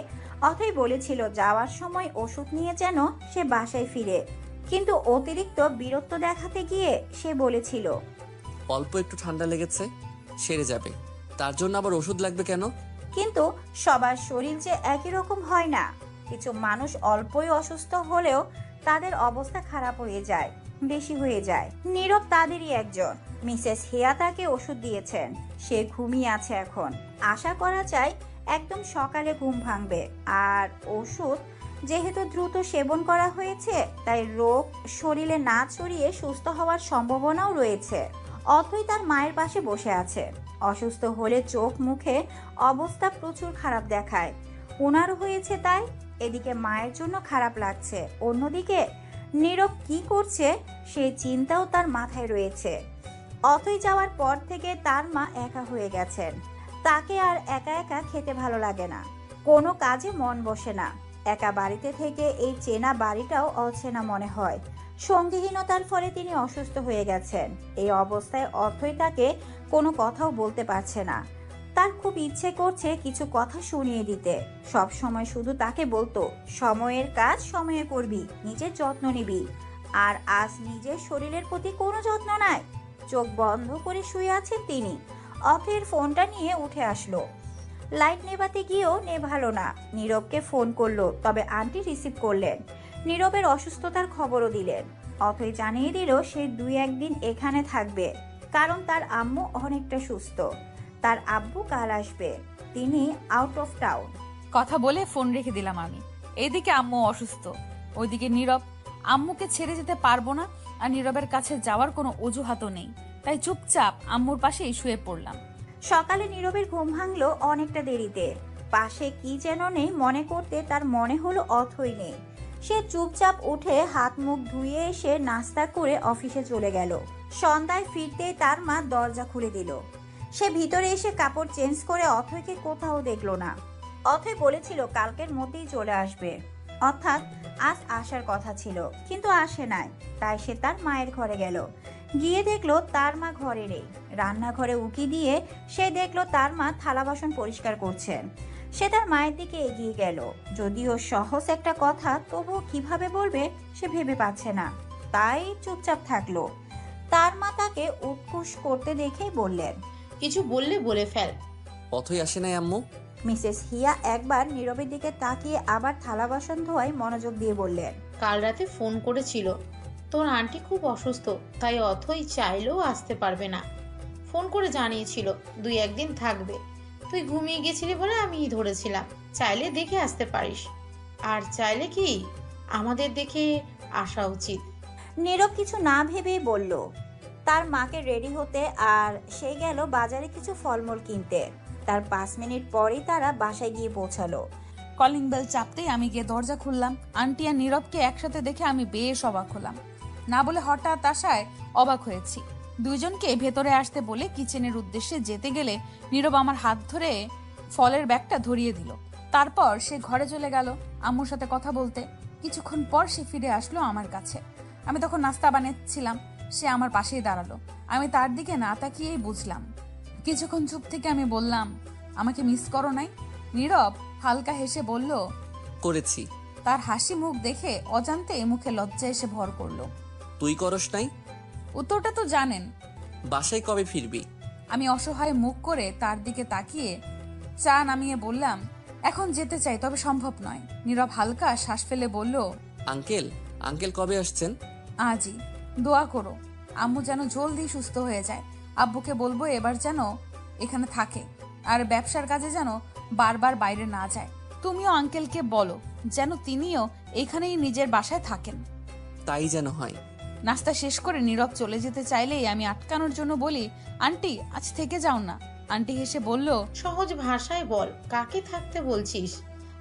অথৈ বলেছিল যাওয়ার সময় ওষুধ নিয়ে যেন সে বাসায় ফিরে, কিন্তু অতিরিক্ত বীরত্ব দেখাতে গিয়ে সে বলেছিল, অল্প একটু ঠান্ডা লেগেছে, সেরে যাবে, তার জন্য আবার ওষুধ লাগবে কেন? কিন্তু সবার শরীর যে একই রকম হয় না। কিছু মানুষ অল্পই অসুস্থ হলেও তাদের অবস্থা খারাপ হয়ে যায়, বেশি হয়ে যায়। নীরব তাদেরই একজন। মিসেস হিয়া তাকে ওষুধ দিয়েছেন, সে ঘুমিয়ে আছে এখন। আশা করা যায় একদম সকালে ঘুম ভাঙবে। আর ওষুধ যেহেতু দ্রুত সেবন করা হয়েছে, তাই রোগ শরীরে না ছড়িয়ে সুস্থ হওয়ার সম্ভাবনাও রয়েছে। অথৈ তার মায়ের পাশে বসে আছে। অসুস্থ হলে চোখ মুখে অবস্থা প্রচুর খারাপ দেখায়। ওনারও হয়েছে তাই। এদিকে মায়ের জন্য খারাপ লাগছে, অন্যদিকে নীরব কি করছে সেই চিন্তাও তার মাথায় রয়েছে। অথই যাওয়ার পর থেকে তার মা একা হয়ে গেছেন। তাকে আর একা একা খেতে ভালো লাগে না, কোনো কাজে মন বসে না। একা বাড়িতে থেকে এই চেনা বাড়িটাও অচেনা মনে হয়। সঙ্গীহীনতার ফলে তিনি অসুস্থ হয়ে গেছেন। এই অবস্থায় অথই তাকে কোনো কথাও বলতে পারছে না। তার খুব ইচ্ছে করছে কিছু কথা শুনিয়ে দিতে। সব সময় শুধু তাকে বলতো, সময়ের কাজ সময়ে করবি, নিজের যত্ন নিবি। আর আজ নিজের শরীরের প্রতি কোনো যত্ন নাই। চোখ বন্ধ করে শুয়ে আছেন তিনি। অথের ফোনটা নিয়ে উঠে আসলো। লাইট নেভাতে গিয়েও নেভালো না। নীরবকে ফোন করলো, তবে আন্টি রিসিভ করলেন। নীরবের অসুস্থতার খবরও দিলেন। অথই জানিয়ে দিল সে 2-1 দিন এখানে থাকবে, কারণ তার আম্মু অনেকটা সুস্থ। তার আব্বু কাল আসবে, তিনি আউট অফ টাউন। কথা বলে ফোন রেখে দিলাম আমি। এইদিকে আম্মু অসুস্থ, ওইদিকে নীরব। আম্মুকে ছেড়ে যেতে পারবো না, আর নীরবের কাছে যাওয়ার কোনো অজুহাতও নেই, তাই চুপচাপ আম্মুর পাশেই শুয়ে পড়লাম। সকালে নীরবের ঘুম ভাঙলো অনেকটা দেরিতে। পাশে কি যেন নেই মনে করতে তার মনে হলো অথই নেই। সে চুপচাপ উঠে হাত মুখ ধুয়ে এসে নাস্তা করে অফিসে চলে গেল। সন্ধ্যায় ফিরতে তার মা দরজা খুলে দিল। সে ভিতরে এসে কাপড় চেঞ্জ করে অথইকে কোথাও দেখলো না। অথই বলেছিল কালকের মধ্যেই চলে আসবে, অর্থাৎ আজ আসার কথা ছিল, কিন্তু আসে নাই। তাই সে তার মায়ের ঘরে গেল। গিয়ে দেখলো তার মা ঘরে নেই। রান্নাঘরে উকি দিয়ে সে দেখলো তার মা থালা বাসন পরিষ্কার করছেন। সে তার মায়ের দিকে এগিয়ে গেল। যদিও সহজ একটা কথা, তবুও কিভাবে বলবে সে ভেবে পাচ্ছে না, তাই চুপচাপ থাকলো। তার মা তাকে উৎকুশ করতে দেখেই বললেন, কিছু বললে বলে ফেল। অথই আসে নাই আম্মু? মিসেস হিয়া একবার নীরবের দিকে তাকিয়ে আবার থালা বাসন ধোয়ায় মনোযোগ দিয়ে বললেন, কাল রাতে ফোন করেছিল, তোর আন্টি খুব অসুস্থ, তাই অথই চাইলেও আসতে পারবে না। ফোন করে জানিয়েছিল 2-1 দিন থাকবে। তুই ঘুমিয়ে গেছিলি বলে আমি ধরেছিলাম। চাইলে দেখে আসতে পারিস, আর চাইলে কি আমাদের দেখে আসা উচিত। নীরব কিছু না ভেবেই বলল। তার মাকে রেডি হতে, আর সে গেল বাজারে কিছু ফলমূল কিনতে। তার 5 মিনিট পরেই তারা বাসায় গিয়ে পৌঁছালো। কলিং বেল চাপতেই আমি গিয়ে দরজা খুললাম। আন্টি আর নীরবকে একসাথে দেখে আমি বেশ অবাক হলাম, না বলে হঠাৎ আসায় অবাক হয়েছি। দুইজনকে ভেতরে আসতে বলে কিচেনের উদ্দেশ্যে যেতে গেলে নীরব আমার হাত ধরে ফলের ব্যাগটা ধরিয়ে দিল। তারপর সে ঘরে চলে গেল আম্মুর সাথে কথা বলতে। কিছুক্ষণ পর সে ফিরে আসলো আমার কাছে। আমি তখন নাস্তা বানাচ্ছিলাম, সে আমার পাশেই দাঁড়ালো। আমি তার দিকে না তাকিয়েই বুঝলাম। কিছুক্ষণ চুপ থেকে আমি বললাম, আমাকে মিস করো নাই? নীরব হালকা হেসে বলল, করেছি। তার হাসি মুখ দেখে অজান্তে মুখে লজ্জা এসে ভর করলো। তুই করস নাই? উত্তরটা তো জানেন। বাসায় কবে ফিরবি? আমি অসহায় মুখ করে তার দিকে তাকিয়ে চা নামিয়ে বললাম, এখন যেতে চাই, তবে সম্ভব নয়। নীরব হালকা শ্বাস ফেলে বলল, আঙ্কেল আঙ্কেল কবে আসছেন? আজই। দোয়া করো আম্মু যেন জলদি সুস্থ হয়ে যায়। আব্বুকে বলবো এবার যেন এখানে থাকে, আর ব্যবসার কাজে যেন বারবার বাইরে না যায়। তুমিও আঙ্কেলকে বলো যেন তিনিও এখানেই নিজের বাসায় থাকেন। তাই যেন হয়। নাস্তা শেষ করে নীরব চলে যেতে চাইলেই আমি আটকানোর জন্য বলি, আন্টি আজ থেকে যাও না। আন্টি হেসে বলল, সহজ ভাষায় বল, কাকে থাকতে বলছিস?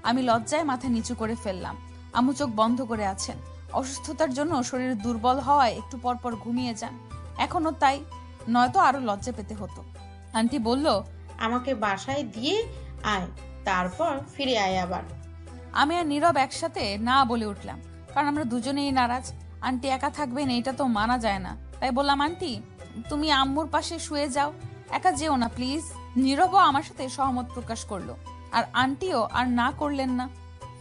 আমি লজ্জায় মাথা নিচু করে ফেললাম। আম্মু চোখ বন্ধ করে আছেন। অসুস্থতার জন্য শরীর দুর্বল হওয়ায় একটু পর পর ঘুমিয়ে যান। এখনো তাই, নয়তো আরো লজ্জা পেতে হতো। আন্টি বলল, আমাকে বাসায় দিয়ে আয়, তারপর ফিরে আয় আবার। আমি আর নীরব একসাথে না বলে উঠলাম, কারণ আমরা দুজনেই নারাজ। আন্টি একা থাকবেন এটা তো মানা যায় না। তাই বললাম, আন্টি তুমি আম্মুর পাশে শুয়ে যাও, একা যেও না প্লিজ। নীরবও আমার সাথে সহমত প্রকাশ করলো, আর আন্টিও আর না করলেন না।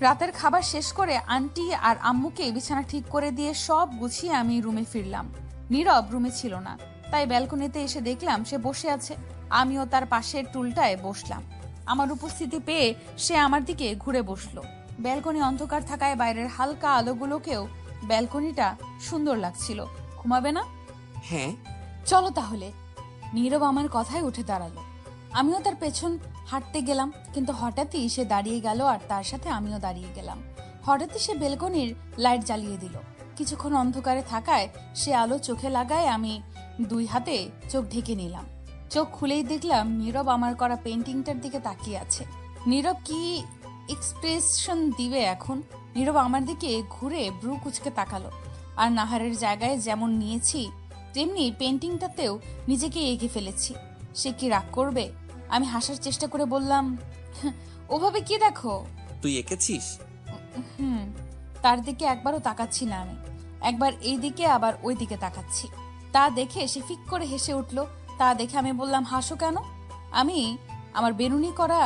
রাতের খাবার শেষ করে আন্টি আর আম্মুকে বিছানা ঠিক করে দিয়ে সব গুছিয়ে আমি রুমে ফিরলাম। নীরব রুমে ছিল না, তাই ব্যালকনিতে এসে দেখলাম সে বসে আছে। আমিও তার পাশের টুলটায় বসলাম। আমার উপস্থিতি পেয়ে সে আমার দিকে ঘুরে বসলো। ব্যালকনি অন্ধকার থাকায় বাইরের হালকা আলোগুলোকেও ব্যালকনিটা সুন্দর লাগছিল। ঘুমাবে না? হ্যাঁ চলো তাহলে। নীরব আমার কথায় উঠে দাঁড়ালো। আমিও তার পেছন হাঁটতে গেলাম, কিন্তু হঠাৎই সে দাঁড়িয়ে গেল, আর তার সাথে আমিও দাঁড়িয়ে গেলাম। হঠাৎই সে ব্যালকনির লাইট জ্বালিয়ে দিল। কিছুক্ষণ অন্ধকারে থাকায় সে আলো চোখে লাগায় আমি 2 হাতে চোখ ঢেকে নিলাম। চোখ খুলেই দেখলাম নীরব আমার করা পেন্টিংটার দিকে তাকিয়ে আছে। নীরব কি এক্সপ্রেশন দিবে এখন? নীরব আমার দিকে ঘুরে ব্রু কুচকে তাকালো, আর নাহারের জায়গায় যেমন নিয়েছি তেমনি পেন্টিংটাতেও নিজেকে এঁকে ফেলেছি। সে কি রাগ করবে? আমি হাসার চেষ্টা করে বললাম, ওভাবে কি দেখো? তুই এঁকেছিস? তার দিকে একবারও তাকাচ্ছি না আমি, একবার এই দিকে আবার ওই দিকে তাকাচ্ছি। তা দেখে সে ফিক করে হেসে উঠল। তা দেখে আমি বললাম, হাসো কেন? আমি আমার বেনুনি করা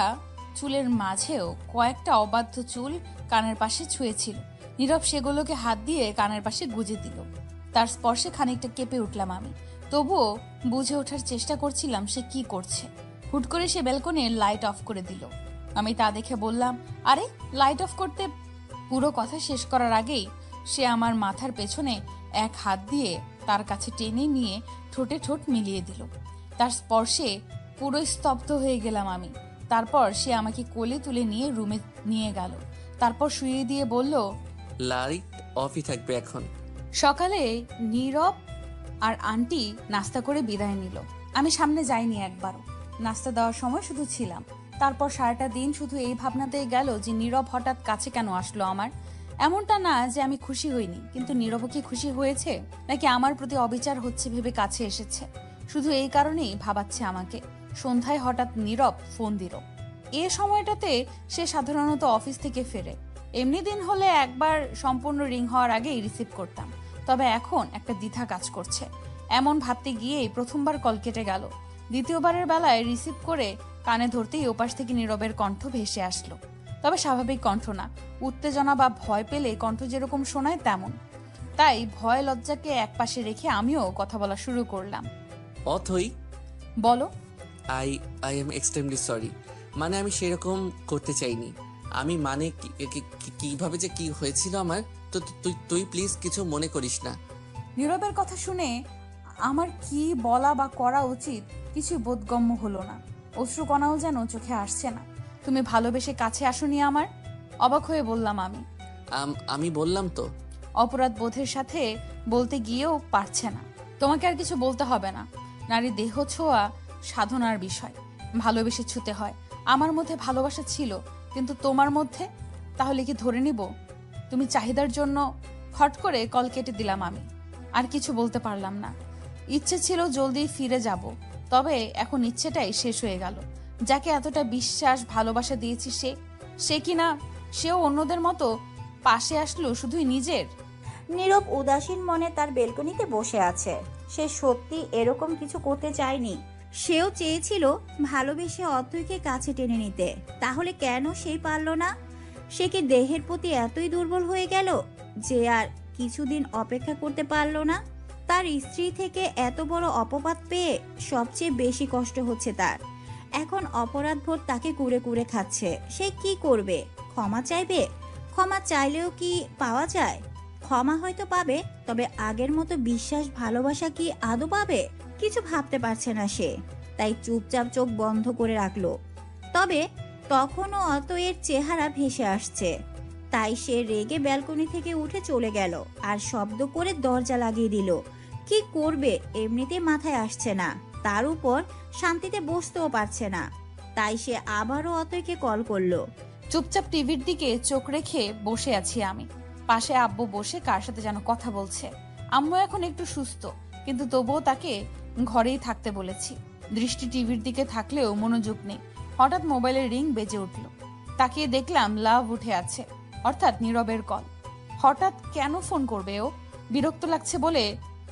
চুলের মাঝেও কয়েকটা অবাধ্য চুল কানের পাশে ছুঁয়েছিল। নীরব সেগুলোকে হাত দিয়ে কানের পাশে গুজে দিল। তার স্পর্শে খানিকটা কেঁপে উঠলাম আমি, তবুও বুঝে ওঠার চেষ্টা করছিলাম সে কি করছে। হুট করে সে ব্যালকনির লাইট অফ করে দিল। আমি তা দেখে বললাম, আরে লাইট অফ করতে? পুরো কথা শেষ করার আগেই সে আমার মাথার পেছনে এক হাত দিয়ে তার কাছে টেনে নিয়ে ঠোঁটে ঠোঁট মিলিয়ে দিল। তার স্পর্শে পুরো স্তব্ধ হয়ে গেলাম আমি। তারপর সে আমাকে কোলে তুলে নিয়ে রুমে নিয়ে গেল। তারপর শুয়ে দিয়ে বলল, লাইট অফই থাকবে এখন। সকালে নীরব আর আন্টি নাস্তা করে বিদায় নিল। আমি সামনে যাইনি একবারও। নাস্তা দেওয়ার সময় শুধু ছিলাম। তারপর সারাটা দিন শুধু এই ভাবনাতেই গেল যে নীরব হঠাৎ কাছে কেন আসলো আমার। এমনটা না যে আমি খুশি হইনি, কিন্তু নীরব কি খুশি হয়েছে, নাকি আমার প্রতি অবিচার হচ্ছে ভেবে কাছে এসেছে? শুধু এই কারণেই ভাবাচ্ছে আমাকে। সন্ধ্যায় হঠাৎ নীরব ফোন দিল। এ সময়টাতে সে সাধারণত অফিস থেকে ফেরে। এমনি দিন হলে একবার সম্পূর্ণ রিং হওয়ার আগেই রিসিভ করতাম, তবে এখন একটা দ্বিধা কাজ করছে। এমন ভাবতে গিয়েই প্রথমবার কল কেটে গেল। দ্বিতীয়বারের বেলায় রিসিভ করে কানে ধরতেই ওপাশ থেকে নীরবের কণ্ঠ ভেসে আসলো। তবে স্বাভাবিক কণ্ঠ না, উত্তেজনা বা ভয় পেলে কণ্ঠ যেরকম শোনায় তেমন। তাই ভয় লজ্জাকে একপাশে রেখে আমিও কথা বলা শুরু করলাম। অথই, বলো। I am extremely sorry. মানে আমি সেরকম করতে চাইনি। আমি মানে কিভাবে যে কি হয়েছিল আমার, তো তুই প্লিজ কিছু মনে করিস না। নীরবের কথা শুনে আমার কি বলা বা করা উচিত কিছু বোধগম্য হলো না। অশ্রুকণাও যেন চোখে আসছে না। তুমি ভালোবেসে কাছে আসোনি আমার? অবাক হয়ে বললাম আমি। আমি বললাম তো। অপরাধ বোধের সাথে বলতে গিয়েও পারছে না। তোমাকে আর কিছু বলতে হবে না। নারী দেহ ছোঁয়া সাধনার বিষয়। ভালোবেসে ছুতে হয়। আমার মধ্যে ভালোবাসা ছিল, কিন্তু তোমার মধ্যে? তাহলে কি ধরে নিব তুমি চাহিদার জন্য? হট করে কল কেটে দিলাম আমি। আর কিছু বলতে পারলাম না। ইচ্ছে ছিল জলদি ফিরে যাব, তবে এখন ইচ্ছেটাই শেষ হয়ে গেল। যাকে এতটা বিশ্বাস ভালোবাসা দিয়েছি সে কিনা সেও অন্যদের মতো পাশে আসলো শুধুই নিজের। নীরব উদাসীন মনে তার বেলকনিতে বসে আছে। সে সত্যি এরকম কিছু করতে চায়নি। সেও চেয়েছিল ভালোবেসে অথৈকে কাছে টেনে নিতে, তাহলে কেন সেই পারল না? সে কি দেহের প্রতি এতই দুর্বল হয়ে গেল যে আর কিছুদিন অপেক্ষা করতে পারল না? তার স্ত্রী থেকে এত বড় অপবাদ পেয়ে সবচেয়ে বেশি কষ্ট হচ্ছে তার। এখন অপরাধবোধ তাকে কুরে কুরে খাচ্ছে। সে কি করবে? ক্ষমা চাইবে? ক্ষমা চাইলেও কি পাওয়া যায়? ক্ষমা হয়তো পাবে, তবে আগের মতো বিশ্বাস ভালোবাসা কি আদৌ পাবে? কিছু ভাবতে পারছে না সে, তাই চুপচাপ চোখ বন্ধ করে রাখলো। তবে তখনও অতএর চেহারা ভেসে আসছে। তাই সে রেগে ব্যালকনি থেকে উঠে চলে গেল আর শব্দ করে দরজা লাগিয়ে দিল। কি করবে এমনিতে মাথায় আসছে না, তার উপর শান্তিতে বসতেও পারছে না। তাই সে আবারও অতইকে কল করলো। চুপচাপ টিভির দিকে চোখ রেখে বসে আছি আমি। পাশে আব্বু বসে কার সাথে যেন কথা বলছে। আম্মু এখন একটু সুস্থ, কিন্তু তবুও তাকে ঘরেই থাকতে বলেছি। দৃষ্টি টিভির দিকে থাকলেও মনোযোগ নেই। হঠাৎ মোবাইলের রিং বেজে উঠল। তাকিয়ে দেখলাম লাভ উঠে আছে, অর্থাৎ নীরবের কল। হঠাৎ কেন ফোন করবে ও? বিরক্ত লাগছে বলে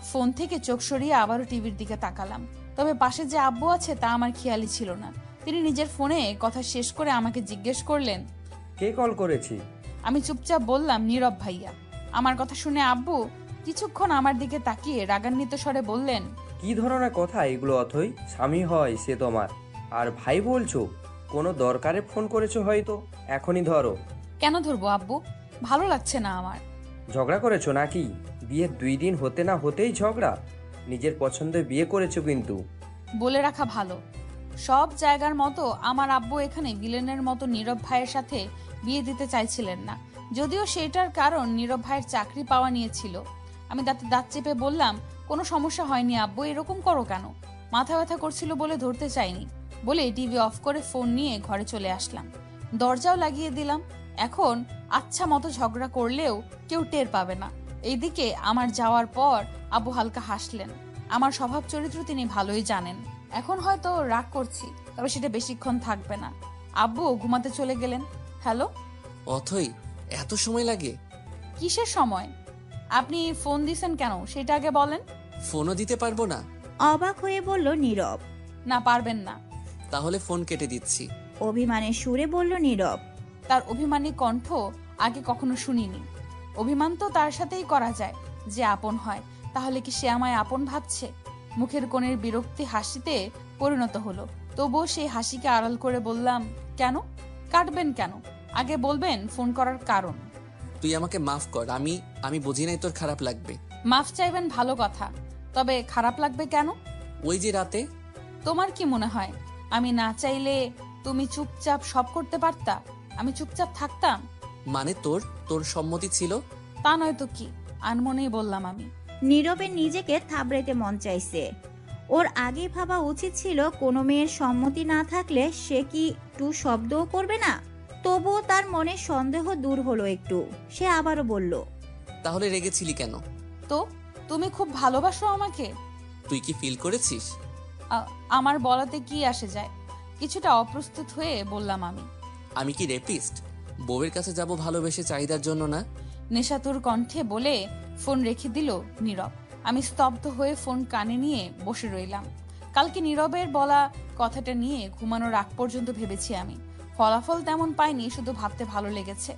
ফোন থেকে চোখ সরিয়ে আবারও টিভির দিকে তাকালাম। তবে পাশে যে আব্বু আছে তা আমার খেয়ালই ছিল না। তিনি নিজের ফোনে কথা শেষ করে আমাকে জিজ্ঞেস করলেন, কে কল করেছি? আমি চুপচাপ বললাম, নীরব ভাইয়া। আমার কথা শুনে আব্বু কিছুক্ষণ আমার দিকে তাকিয়ে রাগান্বিত স্বরে বললেন, কি ধরনের কথা এগুলো অথই? স্বামী হয় সে তোমার, আর ভাই বলছো? কোনো দরকারে ফোন করেছো হয়তো, এখনই ধরো। কেন ধরবো আব্বু? ভালো লাগছে না আমার। ঝগড়া করেছো নাকি? বিয়ের 2 দিন হতে না হতেই ঝগড়া? নিজের পছন্দে বিয়ে করেছো কিন্তু। বলে রাখা ভালো, সব জায়গার মতো আমার আব্বু এখানে ভিলেনের মতো নীরব ভাইয়ের সাথে বিয়ে দিতে চাইছিলেন না। যদিও সেটার কারণ নীরব ভাইয়ের চাকরি পাওয়া নিয়েছিল। আমি দাঁতে দাঁত চেপে বললাম, কোনো সমস্যা হয়নি আব্বু, এরকম করো কেন? মাথা ব্যথা করছিল বলে ধরতে চাইনি বলে টিভি অফ করে ফোন নিয়ে ঘরে চলে আসলাম। দরজাও লাগিয়ে দিলাম। এখন আচ্ছা মতো ঝগড়া করলেও কেউ টের পাবে না। এইদিকে আমার যাওয়ার পর আব্বু হালকা হাসলেন। আমার স্বভাব চরিত্র তিনি ভালোই জানেন। এখন হয়তো রাগ করছি, তবে সেটা বেশিক্ষণ থাকবে না। আব্বু ঘুমাতে চলে গেলেন। হ্যালো। অথই, এত সময় লাগে? কিসের সময়? আপনি ফোন দিছেন কেন সেটা আগে বলেন। ফোনও দিতে পারবো না? অবাক হয়ে বলল নীরব। না, পারবেন না। তাহলে ফোন কেটে দিচ্ছি। অভিমানের সুরে বলল নীরব। তার অভিমানী কণ্ঠ আগে কখনো শুনিনি। অভিমান তো তার সাথেই করা যায় যে আপন হয়। তাহলে কি সে আমায় আপন ভাবছে? মুখের কোণের বিরক্তি হাসিতে পরিণত হলো। তবুও সেই হাসিকে আড়াল করে বললাম, কেন কাটবেন? কেন আগে বলবেন ফোন করার কারণ। তুই আমাকে মাফ কর। আমি বুঝি নাই তোর খারাপ লাগবে। মাফ চাইবেন ভালো কথা, তবে খারাপ লাগবে কেন? ওই যে রাতে। তোমার কি মনে হয় আমি না চাইলে তুমি চুপচাপ সব করতে পারতা? আমি চুপচাপ থাকতাম? মানে তোর সম্মতি ছিল? তা নয় তো কি, আনমনেই বললাম আমি। নীরবের নিজেকে থাবড়াইতে মন চাইছে। ওর আগে ভাবা উচিত ছিল কোনো মেয়ের সম্মতি না থাকলে সে কি টু শব্দও করবে না। তবুও তার মনে সন্দেহ দূর হলো একটু। সে আবারও বলল, তাহলে রেগেছিলি কেন? তো তুমি খুব ভালোবাসো আমাকে। তুই কি ফিল করেছিস? আমার বলাতে কি আসে যায়? কিছুটা অপ্রস্তুত হয়ে বললাম আমি। আমি কি রেপিস্ট? বউয়ের কাছে যাব ভালোবেসে চাহিদার জন্য না? নেশাতুর কণ্ঠে বলে ফোন রেখে দিল নীরব। আমি স্তব্ধ হয়ে ফোন কানে নিয়ে বসে রইলাম। কালকে নীরবের বলা কথাটা নিয়ে ঘুমানোর আগ পর্যন্ত ভেবেছি আমি। ফলাফল তেমন পাইনি, শুধু ভাবতে ভালো লেগেছে।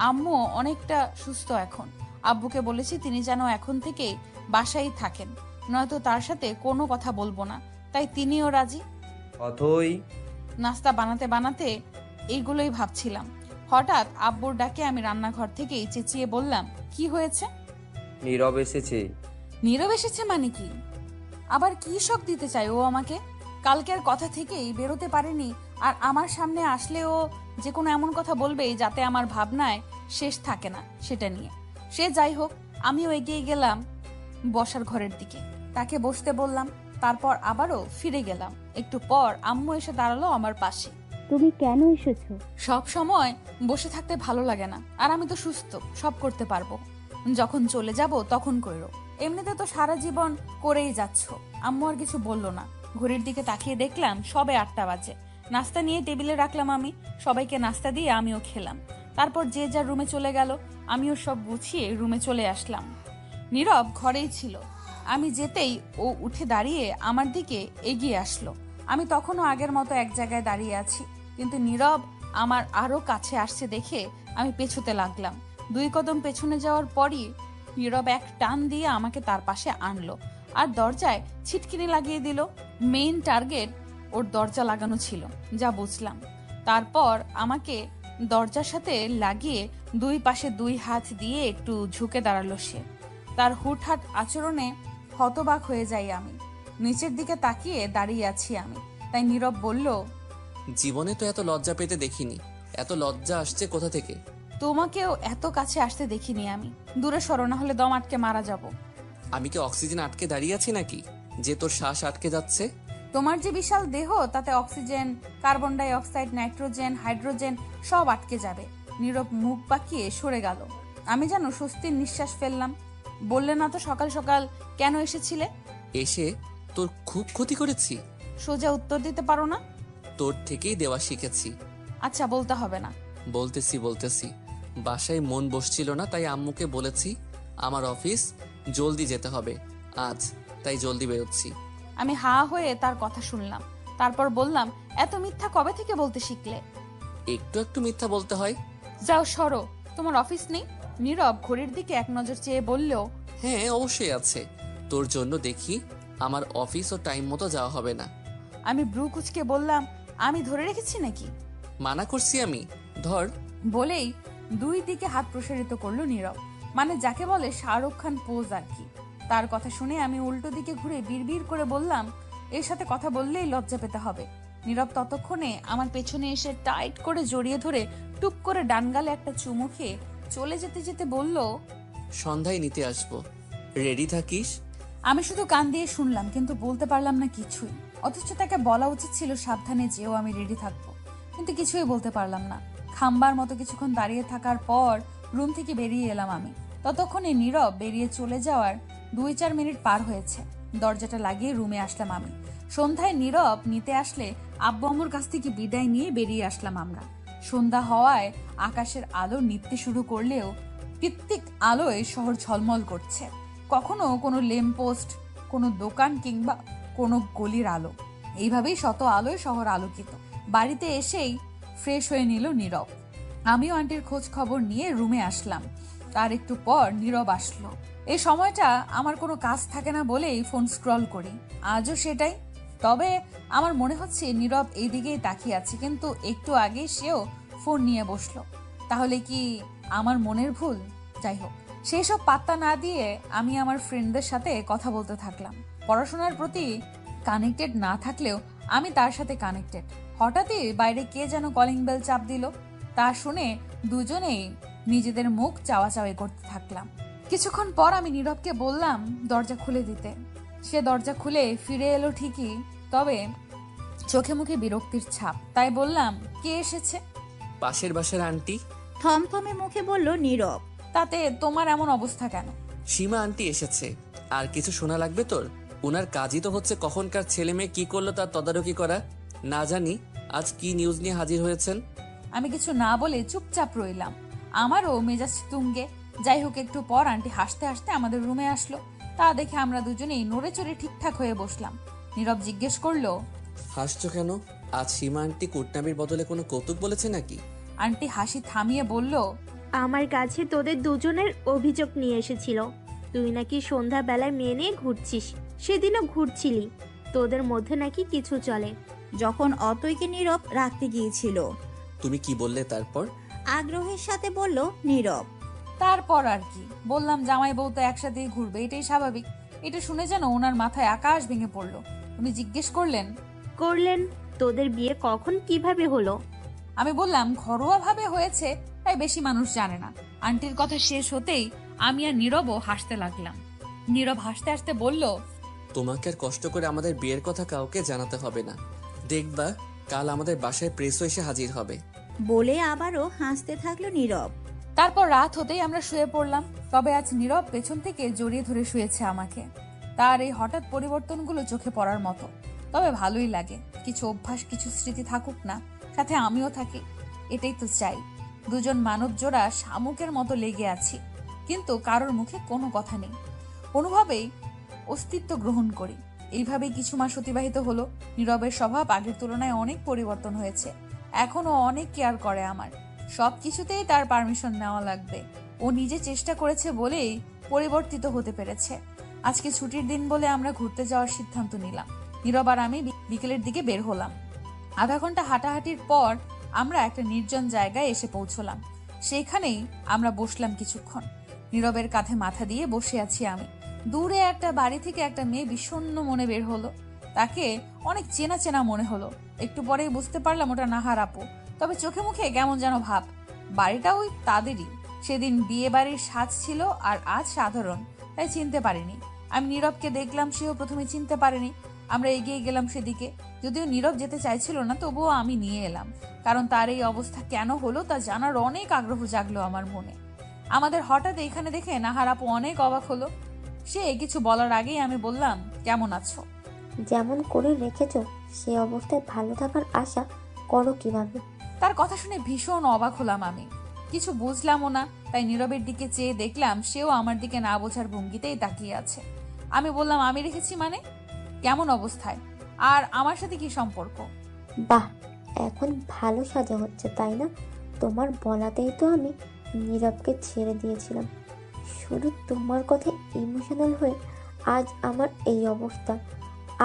আম্মু অনেকটা সুস্থ এখন। আব্বুকে বলেছি তিনি যেন এখন থেকে বাসায় থাকেন, নয়তো তার সাথে কোনো কথা বলবো না। তাই তিনিও রাজি। অথই। নাস্তা বানাতে বানাতে এইগুলোই ভাবছিলাম। হঠাৎ আব্বুর ডাকে আমি রান্নাঘর থেকেই চেঁচিয়ে বললাম, কি হয়েছে? নীরব এসেছে। নীরব এসেছে মানে কি? আবার কি শখ দিতে চায় ও আমাকে? কালকের কথা থেকেই বেরোতে পারেনি, আর আমার সামনে আসলেও যে কোনো এমন কথা বলবেই যাতে আমার ভাবনায় শেষ থাকে না সেটা নিয়ে। সে যাই হোক, আমিও এগিয়ে গেলাম বসার ঘরের দিকে। তাকে বসতে বললাম, তারপর আবারও ফিরে গেলাম। একটু পর আম্মু এসে দাঁড়ালো আমার পাশে। তুমি কেন এসেছো? সব সময় বসে থাকতে ভালো লাগে না, আর আমি তো সুস্থ, সব করতে পারবো। যখন চলে যাব তখন করো। এমনিতে তো সারা জীবন করেই যাচ্ছ। আম্মু আর কিছু বললো না। ঘড়ির দিকে তাকিয়ে দেখলাম সবে 8টা বাজে। নাস্তা নিয়ে টেবিলে রাখলাম আমি। সবাইকে নাস্তা দিয়ে আমিও খেলাম। তারপর যে যার রুমে চলে গেল। আমিও সব গুছিয়ে রুমে চলে আসলাম। নীরব ঘরেই ছিল। আমি যেতেই ও উঠে দাঁড়িয়ে আমার দিকে এগিয়ে আসলো। আমি তখনও আগের মতো এক জায়গায় দাঁড়িয়ে আছি, কিন্তু নীরব আমার আরো কাছে আসছে দেখে আমি পেছোতে লাগলাম। 2 কদম পেছনে যাওয়ার পরই নীরব এক টান দিয়ে আমাকে তার পাশে আনলো আর দরজায় ছিটকিনি লাগিয়ে দিল। মেইন টার্গেট ওর দরজা লাগানো ছিল, যা বুঝলাম। তারপর আমাকে দরজার সাথে লাগিয়ে 2 পাশে 2 হাত দিয়ে একটু ঝুঁকে দাঁড়ালো সে। তার হুটহাট আচরণে হতবাক হয়ে যাই আমি। নিচের দিকে তাকিয়ে দাঁড়িয়ে আছি আমি। তাই নীরব বলল, জীবনে তো এত লজ্জা পেতে দেখিনি। এত লজ্জা আসছে কোথা থেকে? তোমাকেও এত কাছে আসতে দেখিনি আমি। দূরে সরো, না হলে দম আটকে মারা যাব। আমি কি অক্সিজেন আটকে দাঁড়িয়ে আছি নাকি যে তোর শ্বাস আটকে যাচ্ছে? তোমার যে বিশাল দেহ, তাতে oxygen, carbon die oxide, nitrogen, hydrogen সব আটকে যাবে। নীরব মুখ বাঁকিয়ে সরে গেল। আমি যেন স্বস্তির নিঃশ্বাস ফেললাম। বললে না তো সকাল সকাল কেন এসেছিলে? এসে তোর খুব ক্ষতি করেছি? সোজা উত্তর দিতে পারো না? তোর থেকেই দেওয়া শিখেছি। আচ্ছা, বলতে হবে না। বলতেছি। বাসায় মন বসছিল না, তাই আম্মুকে বলেছি আমার অফিস জলদি যেতে হবে আজ, তাই জলদি বেরোচ্ছি। আমি হা হয়ে তার কথা শুনলাম। তারপর বললাম, এত মিথ্যা কবে থেকে বলতে শিখলে? একটু একটু মিথ্যা বলতে হয়। যাও সরো, তোমার অফিস নেই? নীরব ঘড়ির দিকে এক নজর চেয়ে বলল, হ্যাঁ অবশ্যই আছে। তোর জন্য দেখি আমার অফিস ও টাইম মতো যাওয়া হবে না। আমি ব্রু কুচকে বললাম, আমি ধরে রেখেছি নাকি? মানা করছি আমি, ধর। বলেই 2 দিকে হাত প্রসারিত করলো নীরব। মানে যাকে বলে শাহরুখ খান পোজ আর কি। তার কথা শুনে আমি উল্টো দিকে ঘুরে বিড়বিড় করে বললাম, এর সাথে কথা বললেই লজ্জা পেতে হবে। নীরব ততক্ষণে আমার পেছনে এসে টাইট করে জড়িয়ে ধরে টুক করে ডান গালে একটা চুমু খেয়ে চলে যেতে যেতে বলল, সন্ধ্যায় নিতে আসবো, রেডি থাকিস। আমি শুধু কান দিয়ে শুনলাম, কিন্তু বলতে পারলাম না কিছুই। অথচ তাকে বলা উচিত ছিল সাবধানে যেও, আমি রেডি থাকবো, কিন্তু কিছুই বলতে পারলাম না। খাম্বার মতো কিছুক্ষণ দাঁড়িয়ে থাকার পর রুম থেকে বেরিয়ে এলাম আমি। ততক্ষণে নীরব বেরিয়ে চলে যাওয়ার 2-4 মিনিট পার হয়েছে। দরজাটা লাগিয়ে রুমে আসলাম আমি। সন্ধ্যায় নীরব নিতে আসলে আব্বু আম্মুর কাছ থেকে বিদায় নিয়ে বেরিয়ে আসলাম আমরা। সন্ধ্যা হওয়ায় আকাশের আলো নিভতে শুরু করলেও কৃত্রিক আলোয় শহর ঝলমল করছে। কখনো কোনো ল্যাম্পপোস্ট, কোনো দোকান কিংবা কোনো গলির আলো, এইভাবেই শত আলোয় শহর আলোকিত। বাড়িতে এসেই ফ্রেশ হয়ে নিল নীরব। আমিও আন্টির খোঁজ খবর নিয়ে রুমে আসলাম। তার একটু পর নীরব আসলো। এই সময়টা আমার কোনো কাজ থাকে না বলেই ফোন স্ক্রল করি, আজও সেটাই। তবে আমার মনে হচ্ছে নীরব এই দিকেই তাকিয়ে আছে, কিন্তু একটু আগে সেও ফোন নিয়ে বসলো। তাহলে কি আমার মনের ভুল? যাই হোক, সেই সব পাত্তা না দিয়ে আমি আমার ফ্রেন্ডদের সাথে কথা বলতে থাকলাম। পড়াশোনার প্রতি কানেক্টেড না থাকলেও আমি তার সাথে কানেক্টেড। হঠাৎই বাইরে কে যেন কলিং বেল চাপ দিল। তা শুনে দুজনেই নিজেদের মুখ চাওয়াচাওয়ি করতে থাকলাম। কিছুক্ষণ পর আমি নীরবকে বললাম দরজা খুলে দিতে। সে দরজা খুলে ফিরে এলো ঠিকই, তবে চোখে মুখে বিরক্তির ছাপ। তাই বললাম, কে এসেছে? পাশের বাসার আন্টি। থমথমে মুখে বলল নীরব। তাতে তোমার এমন অবস্থা কেন? সীমা আন্টি এসেছে। আর কিছু শোনা লাগবে তোর? ওনার কাজই তো হচ্ছে কখনকার ছেলে মেয়ে কি করলো তার তদারকি করা। না জানি আজ কি নিউজ নিয়ে হাজির হয়েছেন। আমি কিছু না বলে চুপচাপ রইলাম। আমারও মেজাজ তুঙ্গে। যাই হোক, একটু পর আন্টি হাসতে হাসতে আমাদের রুমে আসলো। তা দেখে আমরা দুজনেই নড়ে চড়ে ঠিকঠাক হয়ে বসলাম। নীরব জিজ্ঞেস করলো, হাসছো কেন? আজ সীমা আন্টি কুটনামির বদলে কোনো কৌতুক বলেছে নাকি? আন্টি হাসি থামিয়ে বলল, আমার কাছে তোদের দুজনের অভিযোগ নিয়ে এসেছিল। তুই নাকি সন্ধ্যাবেলায় মেয়ে নিয়ে ঘুরছিস, সেদিনও ঘুরছিলি, তোদের মধ্যে নাকি কিছু চলে। যখন অতইকে নীরব রাখতে গিয়েছিল। তুমি কি বললে তারপর? আগ্রহের সাথে বলল নীরব। তারপর আর কি বললাম, জামাই বউ তো একসাথেই ঘুরবে, এটাই স্বাভাবিক। এটা শুনে যেন ওনার মাথায় আকাশ ভেঙে পড়লো। উনি জিজ্ঞেস করলেন, তোদের বিয়ে কখন কিভাবে হলো? আমি বললাম, ঘরোয়া ভাবে হয়েছে, তাই বেশি মানুষ জানে না। আন্টির কথা শেষ হতেই আমি আর নীরবও হাসতে লাগলাম। নীরব হাসতে হাসতে বলল, তোমাকে আর কষ্ট করে আমাদের বিয়ের কথা কাউকে জানাতে হবে না। দেখবা কাল আমাদের বাসায় প্রেসও এসে হাজির হবে। বলে আবারও হাসতে থাকলো নীরব। তারপর রাত হতেই আমরা শুয়ে পড়লাম। তবে আজ নীরব পেছন থেকে জড়িয়ে ধরে শুয়েছে আমাকে। তার এই হঠাৎ পরিবর্তনগুলো চোখে পড়ার মতো। তবে ভালোই লাগে। কিছু অভ্যাস, কিছু স্মৃতি থাকুক না, সাথে আমিও থাকি, এটাই তো চাই। দুজন মানব জোড়া শামুকের মতো লেগে আছি, কিন্তু কারোর মুখে কোনো কথা নেই। কোনোভাবেই অস্তিত্ব গ্রহণ করি। এইভাবেই কিছু মাস অতিবাহিত হলো। নীরবের স্বভাব আগের তুলনায় অনেক পরিবর্তন হয়েছে। এখনো অনেক কেয়ার করে আমার। সবকিছুতেই তার পারমিশন নেওয়া লাগবে। ও নিজে চেষ্টা করেছে বলেই পরিবর্তিত হতে পেরেছে। আজকে ছুটির দিন বলে আমরা ঘুরতে যাওয়ার সিদ্ধান্ত নিলাম। নীরব আর আমি বিকেলের দিকে বের হলাম। আধা ঘন্টা হাঁটাহাঁটির পর আমরা একটা নির্জন জায়গায় এসে পৌঁছলাম। সেখানেই আমরা বসলাম কিছুক্ষণ। নীরবের কাঁধে মাথা দিয়ে বসে আছি আমি। দূরে একটা বাড়ি থেকে একটা মেয়ে বিষণ্ণ মনে বের হলো। তাকে অনেক চেনা চেনা মনে হলো। একটু পরেই বুঝতে পারলাম ওটা নাহার আপু। তবে চোখে মুখে কেমন যেন ভাব। বাড়িটা ওই তাদেরই। সেদিন বিয়ে বাড়ির সাজ ছিল আর আজ সাধারণ, তাই চিনতে পারিনি। আমি নীরবকে দেখলাম, সেও প্রথমে চিনতে পারেনি। আমরা এগিয়ে গেলাম সেদিকে। যদিও নীরব যেতে চাইছিল না, তবুও আমি নিয়ে এলাম, কারণ তার এই অবস্থা কেন হলো তা জানার অনেক আগ্রহ জাগলো আমার মনে। আমাদের হঠাৎ এখানে দেখে নাহার আপু অনেক অবাক হলো। সে কিছু বলার আগেই আমি বললাম, কেমন আছো? যেমন করে রেখেছো সে অবস্থায় ভালো থাকার আশা করো কিভাবে? তার কথা শুনে ভীষণ অবাক হলাম আমি। কিছু বুঝলামও না, তাই নীরবের দিকে চেয়ে দেখলাম সেও আমার দিকে না বোঝার ভঙ্গিতেই তাকিয়ে আছে। আমি বললাম, আমি রেখেছি মানে? কেমন অবস্থায়? আর আমার সাথে কি সম্পর্ক? বাহ, এখন ভালো সাজা হচ্ছে তাই না? তোমার বলাতেই তো আমি নীরবকে ছেড়ে দিয়েছিলাম। শুধু তোমার কথা ইমোশনাল হয়ে আজ আমার এই অবস্থা।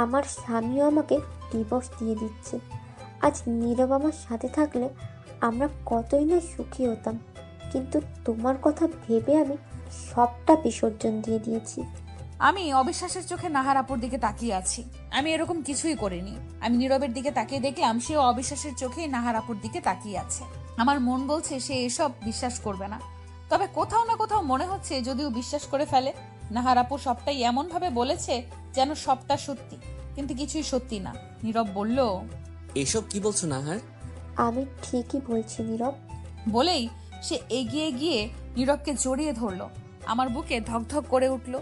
আমার স্বামীও আমাকে ডিভোর্স দিয়ে দিচ্ছে। আজ নীরব আমার সাথে থাকলে আমরা কতই না সুখী হতাম, কিন্তু তোমার কথা ভেবে আমি সবটা বিসর্জন দিয়ে দিয়েছি। আমি অবিশ্বাসের চোখে নাহার আপুর দিকে তাকিয়ে আছি। আমি এরকম কিছুই করিনি। আমি নীরবের দিকে তাকিয়ে দেখলাম সেও অবিশ্বাসের চোখেই নাহার আপুর দিকে তাকিয়ে আছে। আমার মন বলছে সে এসব বিশ্বাস করবে না। তবে কোথাও না কোথাও মনে হচ্ছে যদিও বিশ্বাস করে ফেলে। নাহার আপু সবটাই এমন ভাবে বলেছে যেন সবটা সত্যি, কিন্তু কিছুই সত্যি না। নীরব বলল, এসব কি বলছো নাহার? আমি ঠিকই বলছি নীরব। বলেই সে এগিয়ে গিয়ে নীরবকে জড়িয়ে ধরলো। আমার বুকে ধকধক করে উঠল।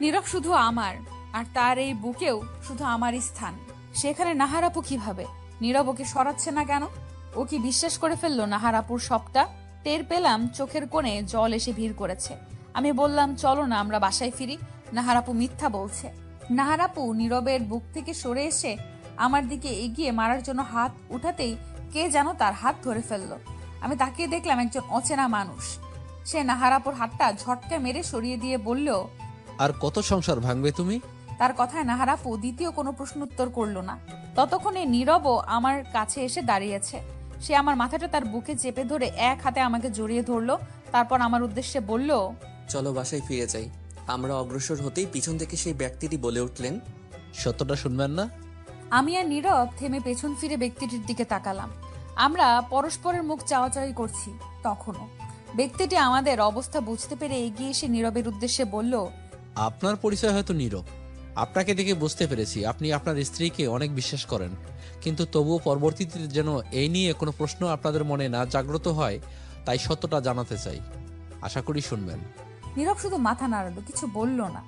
নীরব শুধু আমার, আর তার এই বুকেও শুধু আমারই স্থান। সেখানে নাহার আপু কিভাবে? নীরব ওকে সরাচ্ছে না কেন? ও কি বিশ্বাস করে ফেললো নাহার আপুর সবটা? টের পেলাম চোখের কোণে জল এসে ভিড় করেছে। আমি বললাম, চলো না আমরা বাসায় ফিরি। নাহার আপু মিথ্যা বলছে। নাহার আপু নীরবের বুক থেকে সরে এসে আমার দিকে এগিয়ে মারার জন্য হাত উঠাতেই কে যেন তার হাত ধরে ফেললো। আমি তাকিয়ে দেখলাম একজন অচেনা মানুষ। সে নাহার আপুর হাতটা ঝটকা মেরে সরিয়ে দিয়ে বলল, আর কত সংসার ভাঙবে তুমি? তার কথায় নাহার আপু দ্বিতীয় কোনো প্রশ্ন উত্তর করলো না। ততক্ষণে নীরবও আমার কাছে এসে দাঁড়িয়েছে। সে আমার মাথাটা তার বুকে চেপে ধরে এক হাতে আমাকে জড়িয়ে ধরলো। তারপর আমার উদ্দেশ্যে বলল, চলো বাসায় ফিরে যাই। আমরা অগ্রসর হতেই পিছন থেকে সেই ব্যক্তিটি বলে উঠলেন, সত্যটা শুনবেন না? আমি আর নীরব থেমে পেছন ফিরে ব্যক্তিটির দিকে তাকালাম। আমরা পরস্পরের মুখ চাওয়াচাওয়ি করছি। তখনও ব্যক্তিটি আমাদের অবস্থা বুঝতে পেরে এগিয়ে এসে নীরবের উদ্দেশ্যে বলল, আপনার পরিচয় হয়তো নীরব। আপনাকে দেখে বুঝতে পেরেছি আপনি আপনার স্ত্রীকে অনেক বিশ্বাস করেন, কিন্তু তবুও পরবর্তীতে যেন এই নিয়ে কোনো প্রশ্ন আপনাদের মনে না জাগ্রত হয়, তাই সত্যটা জানাতে চাই। আশা করি শুনবেন। নীরব শুধু মাথা নাড়ালো, কিছু বলল না।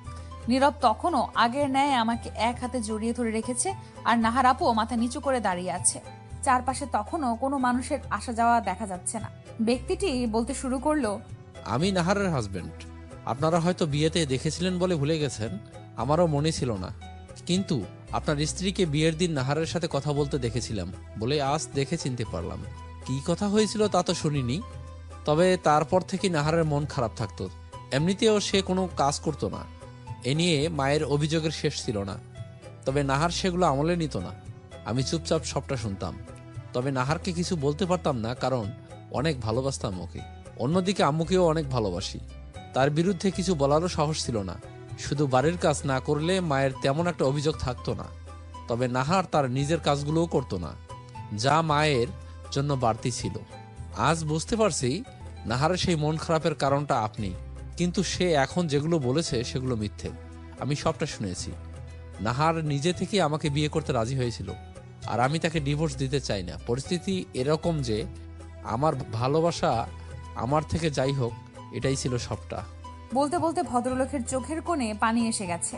নীরব তখনও আগের ন্যায় আমাকে এক হাতে জড়িয়ে ধরে রেখেছে, আর নাহার আপুও মাথা নিচু করে দাঁড়িয়ে আছে। চারপাশে তখনও কোনো মানুষের আসা যাওয়া দেখা যাচ্ছে না। ব্যক্তিটি বলতে শুরু করলো, আমি নাহারের হাজবেন্ড। আপনারা হয়তো বিয়েতে দেখেছিলেন বলে ভুলে গেছেন, আমারও মনে ছিল না। কিন্তু আপনার স্ত্রীকে বিয়ের দিন নাহারের সাথে কথা বলতে দেখেছিলাম বলে আজ দেখে চিনতে পারলাম। কি কথা হয়েছিল তা তো শুনিনি, তবে তারপর থেকে নাহারের মন খারাপ থাকতো। এমনিতেও সে কোনো কাজ করতো না। এ নিয়ে মায়ের অভিযোগের শেষ ছিল না, তবে নাহার সেগুলো আমলে নিত না। আমি চুপচাপ সবটা শুনতাম, তবে নাহারকে কিছু বলতে পারতাম না, কারণ অনেক ভালোবাসতাম ওকে। অন্যদিকে আম্মুকেও অনেক ভালোবাসি। তার বিরুদ্ধে কিছু বলারও সাহস ছিল না। শুধু বাড়ির কাজ না করলে মায়ের তেমন একটা অভিযোগ থাকতো না, তবে নাহার তার নিজের কাজগুলোও করতো না, যা মায়ের জন্য বাড়তি ছিল। আজ বুঝতে পারছি নাহারের সেই মন খারাপের কারণটা আপনি। কিন্তু সে এখন যেগুলো বলেছে সেগুলো মিথ্যে। আমি সবটা শুনেছি। নাহার নিজে থেকে আমাকে বিয়ে করতে রাজি হয়েছিল, আর আমি তাকে ডিভোর্স দিতে চাই না। পরিস্থিতি এরকম যে আমার ভালোবাসা আমার থেকে যাই হোক, এটাই ছিল সবটা। বলতে বলতে ভদ্রলোকের চোখের কোণে পানি এসে গেছে।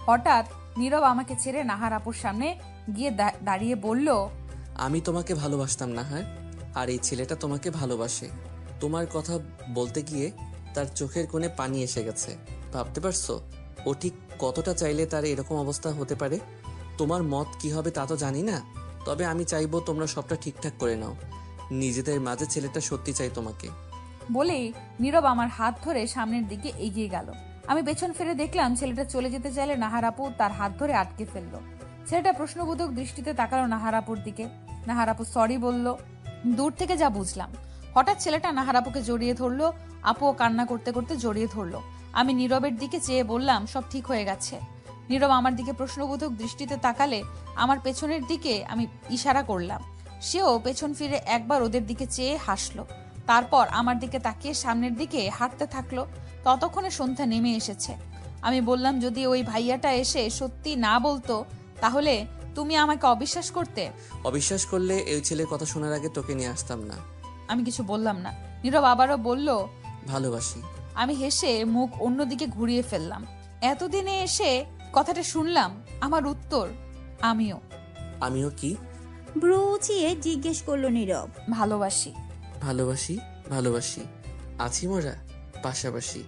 হঠাৎ নীরব আমাকে ছেড়ে নাহার আপুর সামনে গিয়ে দাঁড়িয়ে বলল, আমি তোমাকে ভালোবাসতাম নাহার, আর এই ছেলেটা তোমাকে ভালোবাসে। তোমার কথা বলতে গিয়ে তার চোখের কোণে পানি এসে গেছে। ভাবতে পারছো ও ঠিক কতটা চাইলে তার এরকম অবস্থা হতে পারে? তোমার মত কি হবে তা তো জানি না, তবে আমি চাইবো তোমরা সবটা ঠিকঠাক করে নাও। নিজেদের মাঝে ছেলেটা সত্যি চাই তোমাকে। বলেই নীরব আমার হাত ধরে সামনের দিকে এগিয়ে গেল। আমি পেছন ফিরে দেখলাম ছেলেটা চলে যেতে চাইলে নাহার আপু তার হাত ধরে আটকে ফেললো। ছেলেটা প্রশ্নবোধক দৃষ্টিতে তাকালো নাহার আপুর দিকে। নাহার আপু সরি বলল। দূর থেকে যা বুঝলাম। হঠাৎ ছেলেটা নাহার আপুকে জড়িয়ে ধরলো। আপুও কান্না করতে করতে জড়িয়ে ধরলো। আমি নীরবের দিকে চেয়ে বললাম, সব ঠিক হয়ে গেছে। নীরব আমার দিকে প্রশ্নবোধক দৃষ্টিতে তাকালে আমার পেছনের দিকে আমি ইশারা করলাম। সেও পেছন ফিরে একবার ওদের দিকে চেয়ে হাসলো। তারপর আমার দিকে তাকিয়ে সামনের দিকে হাঁটতে থাকলো। ততক্ষণে সন্ধ্যা নেমে এসেছে। আমি বললাম, যদি ওই ভাইয়াটা এসে সত্যি না বলতো তাহলে তুমি আমাকে অবিশ্বাস করতে। অবিশ্বাস করলে এই ছেলের কথা শোনার আগে তোকে নিয়ে আসতাম না। আমি কিছু বললাম না। নীরব আবারও বলল, ভালোবাসি। আমি হেসে মুখ অন্যদিকে ঘুরিয়ে ফেললাম। এতদিনে এসে কথাটা শুনলাম। আমার উত্তর, আমিও। আমিও কি? ব্রু উঁচিয়ে জিজ্ঞেস করলো নীরব। ভালোবাসি। ভালোবাসি, ভালোবাসি। আছি মোরা পাশাপাশি।